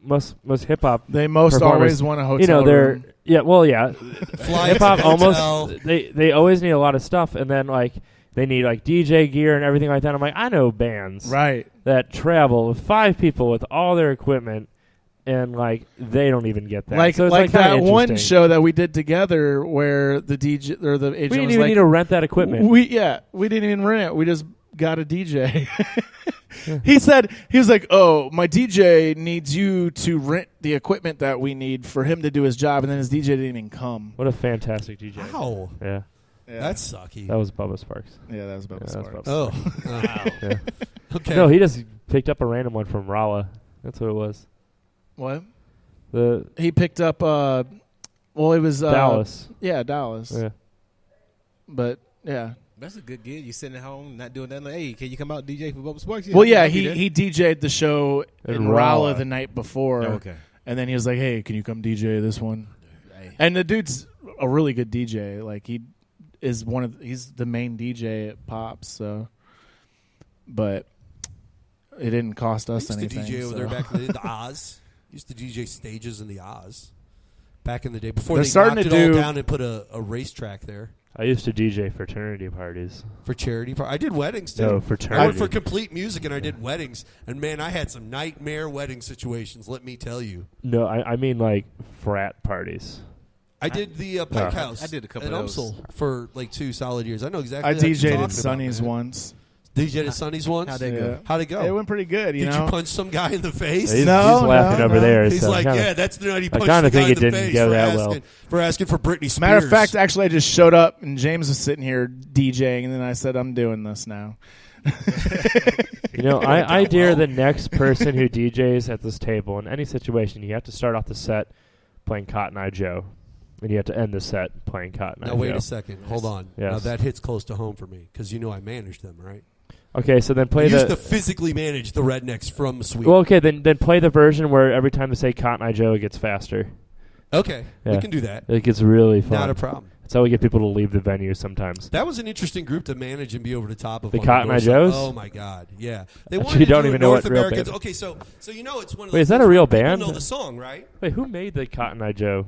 most hip-hop They most performers, always want a hotel they're room. Yeah, well, yeah. Fly Hip-hop to almost hotel. they always need a lot of stuff, and then like they need like DJ gear and everything like that. I'm like, I know bands Right. that travel with 5 people with all their equipment, and like they don't even get that. Like So it's kinda that one interesting. show that we did together where the DJ or the agent We didn't was even like, need to rent that equipment. We didn't even rent it. We just got a DJ. He was like, "Oh, my DJ needs you to rent the equipment that we need for him to do his job," and then his DJ didn't even come. What a fantastic DJ! Wow. Yeah, That's sucky. that was Bubba Sparks. Yeah, that was about Yeah, that was Sparks. Oh. Wow. Yeah. Okay. No, he just picked up a random one from Rolla. That's what it was. What? He picked up. It was Dallas. Yeah, Dallas. Yeah. But yeah. That's a good gig. You sitting at home, not doing nothing. Like, hey, can you come out and DJ for Bubba Sparks? Well, yeah, I'll be there. he DJ'd the show in Rolla the night before. Oh, okay. And then he was like, "Hey, can you come DJ this one?" Hey. And the dude's a really good DJ. Like he's the main DJ at Pops. So, but it didn't cost us I used anything. to DJ over there so. back in the Oz. Used to DJ stages in the Oz back in the day before They're they starting knocked to it all do- down and put a racetrack there I used to DJ fraternity parties. for charity. I did weddings too. No, fraternity. I worked for Complete Music and I did weddings. And man, I had some nightmare wedding situations. Let me tell you. No, I mean like frat parties. I did the Pike Yeah. House I did a couple at of those. UMSL for like 2 solid years. I know exactly. I what you're DJ'd talking at Sonny's about, man. once. DJ'd at Sonny's once. How'd they Yeah. go? How'd it go? It went pretty good. Did know? you punch some guy in the face? He's, No, he's laughing no, over no. there. He's so like, kinda- yeah, that's the night he I punched kinda the guy think in it the didn't face go for that asking, well. for asking for Britney Spears. Matter of fact, actually, I just showed up and James was sitting here DJing, and then I said, "I'm doing this now." I dare the next person who DJs at this table in any situation, you have to start off the set playing Cotton Eye Joe, and you have to end the set playing Cotton Eye Now Joe. wait a second. Hold on. Yes. Now that hits close to home for me because you know I managed them, right? Okay, so then play I the. used to physically manage the Rednecks from Sweden. Well, okay, then play the version where every time they say Cotton Eye Joe, it gets faster. Okay, we Yeah. can do that. It gets really fun. Not a problem. That's how we get people to leave the venue sometimes. That was an interesting group to manage and be over the top of. The on Cotton Eye North Joes? Side. Oh my God, yeah. They Actually, wanted you to don't do even it know North what real Americans. band- Okay, so you know it's one of those. Wait, is that things a real where people band? know the song, right? Wait, who made the Cotton Eye Joe?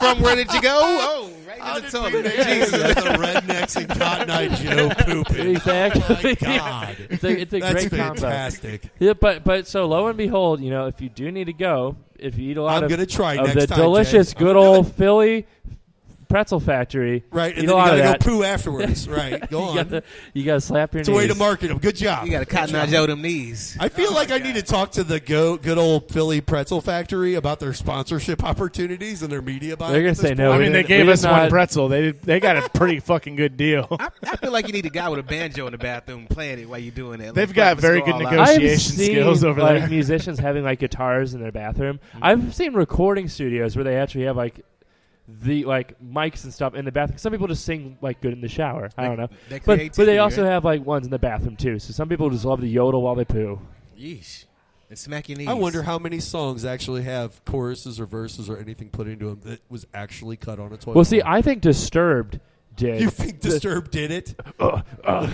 from? Where did you go? Oh, right How did we make the rednecks and Cotton Eye Joe pooping? Exactly. Oh my God. It's a That's great combo. fantastic. Yeah, but so lo and behold, if you do need to go, if you eat a lot I'm of, gonna try of next the time, delicious, Jay. good old Philly pretzel factory, Right, and eat then a you lot gotta of go that. poo afterwards. Right, go on. You gotta slap your It's a knees. way to market them. Good job. You got to Cotton Eye Joe them knees. I feel like I need to talk to the good old Philly Pretzel Factory about their sponsorship opportunities and their media buying. They're gonna at this say no. point. I mean, they gave us one pretzel. They got a pretty fucking good deal. I feel like you need a guy with a banjo in the bathroom playing it while you're doing it. They've Like, got let's very go good all out. negotiation I've seen, skills over like, there. musicians having like guitars in their bathroom. I've seen recording studios where they actually have like the mics and stuff in the bathroom. Some people just sing like good in the shower. I don't know, that but creativity, they also right? have like ones in the bathroom too. So some people just love to yodel while they poo. Yeesh. And smack your knees. I wonder how many songs actually have choruses or verses or anything put into them that was actually cut on a toilet. Well, see, I think Disturbed did. You think Disturbed did it? I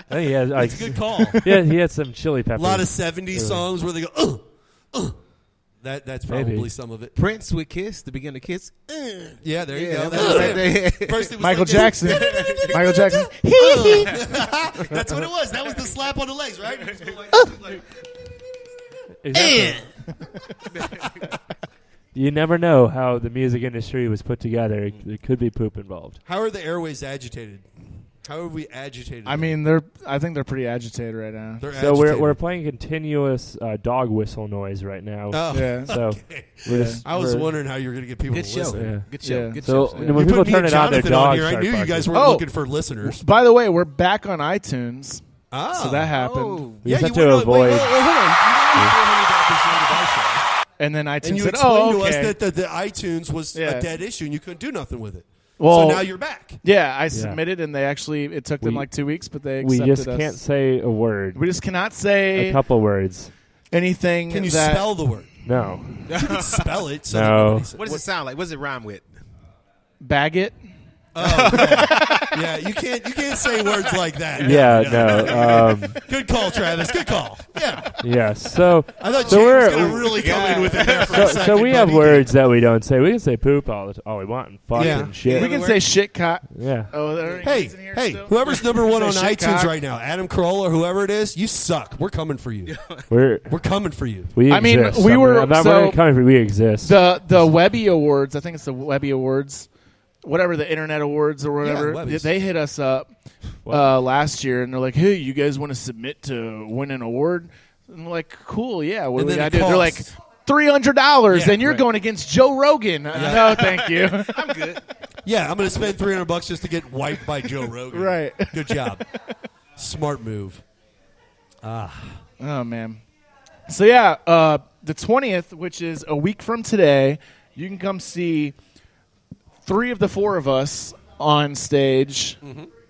think he has, That's a good call. Yeah, he had some chili A peppers. lot of 70s songs where they go, That's probably Maybe. some of it. Prince with Kiss, the beginning of Kiss. Yeah, there you Yeah, go. that was right there. First it was Michael like this. Jackson. Michael Jackson. That's what it was. That was the slap on the legs, right? You never know how the music industry was put together. There could be poop involved. How are the airways agitated? How have we agitated? I mean, I think they're pretty agitated right now. They're So agitated. we're playing continuous dog whistle noise right now. Oh, Yeah. So okay. we're I was wondering how you were going to get people Good to show. listen. Yeah. Good show. Yeah. Good So show. when You people put me turn and it on, their Jonathan on dogs here. I start knew you barking. guys weren't Oh. looking for listeners. By the way, we're back on iTunes. Ah. So that happened. Oh. We Yeah, just you have to went on- wait, avoid. hold on. You did And then iTunes and you said, explained "Oh, to okay." us that the iTunes was Yeah. a dead issue and you couldn't do nothing with it. Well, so now you're back. Yeah, I submitted, and they actually it took them We- like 2 weeks, but they We accepted just us. can't say a word. We just cannot say A couple words. anything. Can you that, spell the word? No. You can spell it. So No. that nobody says- What does it sound like? What does it rhyme with? Bag it? Oh, yeah, you can't say words like that. Yeah, no. Good call, Travis. Good call. Yeah. Yes. So I thought so James we're was going to really come in with it there for a second. so we but have he words that we don't say. We can say poop all we want and fuck Yeah. and shit. We can say shit cock. Yeah. Oh, there Hey, in here hey, still? whoever's number one Say on shit iTunes cock. right now, Adam Kroll or whoever it is, you suck. We're coming for you. We're coming for you. We I mean, exist. we were- I'm not so- coming for. We exist. The Webby Awards, I think it's the Webby Awards, whatever the Internet Awards or whatever. Webbies. They hit us up last year, and they're like, "Hey, you guys want to submit to win an award?" And we're like, "Cool, yeah." What And do we then gotta it do? They're like, costs. $300, Yeah, and you're right. going against Joe Rogan. No, thank you. I'm good. Yeah, I'm going to spend $300 just to get wiped by Joe Rogan. Right. Good job. Smart move. Oh man. So yeah, the 20th, which is a week from today, you can come see 3 of the 4 of us on stage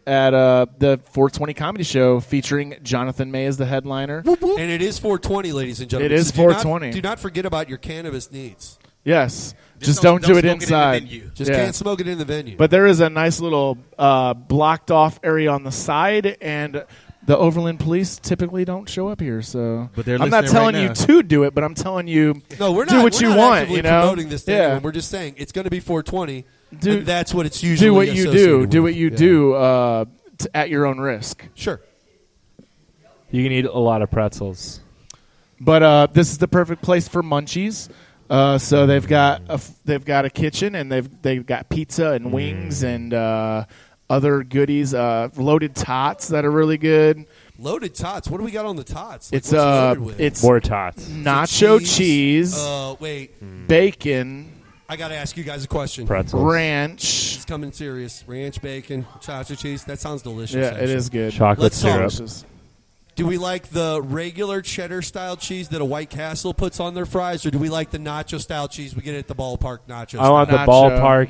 at the 420 Comedy Show featuring Jonathan May as the headliner. And it is 420, ladies and gentlemen. It is So do not- 420. Do not forget about your cannabis needs. Just don't do it inside. Just can't smoke it in the venue. But there is a nice little blocked off area on the side, and the Overland police typically don't show up here. So But they're I'm not listening telling right you now. to do it, but I'm telling you No, we're do not. what we're you not want. actively You know, promoting this thing. yeah. We're just saying it's going to be 420, Do- and that's what it's usually. Do what you do. associated Do with. what you Yeah. do at your own risk. Sure. You can eat a lot of pretzels. But this is the perfect place for munchies. So they've got a kitchen, and they've got pizza and wings and other goodies. Loaded tots that are really good. Loaded tots. What do we got on the tots? Like, It's what's loaded with? it's More tots. nacho cheese, Wait. bacon, I got to ask you guys a question. Pretzels. ranch. It's coming serious. Ranch, bacon, nacho cheese. That sounds delicious. Yeah, it actually. is good. Chocolate Let's syrup. talk. Do we like the regular cheddar-style cheese that a White Castle puts on their fries, or do we like the nacho-style cheese we get at the ballpark nachos? I want the Nacho. ballpark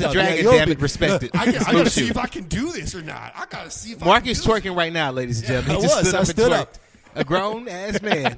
a yourself. dragon, Yeah, damn it. Respect it. I gotta Smooth see shoe. if I can do this or not. I gotta see if Mark I is can do twerking right now, ladies and gentlemen. I He just was. stood I up stood and up. twerked. A grown ass man.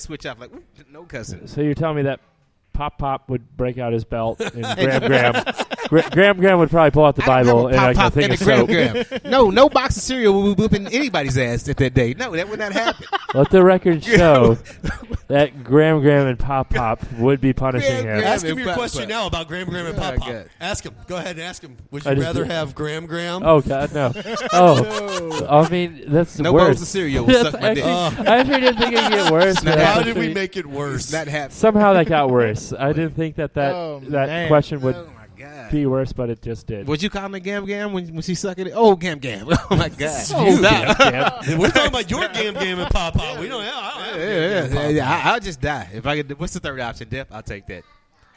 switch off like no cussing. So you're telling me that Pop would break out his belt, and Graham would probably pull out the Bible and like a thing of soap. No box of cereal will be whooping anybody's ass at that day. No, that would not happen. Let the record show that Graham and Pop would be punishing him. Ask him your question now about Graham and Pop Pop. Ask him. Go ahead and ask him. Would you rather have Graham? Oh God, no. I mean that's no worse. bowls of cereal will suck my dick. I actually didn't think it'd get worse. How did we make it worse? That happened. Somehow that got worse. I didn't think that man. question would be worse, but it just did. Would you call me Gam when she sucked it? Oh, Gam. Oh my God. We're talking about your Gam and Pop Pop. We don't. I'll just die if I get. What's the third option? Death. I'll take that.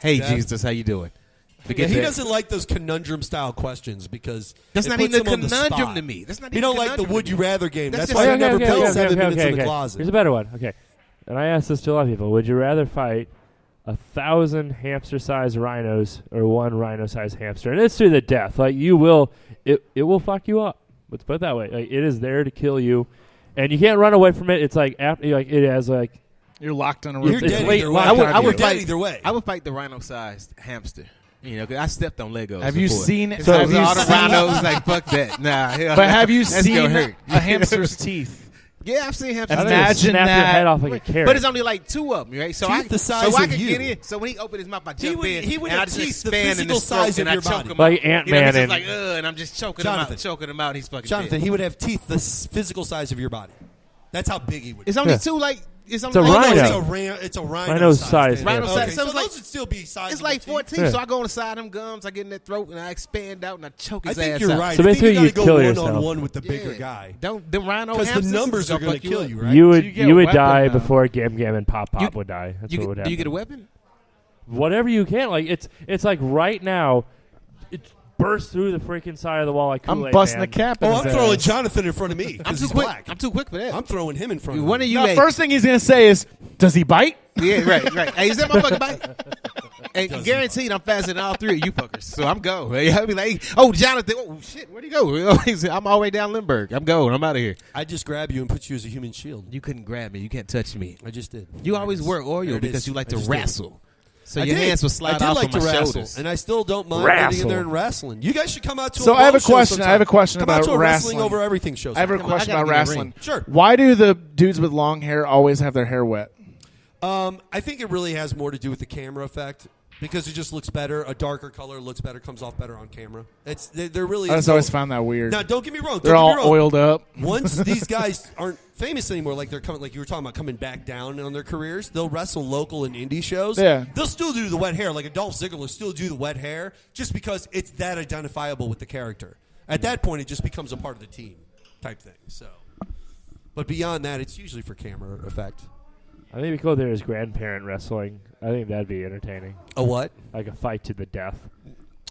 Hey, Death. Jesus, how you doing? He doesn't like those conundrum style questions because that's not even a conundrum to me. That's not even. He don't like the would you rather game. That's just why he never played 7 minutes in the closet. Here's a better one. Okay, and I asked this to a lot of people. Would you rather fight 1,000 hamster-sized rhinos or 1 rhino-sized hamster? And it's to the death. Like you will, it will fuck you up. Let's put it that way. Like it is there to kill you, and you can't run away from it. It's like it has like you're locked on a. You're dead either way. I would fight either way. I would fight the rhino-sized hamster. You know, 'cause I stepped on Legos. Have you before. seen it? So all the rhinos like fuck that. Nah, but have you that's seen gonna hurt. a hamster's teeth? Yeah, I've seen hamsters. Imagine snap that. your head off like a carrot. But it's only like 2 of them, right? So Teeth the size I of can you. get in. So when he opened his mouth, I jump in. He would and have I just teeth the expand in physical his throat size and of I your choke body. him Like out. Ant-Man Just and- like and I'm just choking Jonathan. him out, choking him out. He's fucking Jonathan, dead. he would have teeth the physical size of your body. That's how big he would be. It's only 2 like. It's a No, rhino. it's a rhino. Rhino size. Rhino Okay, size. so it's like, those would still be size. it's like 14. Yeah. So I go inside them gums, I get in their throat, and I expand out and I choke I his think ass you're out. right. So I think basically you you'd gotta kill go yourself. one-on-one with the bigger guy. Don't them rhino Because the hamsters numbers are going to kill you, right? You would get a you would weapon, die though. before Gam and Pop would die. That's what would Do happen. you get a weapon? Whatever you can. Like it's like right now, it bursts through the freaking side of the wall like I'm Kool-Aid busting Man. the cap. in Oh, his I'm throwing ass. Jonathan in front of me I'm because too he's quick. black. I'm too quick for that. I'm throwing him in front of One me. of you. No, hey, first thing he's gonna say is, "Does he bite?" Yeah, right. Hey, is that motherfucker bite? And guaranteed, I'm faster than all 3 of you fuckers. So I'm go. I'll be like, oh, Jonathan, oh shit, where'd he go? I'm all the way down Lindbergh. I'm going. I'm out of here. I just grab you and put you as a human shield. You couldn't grab me. You can't touch me. I just did. You always wear There oil it because is. you like I to just did. wrestle. So I your did. hands will slide I did off like of my to wrestle, shoulders. and I still don't mind Wrestle. getting in there and wrestling. You guys should come out to So a I have a show question. sometime. I have a question come about out to a wrestling wrestling. over everything show. I have a sometime. question I about gotta get in the wrestling. ring. Sure. Why do the dudes with long hair always have their hair wet? I think it really has more to do with the camera effect because it just looks better. A darker color looks better, comes off better on camera. It's they're really. I just always found that weird. Now, don't get me wrong. They're don't all get me wrong. oiled up. Once these guys aren't famous anymore, like they're coming, like you were talking about, coming back down on their careers, they'll wrestle local and indie shows. Yeah. They'll still do the wet hair, like a Dolph Ziggler will still do the wet hair, just because it's that identifiable with the character. At that point, it just becomes a part of the team, type thing. So, but beyond that, it's usually for camera effect. I think we go there as grandparent wrestling. I think that'd be entertaining. A what? Like a fight to the death.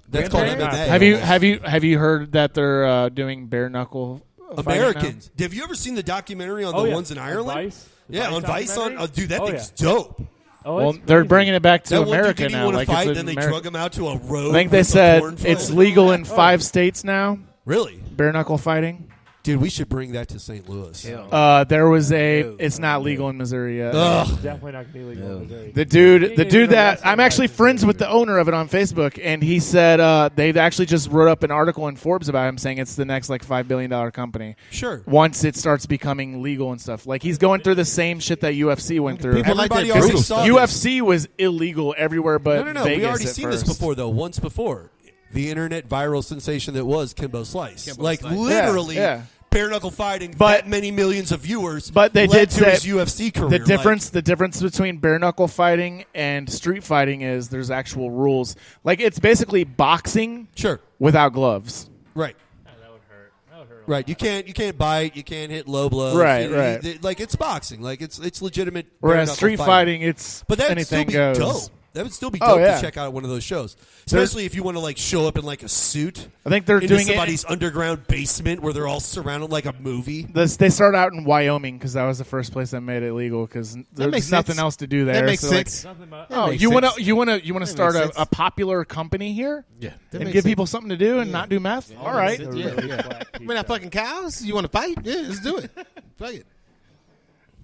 That's called Grandparent? MMA. Have you heard that they're doing bare knuckle? fighting now? Americans. Have you ever seen the documentary on the ones in Ireland? Vice? Yeah, on Vice. documentary? Dude, that Oh, thing's yeah. dope. Oh, Well, it's they're crazy. bringing it back to That one dude America didn't now. want to Like fight, it's then they Ameri- drug him out to a road. I think they with a said cornfield. it's legal in 5 states now. Really? Bare knuckle fighting. Dude, we should bring that to St. Louis. There was it's not legal in Missouri yet. Ugh. Definitely not going to be legal in Missouri. The dude even that wrestling I'm actually matches friends in with the owner of it on Facebook, and he said they've actually just wrote up an article in Forbes about him saying it's the next like $5 billion company. Sure. Once it starts becoming legal and stuff, like he's going through the same shit that UFC went through. People like Everybody that already brutal saw UFC was illegal everywhere but No. Vegas We already at seen first. this before, though. Once before, the internet viral sensation that was Kimbo Slice. Kimbo like Slice. literally, Yeah. bare knuckle fighting. But- that many millions of viewers. But they led did to say his UFC career. the difference between bare knuckle fighting and street fighting is there's actual rules. Like it's basically boxing, sure, without gloves. right. That would hurt. That would hurt. Right, you can't bite, you can't hit low blows. Right. Like it's boxing, like it's legitimate. Whereas bare-knuckle street fighting, it's but that would anything still be goes. dope. That would still be Oh, dope yeah. to check out one of those shows, especially if you want to like show up in like a suit. I think they're into doing somebody's underground basement where they're all surrounded like a movie. They start out in Wyoming because that was the first place that made it legal because there's makes nothing sense. else to do there. That makes So, like, sense. oh, makes you want sense. to start makes sense. a popular company here? Yeah, that and makes give sense. people something to do and not do meth. All right, Yeah. We're not fucking cows. You want to fight? Yeah, let's do it. Fuck it.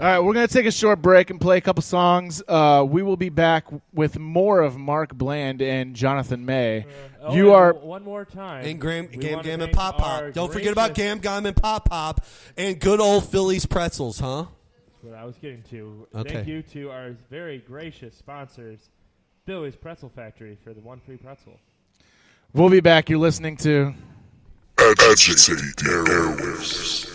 All right, we're going to take a short break and play a couple songs. We will be back with more of Mark Bland and Jonathan May. You are one more time. And Gam Gam and Pop Pop. Don't forget about Gam Gam and Pop Pop and good old Philly's pretzels, huh? That's what I was getting to. Okay. Thank you to our very gracious sponsors, Billy's Pretzel Factory, for the 1 free pretzel. We'll be back. You're listening to Agitate the Airwaves.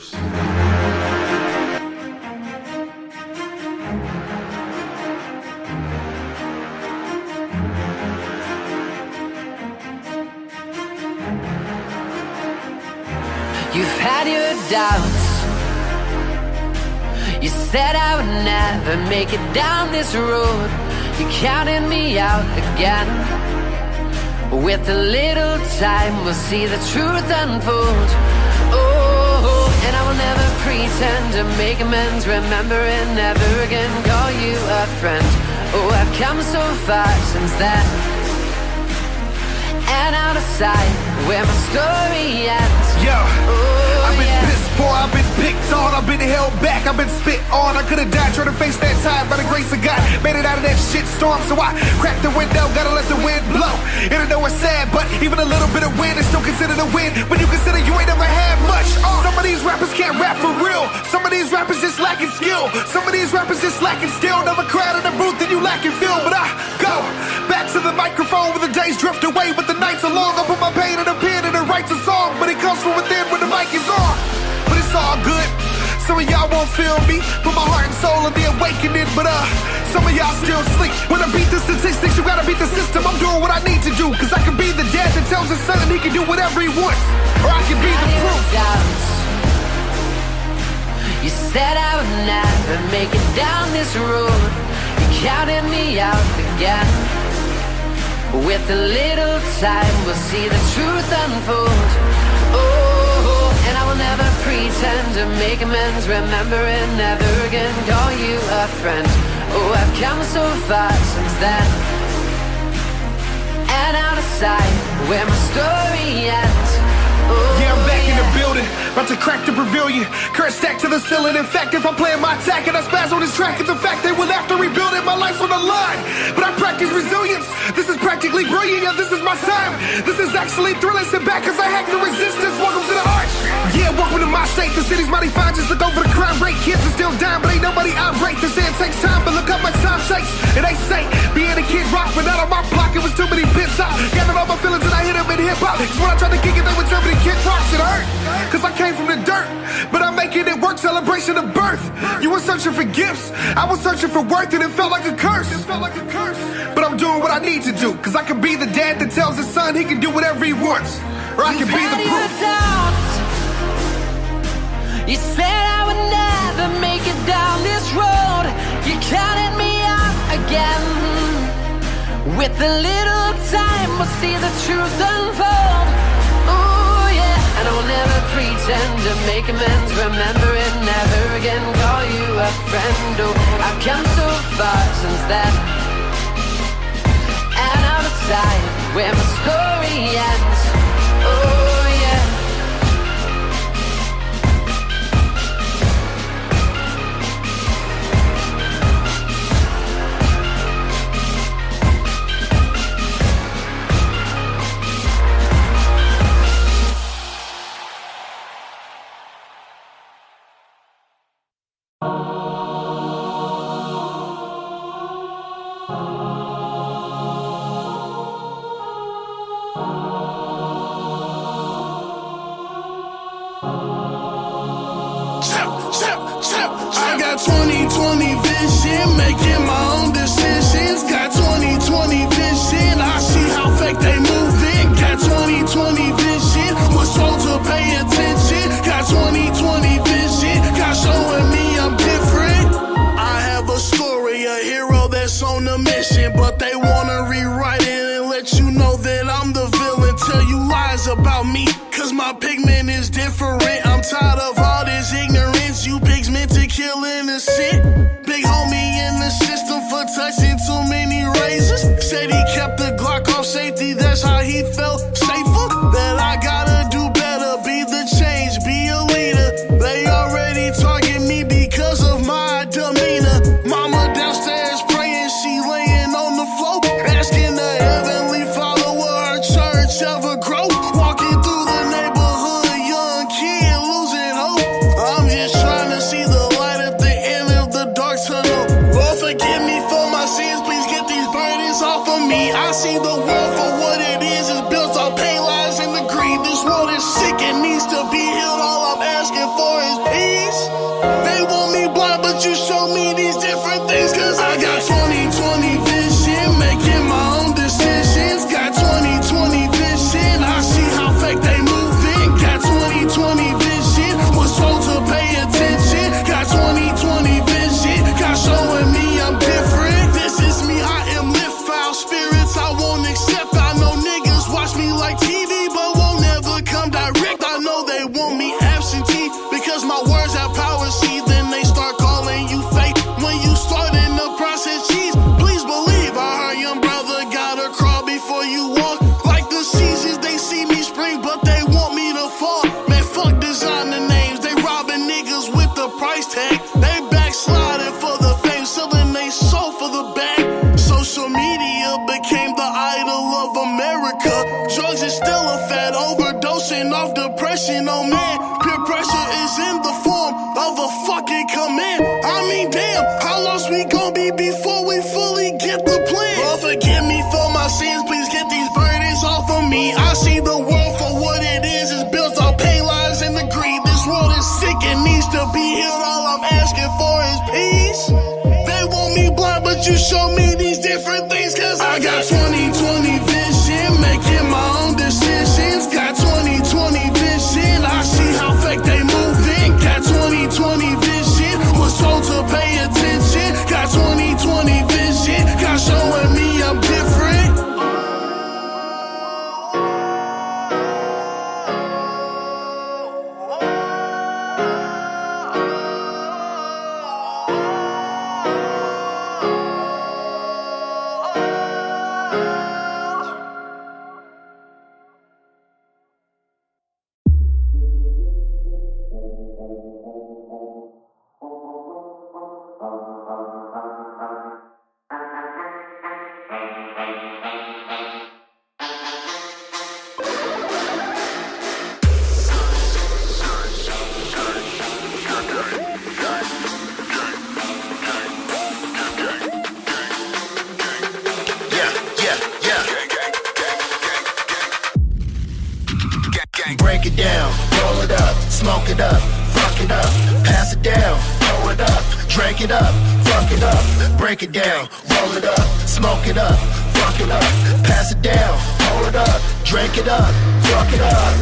You've had your doubts. You said I would never make it down this road. You counted me out again. With a little time, we'll see the truth unfold. Oh, and I will never pretend to make amends. Remember and never again call you a friend. Oh, I've come so far since then, and out of sight where my story ends. I've been pissed poor, I've been picked on, I've been held back, I've been spit on. I could've died trying to face that time, by the grace of God, made it out of that shit storm. So I cracked the window, gotta let the wind blow. And I know it's sad, but even a little bit of wind is still considered a win when you consider you ain't never had much. Some of these rappers can't rap for real. Some of these rappers just lacking skill. Some of these rappers just lacking skill. Never crowd in the booth and you lacking feel. But I go back to the microphone when the days drift away, but the nights are long. I put my pain in a pen and it writes a song, but it comes from within when the mic is on. But it's all good. Some of y'all won't feel me, put my heart and soul in the awakening. But some of y'all still sleep. When I beat the statistics, you gotta beat the system. I'm doing what I need to do, cause I can be the dad that tells his son he can do whatever he wants, or I can be the proof. You said I would never make it down this road. You counted me out again. With a little time, we'll see the truth unfold. Oh, and I will never pretend to make amends. Remember and never again call you a friend. Oh, I've come so far since then, and out of sight where my story ends. Yeah, I'm back in the building, about to crack the pavilion. Current stack to the ceiling. In fact, if I'm playing my attack and I spaz on this track, it's a fact they will have to rebuild it. My life's on the line, but I practice resilience. This is practically brilliant, yeah, this is my time. This is actually thrilling. Sit back as I hack the resistance. Welcome to the arch. Yeah, welcome to my state. The city's mighty fine, just look over the crime rate. Kids are still dying, but ain't nobody irate. They say it takes time, but look how much time takes. And they say, being a kid rock, but not on my block, it was too many bits out. Gathered all my feelings and I hit them in hip-hop. Cause when I tried to kick it, they would tell me to kick rocks. It hurt, cause I came from the dirt, but I'm making it work. Celebration of birth. You were searching for gifts, I was searching for worth, and it felt like a curse. But I'm doing what I need to do, cause I can be the dad that tells his son he can do whatever he wants, or I can be the proof. You said I would never make it down this road. You counted me out again. With a little time, we'll see the truth unfold. Oh yeah, and I will never pretend to make amends. Remember it, never again call you a friend. Oh, I've come so far since then, and out of sight where my story ends. Oh yeah. I got 20/20 vision, making my own decisions. Got 20/20 vision, I see how fake they moving. Got 20/20 vision, was told to pay attention. Got 20/20 vision, God showing me I'm different. I have a story, a hero that's on a mission, but they wanna rewrite it and let you know that I'm the villain. Tell you lies about me, cause my pigment is different. I'm tired of all this ignorance. You pigs meant to kill innocent. Big homie in the system for touching too many razors. Said he kept the Glock off safety, that's how he felt safer. That I gotta do better, be the change, be a leader. They already target me because of my identity. America. Drugs is still a fad, overdosing off depression. Oh man, peer pressure is in the form of a fucking command. I mean, damn, how lost we gon' be before we fully get the plan? Lord, forgive me for my sins, please get these burdens off of me. I see the world for what it is, it's built on pain, lies, and the greed. This world is sick and needs to be healed, all I'm asking for is peace. They want me blind, but you show me these different things, cause I got 20/20 vision, making my own decisions. Got 20/20 vision, I see how fake they moving. Got 20/20 vision, was told to pay attention. Got 20/20 vision, God showing me I'm different. Break it down, roll it up, smoke it up, fuck it up, pass it down, pour it up, drink it up, fuck it up, break it down, roll it up, smoke it up, fuck it up, pass it down, pour it up, drink it up, fuck it up,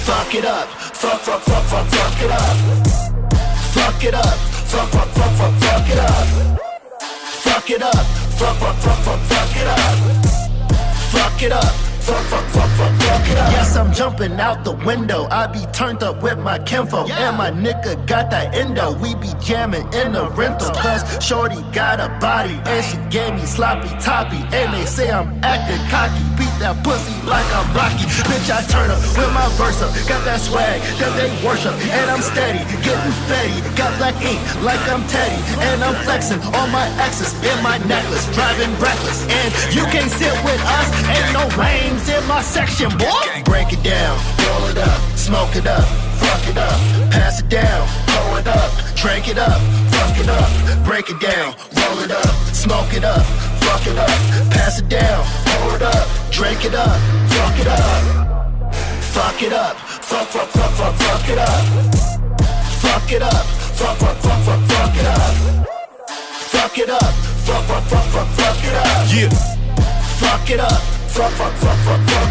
fuck it up, fuck it up, fuck it up, fuck it up, fuck it up, fuck it up, fuck it up. Fuck it up. Yes, I'm jumping out the window. I be turned up with my kinfo. And my nigga got that endo. We be jamming in the rental. Cause shorty got a body. And she gave me sloppy toppy. And they say I'm acting cocky. Beat that pussy like I'm Rocky. Bitch, I turn up with my verse up. Got that swag that they worship. And I'm steady, getting fetty. Got black ink like I'm Teddy. And I'm flexing on my exes in my necklace. Driving reckless. And you can't sit with us. Ain't no rain in my section, boy. Break it down, roll it up, smoke it up, fuck it up, pass it down, pour it up, drink it up, fuck it up, break it down, roll it up, smoke it up, fuck it up, pass it down, pour it up, drink it up, fuck it up, fuck it up, fuck it up, fuck it up, fuck it up, fuck it up, fuck it up, yeah, fuck it up. Fuck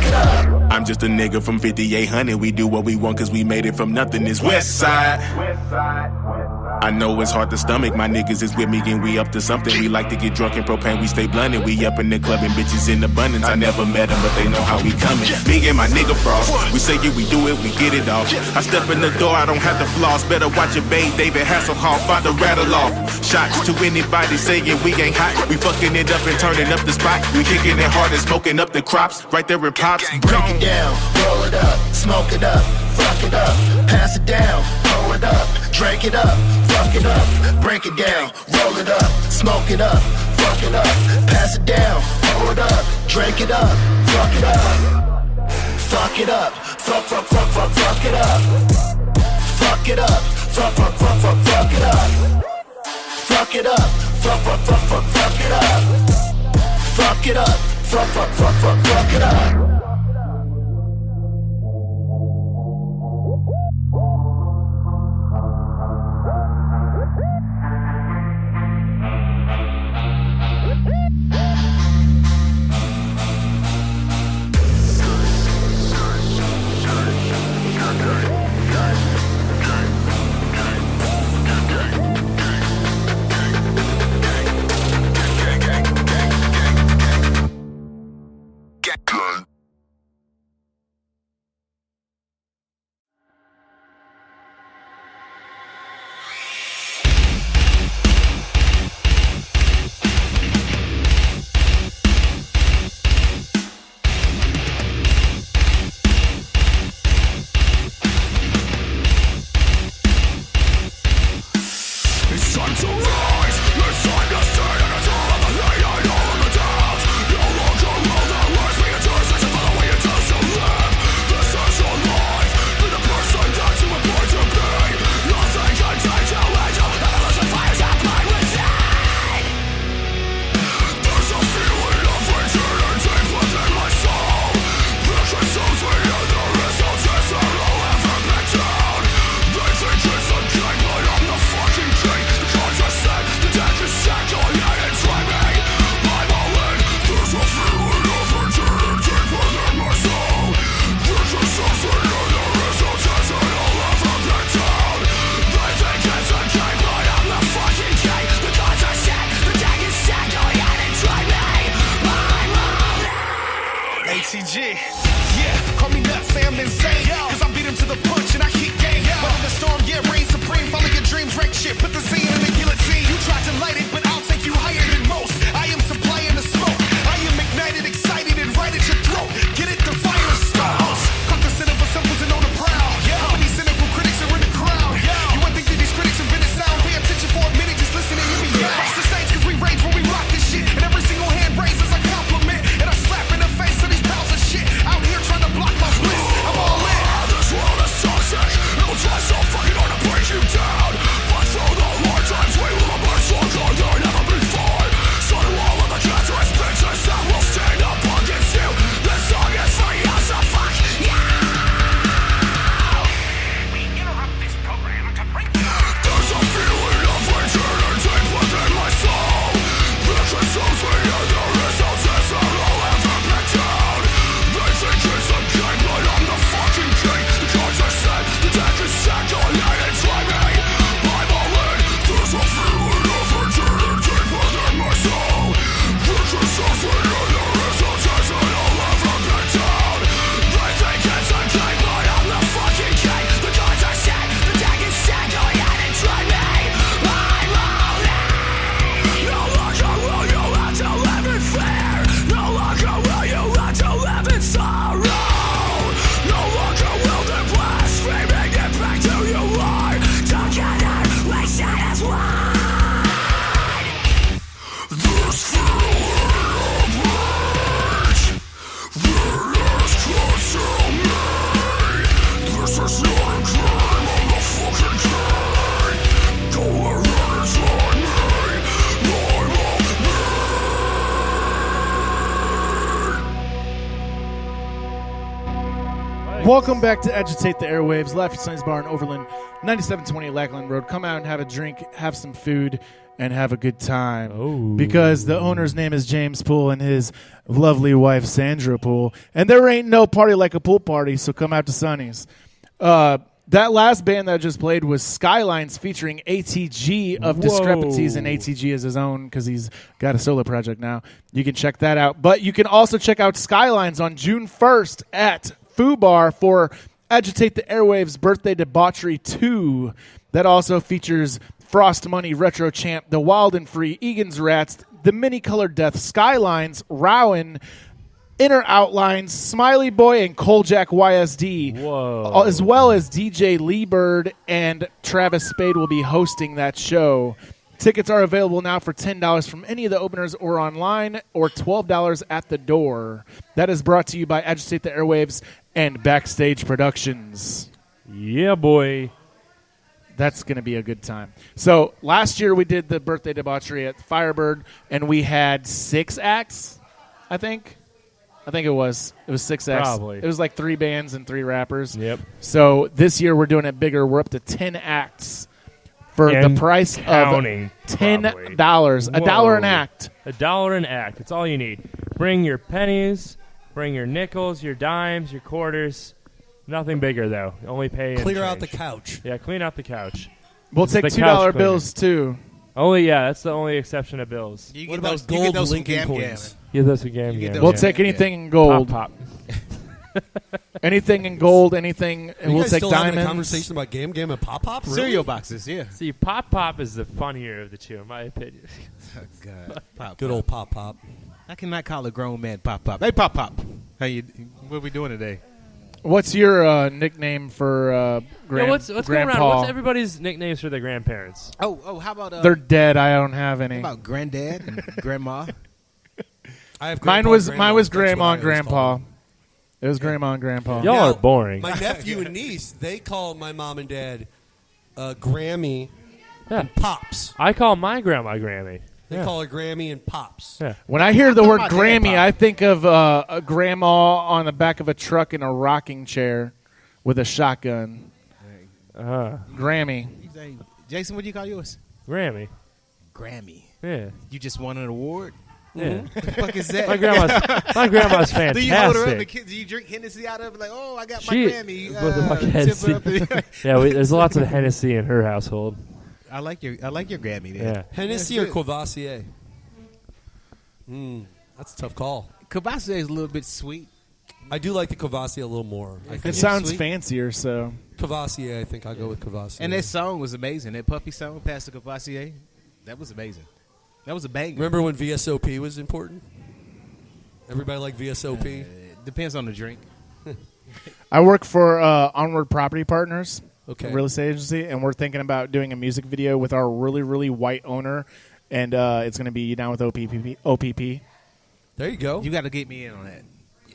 it up. I'm just a nigga from 5800. We do what we want cause we made it from nothing. It's West Side. I know it's hard to stomach. My niggas is with me and we up to something. We like to get drunk and propane. We stay blunted. We up in the club and bitches in abundance. I never met them, but they know how we coming. Me and my nigga Frost. We say it, we do it, we get it off. I step in the door, I don't have to floss. Better watch your babe, David Hasselhoff. Find the rattle off. Shots to anybody saying we ain't hot. We fucking it up and turning up the spot. We kicking it hard and smoking up the crops. Right there in Pops. Break it down, roll it up, smoke it up, fuck it up, pass it down, pour it up, drink it up, fuck it up, break it down, roll it up, smoke it up, fuck it up, pass it down, pour it up, drink it up, fuck it up, fuck it up, fuck it up, fuck it up, fuck it up, fuck it up, fuck it up, fuck it up. Fuck it up. Yeah, call me nuts, say I'm insane. Cause I beat him to the punch and I kick game. Weather the storm, yeah, reign supreme. Follow your dreams, wreck shit, put the scene in the guillotine. You tried to light it, but I'll take you higher than most. I am supplying the smoke. I am ignited, excited, and right at your throat. Get it, the fire starts. Cut the sin of a simple to know the proud. How many cynical critics are in the crowd? You would think that these critics have been a sound. Pay attention for a minute, just listen and hear me out. Bust the stage cause we rage when we rock this shit. And every single hand raises a compliment. And a slap in the face of these pals of shit. Out here trying to block my bliss. I'm all in. This world is toxic. It'll try so fucking hard to break you down. But through the hard times, we will emerge stronger than ever before. So do all of the cancerous bitches that will stand up against you. This song is for you, so fuck you. We interrupt this program to bring you. There's a feeling of eternity within my soul. This is something in the results that I'll ever back down. They think it's a game, but I'm the fucking king. The cards are set, the deck is set, go ahead and try me. I'm all in. There's a feeling of eternity within my soul. This is something in the results that I'll ever back down. They think it's a game, but I'm the fucking king. The cards are set, the deck is set, go ahead and try me. I'm all in. No longer will you have to live in fear. No longer will you have to live in sorrow. No longer will the blaspheming get back to you are. Together we shine as one. This feeling of rage, that is consumed me. This is not a game, I'm the fucking king. Go ahead and try me. I'm all Welcome back to Agitate the Airwaves, Laugh Your Sonny's Bar in Overland, 9720 Lackland Road. Come out and have a drink, have some food, and have a good time. Because the owner's name is James Poole and his lovely wife Sandra Poole. And there ain't no party like a pool party, so come out to Sonny's. That last band that I just played was Skylines featuring ATG of Whoa. Discrepancies, and ATG is his own because he's got a solo project now. You can check that out. But you can also check out Skylines on June 1st at Foo Bar for Agitate the Airwaves Birthday Debauchery 2. That also features Frost Money, Retro Champ, The Wild and Free, Egan's Rats, The Mini Colored Death, Skylines, Rowan, Inner Outlines, Smiley Boy, and Koljack YSD. Whoa. As well as DJ Lee Bird and Travis Spade will be hosting that show. Tickets are available now for $10 from any of the openers or online, or $12 at the door. That is brought to you by Agitate the Airwaves and Backstage Productions. Yeah, boy. That's going to be a good time. So last year we did the birthday debauchery at Firebird, and we had 6 acts, I think. It was 6 acts. Probably. It was like 3 bands and 3 rappers. Yep. So this year we're doing it bigger. We're up to 10 acts for And the price counting, of $10. probably. $1 an act. $1 an act. That's all you need. Bring your pennies, bring your nickels, your dimes, your quarters. Nothing bigger, though. Only pay in Clear out the change. couch. Yeah, clean out the couch. We'll It's take the $2 couch bills, too. Only, yeah, that's the only exception to bills. You What get about those, you gold get those from Lincoln Gam coins? Gam. Give those a game. You get yeah. those We'll Yeah. take anything in gold. Pop. Anything in gold, anything. Are you We'll guys take still having a diamonds. conversation about Gam Gam and Pop Pop? Really? Cereal boxes, yeah. See, Pop is the funnier of the two, in my opinion. Oh, God. Pop, Good Pop. old Pop Pop. I cannot call a grown man Pop Pop. Hey, Pop Pop. How you? What are we doing today? What's your nickname for Yeah, what's going Grandpa? around? What's everybody's nicknames for their grandparents? Oh, how about They're dead. I don't have any. how about granddad and grandma? I have Mine Grandpa was and mine was Grandma. That's Grandma what and I always call Grandpa. them. It was Grandma and Grandpa. Y'all Now, are boring. My nephew and niece, they call my mom and dad Grammy and Pops. I call my grandma Grammy. They call her Grammy and Pops. Yeah. When I hear the talking word about Dad Grammy, Pop. I think of a grandma on the back of a truck in a rocking chair with a shotgun. Grammy. Jason, what do you call yours? Grammy. Grammy. Yeah. You just won an award? Yeah. What the fuck is that? My grandma's fantastic. Do you hold her up? And do you drink Hennessy out of it? Like, oh, I got my Grammy. With the fucking tip her up. yeah, there's lots of Hennessy in her household. I like your Grammy. Then. Yeah. Hennessy or Courvoisier? That's a tough call. Courvoisier is a little bit sweet. I do like the Cavassier a little more. I It think. sounds sweet. fancier, so Cavassier, I think I'll go with Cavassier. And that song was amazing. That Puppy song, Pastor Cavassier, that was amazing. That was a banger. Remember when VSOP was important? Everybody liked VSOP? It depends on the drink. I work for Onward Property Partners, Okay. a real estate agency, and we're thinking about doing a music video with our really, really white owner, and it's going to be down with OPP. There you go. You got to get me in on that.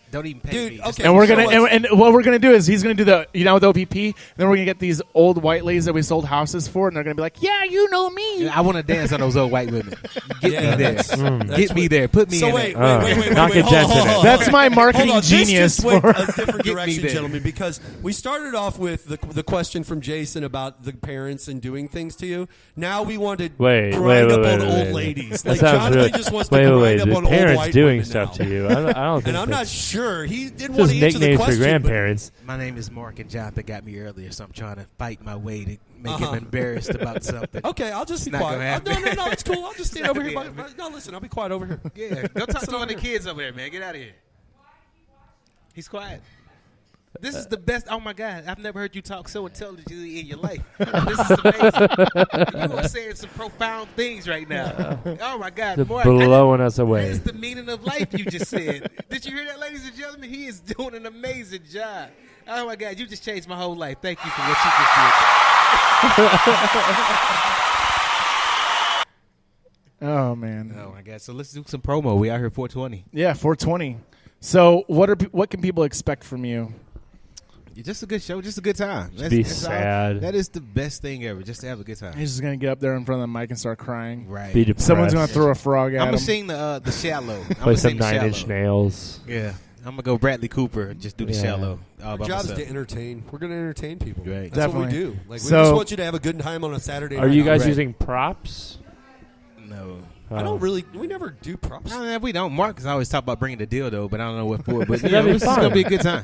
Don't even pay Dude, me. okay. And we're So gonna let's- and what we're gonna do is he's gonna do the with OPP, and then we're gonna get these old white ladies that we sold houses for, and they're gonna be like, "Yeah, you know me." I want to dance on those old white women. Get Yeah, me there. that's Get me there. Put me So in wait, it. wait. Knock it Hold on, dead hold on, today. hold on. That's my marketing Hold on, genius This just went for- a different Get me direction, there. gentlemen, because we started off with the question from Jason about the parents and doing things to you. Now we want to Wait, grind up on wait, old wait. ladies. That Like sounds Jonathan really- just wants wait, to grind wait, up the on old parents white doing women stuff now. to you. I don't think And I'm not that's- sure. He didn't Just want to answer the nicknames for question. but- grandparents. My name is Mark, and Jonathan got me earlier, so I'm trying to fight my way to make him embarrassed about something. Okay, I'll just be It's not quiet. gonna happen. No, it's cool. I'll just stand It's over not here. gonna happen. No, listen, I'll be quiet over here. Yeah, go talk to one of the kids over there, man. Get out of here. He's quiet. This is the best. Oh my God, I've never heard you talk so intelligently in your life. This is amazing. You are saying some profound things right now. Oh my God, They're Mark, blowing us away. That's the meaning of life you just said. Did you hear that, ladies and gentlemen? He is doing an amazing job. Oh my God, you just changed my whole life. Thank you for what you just did. Oh man. Oh my God, so let's do some promo. We out here 420. Yeah, 420. So what can people expect from you? Just a good show, just a good time. Be all- sad. that is the best thing ever, just to have a good time. He's just gonna get up there in front of the mic and start crying. Right. Be depressed. Someone's gonna throw a frog at I'm him. gonna sing the shallow. Play some 9 Inch Nails. Yeah, I'm gonna go Bradley Cooper and just do the Yeah. shallow. All Our by job is myself. to entertain. We're going to entertain people. Right. That's what we Definitely. do. Like, we So- just want you to have a good time on a Saturday night. Are you guys Right. using props? No. I don't really. We never do props. No, we don't. Mark is always talk about bringing the dildo, but I don't know what for. But That'd be this is fun. gonna be a good time.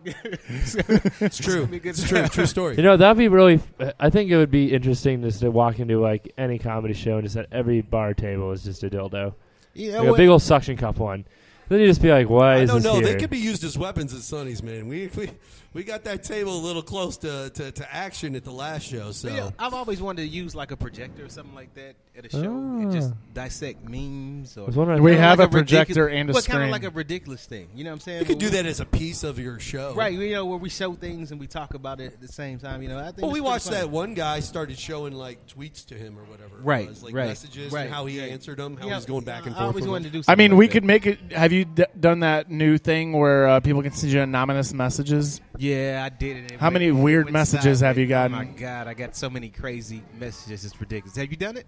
It's true. It's true. True story. You know, that'd be really. I think it would be interesting just to walk into like any comedy show and just at every bar table is just a dildo, You know like a what? big old suction cup one. Then you just be like, "Why I is don't this know. here?" They could be used as weapons at Sonny's, man. We got that table a little close to action at the last show. So Yeah, I've always wanted to use like a projector or something like that at a show and just dissect memes. Or I was wondering- We kinda have like a projector ridiculous- and a well, kind screen. of like a ridiculous thing. You know what I'm saying? you could do that as a piece of your show, Right, you know, where we show things and we talk about it at the same time. You know, I think. Well, it's we pretty watched fun. that one guy started showing like tweets to him or whatever. It Right, was, like right, messages right, and how he yeah. answered them, how Yeah, he's going back and I forth. always with wanted to them. do. I mean, something we like could that. make it. Have you done that new thing where people can send you anonymous messages? Yeah, I did it. How many weird messages have you gotten? Oh my God, I got so many crazy messages. It's ridiculous. Have you done it?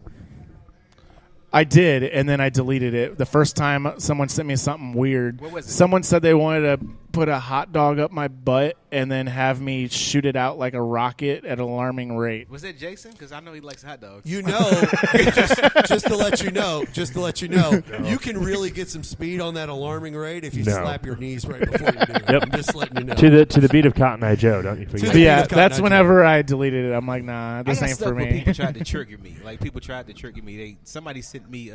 I did, and then I deleted it. The first time someone sent me something weird. What was it? Someone said they wanted to put a hot dog up my butt and then have me shoot it out like a rocket at an alarming rate. Was that Jason? Because I know he likes hot dogs. You know, just to let you know, you can really get some speed on that alarming rate if you No. slap your knees right before you do it. Yep. I'm just letting you know. To the beat of Cotton Eye Joe, don't you forget? But yeah, Cotton that's Eye whenever I deleted it. I'm like, nah, I this got ain't stuck for when me. people tried to trigger me. Like people tried to trigger me. Somebody sent me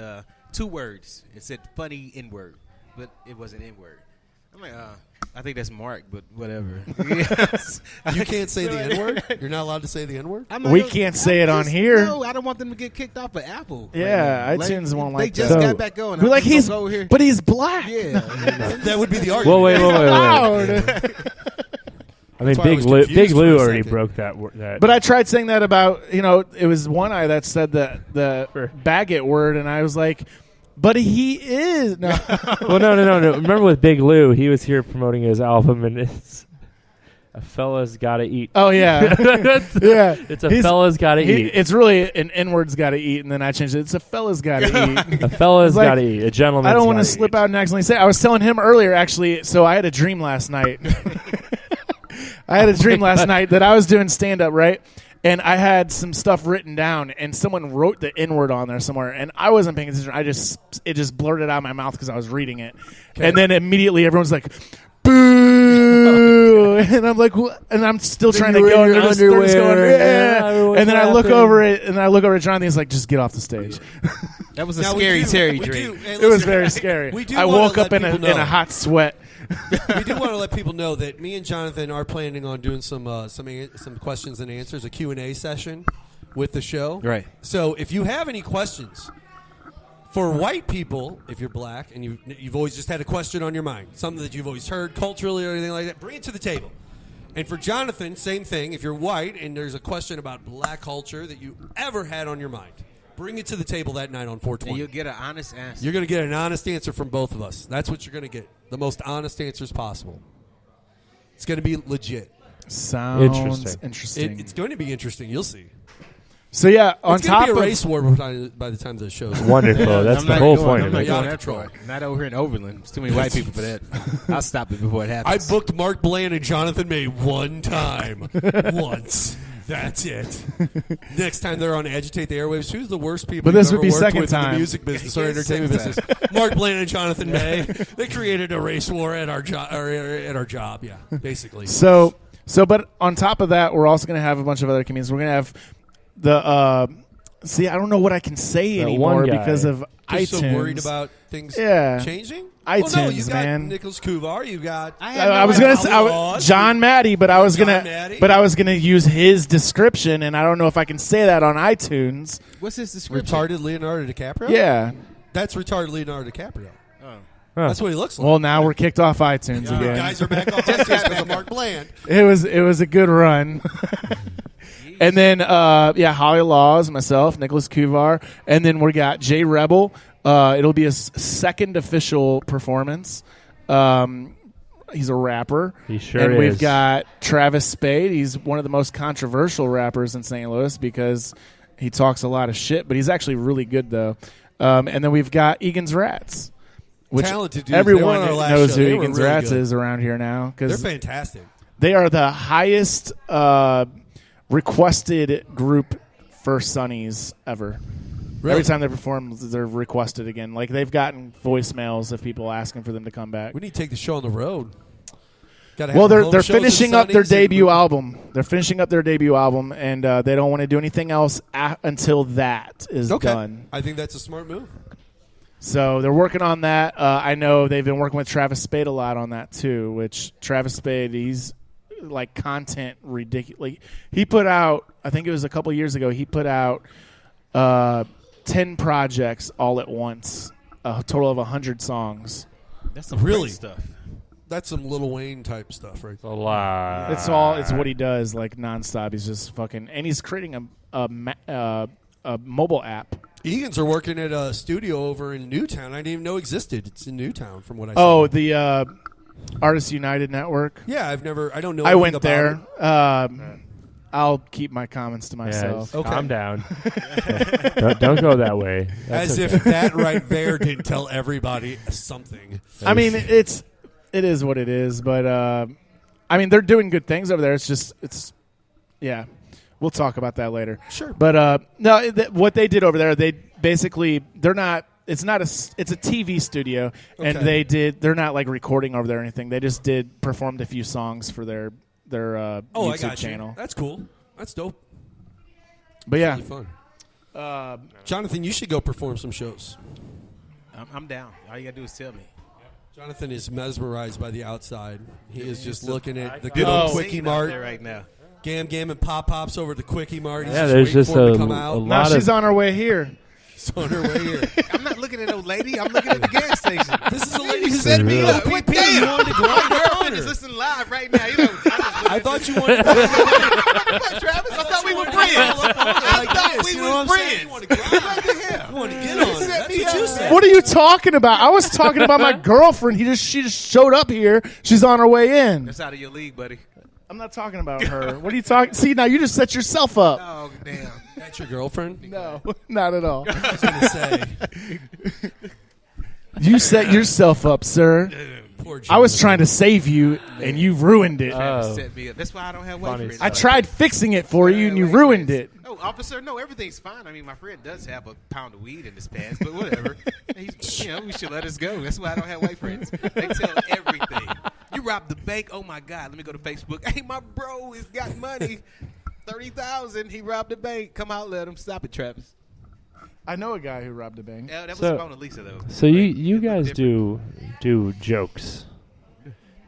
2 words. It said funny N word, but it wasn't N word. I'm like, I think that's Mark, but whatever. You can't say the N word. You're not allowed to say the N word. We can't say it on here. No, I don't want them to get kicked off of Apple. Yeah, Like, iTunes won't like They that. just So- got back going. We're I'm like, just gonna go here. but he's black. Yeah. That would be the Well, argument. wait. Loud. I mean, That's why I Big was Lou, confused Big for Lou a already second. broke that. But I tried saying that about, it was one eye that said the baguette word, and I was like, but he is. No. Well, no. Remember with Big Lou, he was here promoting his album, and it's a fella's gotta eat. Oh, yeah. Yeah. It's a fella's gotta eat. It's really an N-word's gotta eat, and then I changed it. It's a fella's gotta eat. A fella's It's like, gotta eat. A gentleman's I don't want to gotta slip eat. out and accidentally say. I was telling him earlier, actually. So I had a dream last night. I had a dream last night that I was doing stand-up, right? And I had some stuff written down, and someone wrote the N-word on there somewhere, and I wasn't paying attention. It just blurted out of my mouth because I was reading it, and then immediately everyone's like, "Boo!" And I'm like, "What?" And I'm still trying to you were go, in and your they're just going, underwear. "Yeah." Yeah, And then I look happened? over it, and I look over at Jonathan. He's like, "Just get off the stage." That was a Now, we scary do- Terry we dream. do- hey, It was listen, very scary. we do I wanna woke up let in people a know. hot sweat. We do want to let people know that me and Jonathan are planning on doing some questions and answers, a Q&A session with the show. Right. So if you have any questions for white people, if you're black and you've always just had a question on your mind, something that you've always heard culturally or anything like that, bring it to the table. And for Jonathan, same thing. If you're white and there's a question about black culture that you ever had on your mind, bring it to the table that night on 420. And you'll get an honest answer. You're going to get an honest answer from both of us. That's what you're going to get. The most honest answers possible. It's going to be legit. Sounds interesting. It's going to be interesting. You'll see. So yeah, on it's gonna top be a of race war by the time the show's Wonderful. That's the whole point of it. Not over here in Overland. There's too many white people for that. I'll stop it before it I happens. booked Mark Bland and Jonathan May one time. Once. That's it. Next time they're on Agitate the Airwaves, who's the worst people But this you've would be ever worked second with in time. the music business or entertainment business? Mark Bland and Jonathan May. They created a race war at our job. Yeah, basically. So, but on top of that, we're also going to have a bunch of other comedians. We're going to have the see, I don't know what I can say That anymore one guy. because of Just iTunes. so worried about things changing? iTunes, well, no, you got man. Nicholas Kuvar. You got. I was going to say John Maddie, but I was going to use his description, and I don't know if I can say that on iTunes. What's his description? Retarded Leonardo DiCaprio? Yeah. That's retarded Leonardo DiCaprio. Oh. That's what he looks like. Well, now we're kicked off iTunes again. You guys are back off iTunes because of Mark Bland. It was a good run. And then Holly Laws, myself, Nicholas Kuvar, and then we got Jay Rebel. It'll be his second official performance. He's a rapper. He sure and is. we've got Travis Spade. He's one of the most controversial rappers in St. Louis because he talks a lot of shit, but he's actually really good though. And then we've got Egan's Rats. Which talented dudes. everyone They were on our last knows show. who They were Egan's really Rats good. is around here now. They're fantastic. They are the highest requested group for Sonny's ever. Really? Every time they perform, they're requested again. Like, they've gotten voicemails of people asking for them to come back. We need to take the show on the road. Well, they're finishing up their debut album. They're finishing up their debut album, and they don't want to do anything else until that is done. I think that's a smart move. So they're working on that. I know they've been working with Travis Spade a lot on that too, which Travis Spade, he's like content ridiculous. He put out, I think it was a couple years ago, he put out 10 projects all at once, a total of 100 songs. That's some Really? great stuff. That's some Lil Wayne type stuff, right? A lot. It's what he does, like nonstop. He's just fucking, and he's creating a mobile app. Egan's are working at a studio over in Newtown. I didn't even know existed. It's in Newtown, from what I saw. Oh, the Artists United Network. Yeah, I don't know. I anything went about there. it. I'll keep my comments to myself. Yeah, calm down. don't go that way. As That's if okay. that right there didn't tell everybody something. I mean, it is what it is, but I mean, they're doing good things over there. Yeah. We'll talk about that later. Sure. But no, what they did over there, they basically it's a TV studio, and they're not like recording over there or anything. They just performed a few songs for their I YouTube got channel. You. That's cool. That's dope. But yeah, really fun. Jonathan, you should go perform some shows. I'm down. All you gotta do is tell me. Jonathan is mesmerized by the outside. He is just looking at the good good old Quickie Mart right now. Gam and Pop Pops over to Quickie Mart. He's Yeah, just there's waiting just for him a to come out. lot now she's on her way here. She's on her way here. I'm not looking at no lady. I'm looking at the gas station. This is a lady who set me really? up. Quick, Peter, you wanted to grind My her on girlfriend her. is listening live right now. You know, I thought you wanted to what, Travis? I thought we were friends. I thought we were friends. You want to grind? You want to get on her. That's what you said. What are you talking about? I was talking about my girlfriend. She just showed up here. She's on her way in. That's out of your league, buddy. I'm not talking about her. What are you talking? See, now you just set yourself up. Oh, damn. That's your girlfriend? No, not at all. I was going to say. You set yourself up, sir. Poor I was trying to save you, and you ruined it. Set me up. That's why I don't have white friends. I tried fixing it for you, and you ruined it. Oh, officer, no, everything's fine. I mean, my friend does have a pound of weed in his pants, but whatever. We should let us go. That's why I don't have white friends. They tell everything. You robbed the bank. Oh my God. Let me go to Facebook. Hey, my bro has got money. 30,000. He robbed the bank. Come out, let him. Stop it, Travis. I know a guy who robbed a bank. That was So- Mona Lisa, though. So you guys do jokes.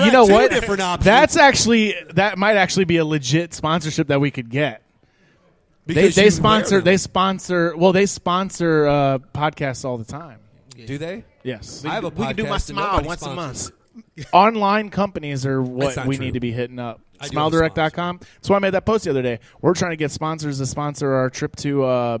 correct. You know Two what? different options. That might actually be a legit sponsorship that we could get. Because They you sponsor wear them. podcasts all the time. Do they? Yes. I have a We can do my podcast and smile nobody once a sponsors month. Online companies are That's what not we true. need to be hitting up. I do have SmileDirect.com. That's why I made that post the other day. We're trying to get sponsors to sponsor our trip to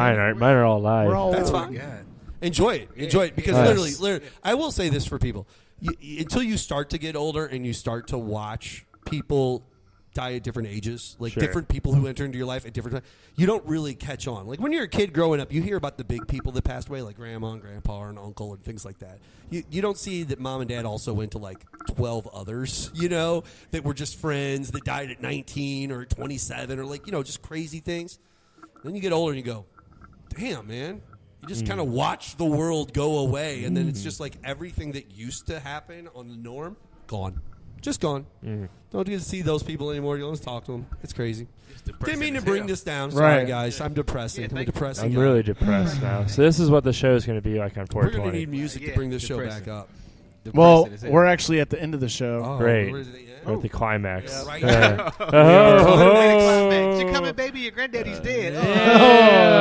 Mine are all live. That's fine. Enjoy it because literally, I will say this for people: until you start to get older and you start to watch people die at different ages. Like Sure. different people who enter into your life at different times. You don't really catch on. Like when you're a kid growing up, you hear about the big people that passed away, like grandma and grandpa and uncle and things like that. You don't see that mom and dad also went to like 12 others, that were just friends that died at 19 or 27 or like, just crazy things. Then you get older and you go, damn, man. You just kind of watch the world go away, and then it's just like everything that used to happen on the norm, gone. Just gone. Don't get to see those people anymore. You don't talk to them. It's crazy. Didn't mean to bring this down. Sorry, guys. I'm depressing. I'm really depressed now. So this is what the show is going to be like on 420. We're going to need music to bring this show back up. Well, we're actually at the end of the show. Great. We're at the climax. Yeah, right Yeah. You're coming, baby. Your granddaddy's dead.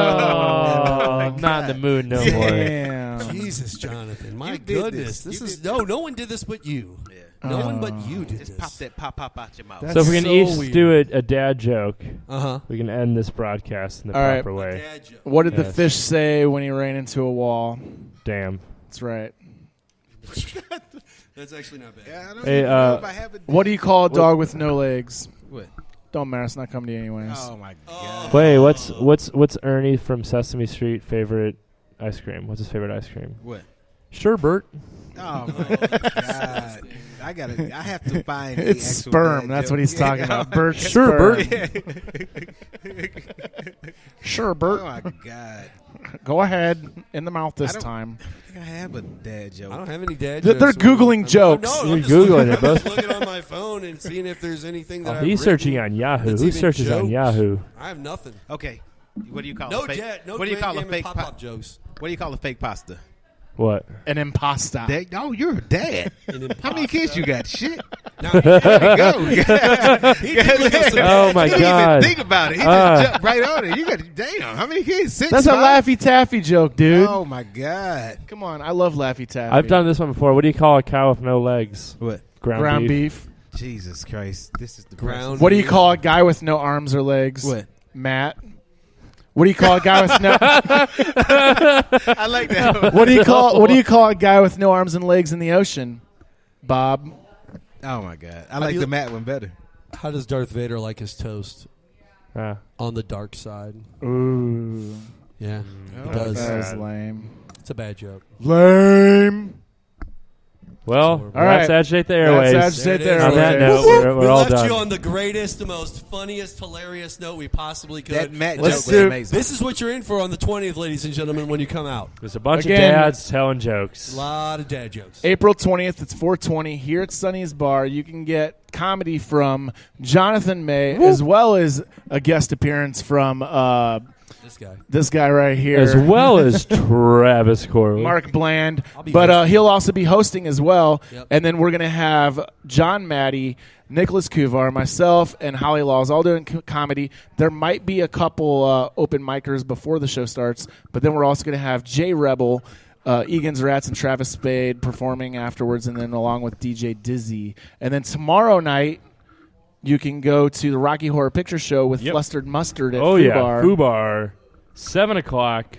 Oh, not in the mood no more. Damn. Jesus, Jonathan. My You did goodness. this. This is no one did this but you. No one but you did Just this. pop out your mouth. So if we can so each weird. do a dad joke, Uh-huh. we can end this broadcast in the All right. proper way. What did the Yes. fish say when he ran into a wall? Damn. That's right. That's actually not bad. Yeah, I don't Hey, even know if I have a what do you call a dog with no legs? What? Don't matter. It's not coming to you anyways. Oh my god. Wait, what's Ernie from Sesame Street favorite ice cream? What's his favorite ice cream? What? Sherbert. Oh my god. I have to find the It's actual sperm. dad That's joke. what he's talking about. Bert Sherbert. Sherbert. Oh my god. Go ahead. In the mouth this I don't time. think I have a dad joke. I don't have any dad They're jokes. Googling jokes. No, You're I'm just Googling looking, it, both. I'm just looking on my phone and seeing if there's anything that I've He's written searching on Yahoo. that's Who even searches on jokes. Yahoo? I have nothing. Okay. What do you call No a fake? dad. No what do you call a Grand fake Game and pop-up jokes. What do you call a fake pasta? What? An impasta. Oh, you're a dad. How many kids you got? Shit. Now, There you go. He did look up some- Oh my He didn't God. even think about it. He just jumped right on it. You got damn. How many kids? 6, That's a 5? Laffy Taffy joke, dude. Oh my god. Come on. I love Laffy Taffy. I've done this one before. What do you call a cow with no legs? What? Ground beef. Jesus Christ. This is the Ground What do you call a guy with no arms or legs? What? Matt. What do you call a guy with no? I like that. What do you call a guy with no arms and legs in the ocean? Bob. Oh my god. I like the Matt one better. How does Darth Vader like his toast? Ah. On the dark side. Ooh. Yeah. Oh, He does. That is lame. It's a bad joke. Lame. Well, All right. that's Agitate the Airwaves. That's Agitate the On that Airwaves. note, We we're all left done. you on the greatest, the most funniest, hilarious note we possibly could. That Matt Let's joke was do- amazing. This is what you're in for on the 20th, ladies and gentlemen, when you come out. There's a bunch Again- of dads telling jokes. A lot of dad jokes. April 20th, it's 420 here at Sonny's Bar. You can get comedy from Jonathan May as well as a guest appearance from this guy right here. As well as Travis Corley. Mark Bland. be But hosting. he'll also be hosting as well. Yep. And then we're going to have John Maddie, Nicholas Kuvar, myself, and Holly Laws all doing comedy. There might be a couple open micers before the show starts, but then we're also going to have Jay Rebel, Egan's Rats, and Travis Spade performing afterwards, and then along with DJ Dizzy. And then tomorrow night, you can go to the Rocky Horror Picture Show with Flustered Mustard at Oh, Foo yeah. Bar. Foo Bar. 7 o'clock.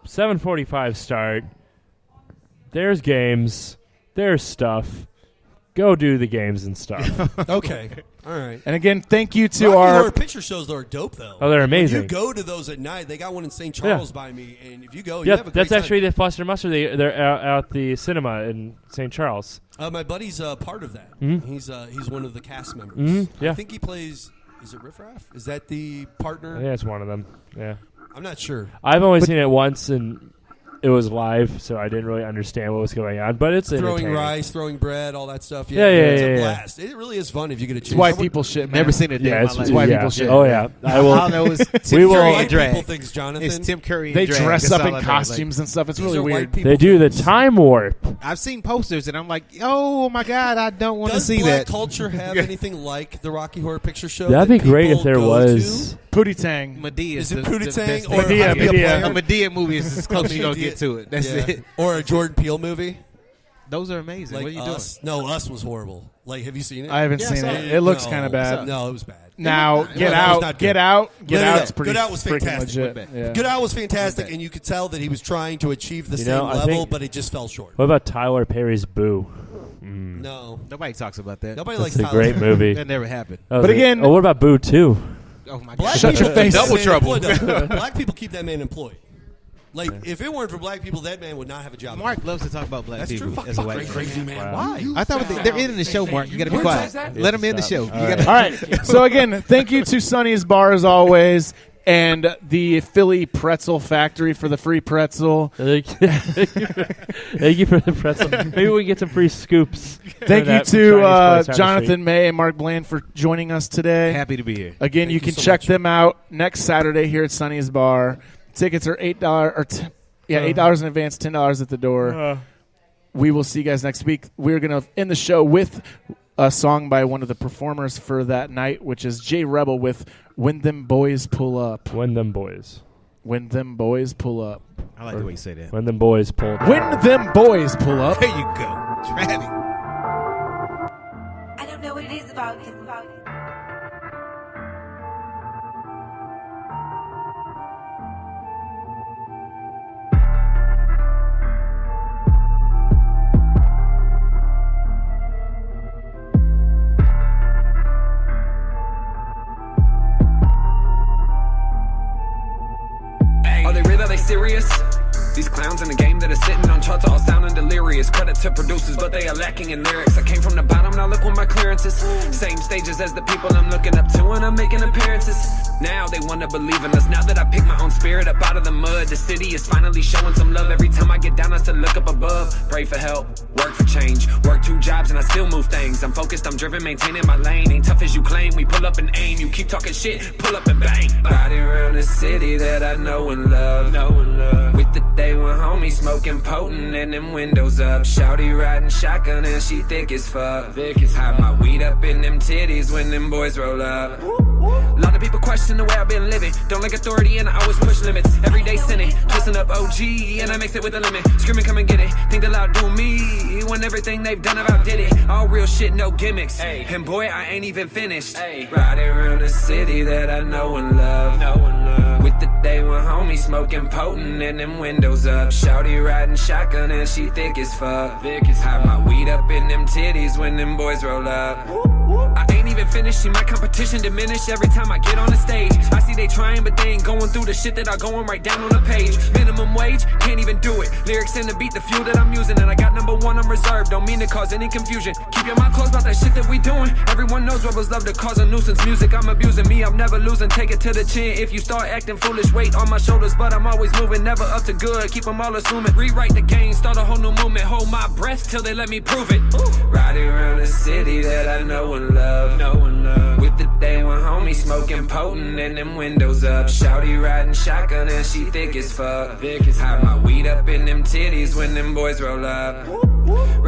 7:45 start. There's games. There's stuff. Go do the games and stuff. Okay. All right. And again, thank you to Rocky our Horror Picture Shows are dope, though. Oh, they're amazing. When you go to those at night, they got one in St. Charles by me, and if you go, you Yeah, have a great that's time. actually the Fluster Mustard. They're out the cinema in St. Charles. My buddy's part of that. Mhm. He's one of the cast members. Mhm, yeah. I think he plays. Is it Riff Raff? Is that the partner? Yeah, it's one of them. Yeah. I'm not sure. I've only seen it once, and it was live, so I didn't really understand what was going on. But it's Throwing entertaining. rice, throwing bread, all that stuff. Yeah, it's a yeah. blast. It really is fun if you get a chance. It's white people shit, man. Never seen it. Yeah, It's it's white yeah. people shit. Oh yeah, I will. All I know is Tim We will- Curry White and drag. people things, Jonathan. It's Tim Curry and They drag. dress That's up all in I know. costumes and stuff. It's These really are white weird. people They do the things. time warp. I've seen posters and I'm like, oh my god, I don't want to Does see black that. culture have anything like the Rocky Horror Picture Show? That'd that be great if people there go was. to? Pootie Tang. Medea Is it the Pootie best Tang thing. or Medea, how to be a Medea. player? A Medea movie is as close as you're going to get to it. That's Yeah. it. Or a Jordan Peele movie. Those are amazing. Like what are you Us. No, Us was horrible. Like, have you seen it? I haven't Yeah, I seen saw it. it. It looks No. kind of bad. No, it was bad. Now, No, Get that was Out, not Get good. Out, Get No, no, Out. no. It's pretty Get Out was freaking fantastic. legit. Yeah. Good Out was fantastic, and you could tell that he was trying to achieve the You same know, I level, think- but it just fell short. What about Tyler Perry's Boo? No. Nobody talks about that. Nobody That's likes a Tyler great Perry. movie. That never happened. But again, what about Boo 2? Oh my Black God! Shut people your face. keep that Double man trouble. employed, though. Black people keep that man employed. Like, if it weren't for black people, that man would not have a job. Mark loves to talk about black That's people true. as a white Fuck man. crazy man. Wow. Why? I thought they're ending the show, Mark. You got to be Who quiet. says that? Let them end the show. You gotta, All right. So again, thank you to Sonny's Bar as always, and the Philly Pretzel Factory for the free pretzel. Thank you for the pretzel. Maybe we can get some free scoops. Thank for you that from Chinese to place down the street. Jonathan May and Mark Bland for joining us today. Happy to be here. Again, Thank you you can so check much. them out next Saturday here at Sonny's Bar. Tickets are $8 in advance, $10 at the door. We will see you guys next week. We're gonna end the show with a song by one of the performers for that night, which is Jay Rebel with "When Them Boys Pull Up." When them boys. When them boys pull up. I like the way you say that. When them boys pull up. When them boys pull up. There you go, Travis. I don't know what it is about him. Are they real? Are they serious? These clowns in the game that are sitting on charts all sounding delirious. Credit to producers, but they are lacking in lyrics. I came from the bottom, now look what my clearances. Same stages as the people I'm looking up to, and I'm making appearances. Now they wanna believe in us. Now that I pick my own spirit up out of the mud, the city is finally showing some love. Every time I get down, I still look up above. Pray for help, work for change. Work 2 jobs and I still move things. I'm focused, I'm driven, maintaining my lane. Ain't tough as you claim. We pull up and aim. You keep talking shit, pull up and bang. Riding around the city that I know and love. With the day when homies smoking potent and them windows up. Shouty riding shotgun and she thick as fuck. Hide my weed up in them titties when them boys roll up. A lot of people question the way I've been living. Don't like authority and I always push limits. Everyday sinning, twisting up OG and I mix it with a limit. Screaming, come and get it. Think they'll outdo me when everything they've done I've outdid it. All real shit, no gimmicks. And boy, I ain't even finished. Riding around the city that I know and love. With the day when homies smoking potent and them windows up. Shouty riding shotgun and she thick as fuck. Hide my weed up in them titties when them boys roll up. I ain't even finished, see my competition diminish every time I get on the stage. I see they trying, but they ain't going through the shit that I going right down on the page. Minimum wage, can't even do it. Lyrics in the beat, the fuel that I'm using, and I got number 1 on reserve. Don't mean to cause any confusion. Keep your mouth closed about that shit that we doing. Everyone knows rebels love to cause a nuisance. Music, I'm abusing me, I'm never losing. Take it to the chin if you start acting foolish. Weight on my shoulders, but I'm always moving. Never up to good, keep them all assuming. Rewrite the game, start a whole new movement. Hold my breath till they let me prove it. Riding around the city that I know and love. With the day when homies smoking potent and them windows up. Shouty riding shotgun and she thick as fuck. Hide my weed up in them titties when them boys roll up.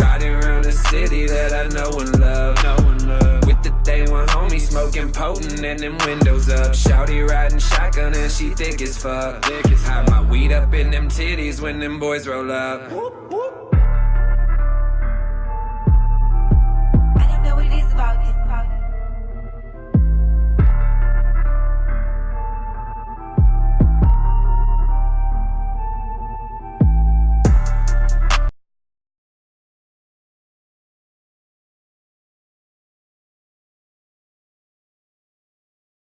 Riding around the city that I know and love. With the day when homies smoking potent and them windows up. Shouty riding shotgun and she thick as fuck. Hide my weed up in them titties when them boys roll up.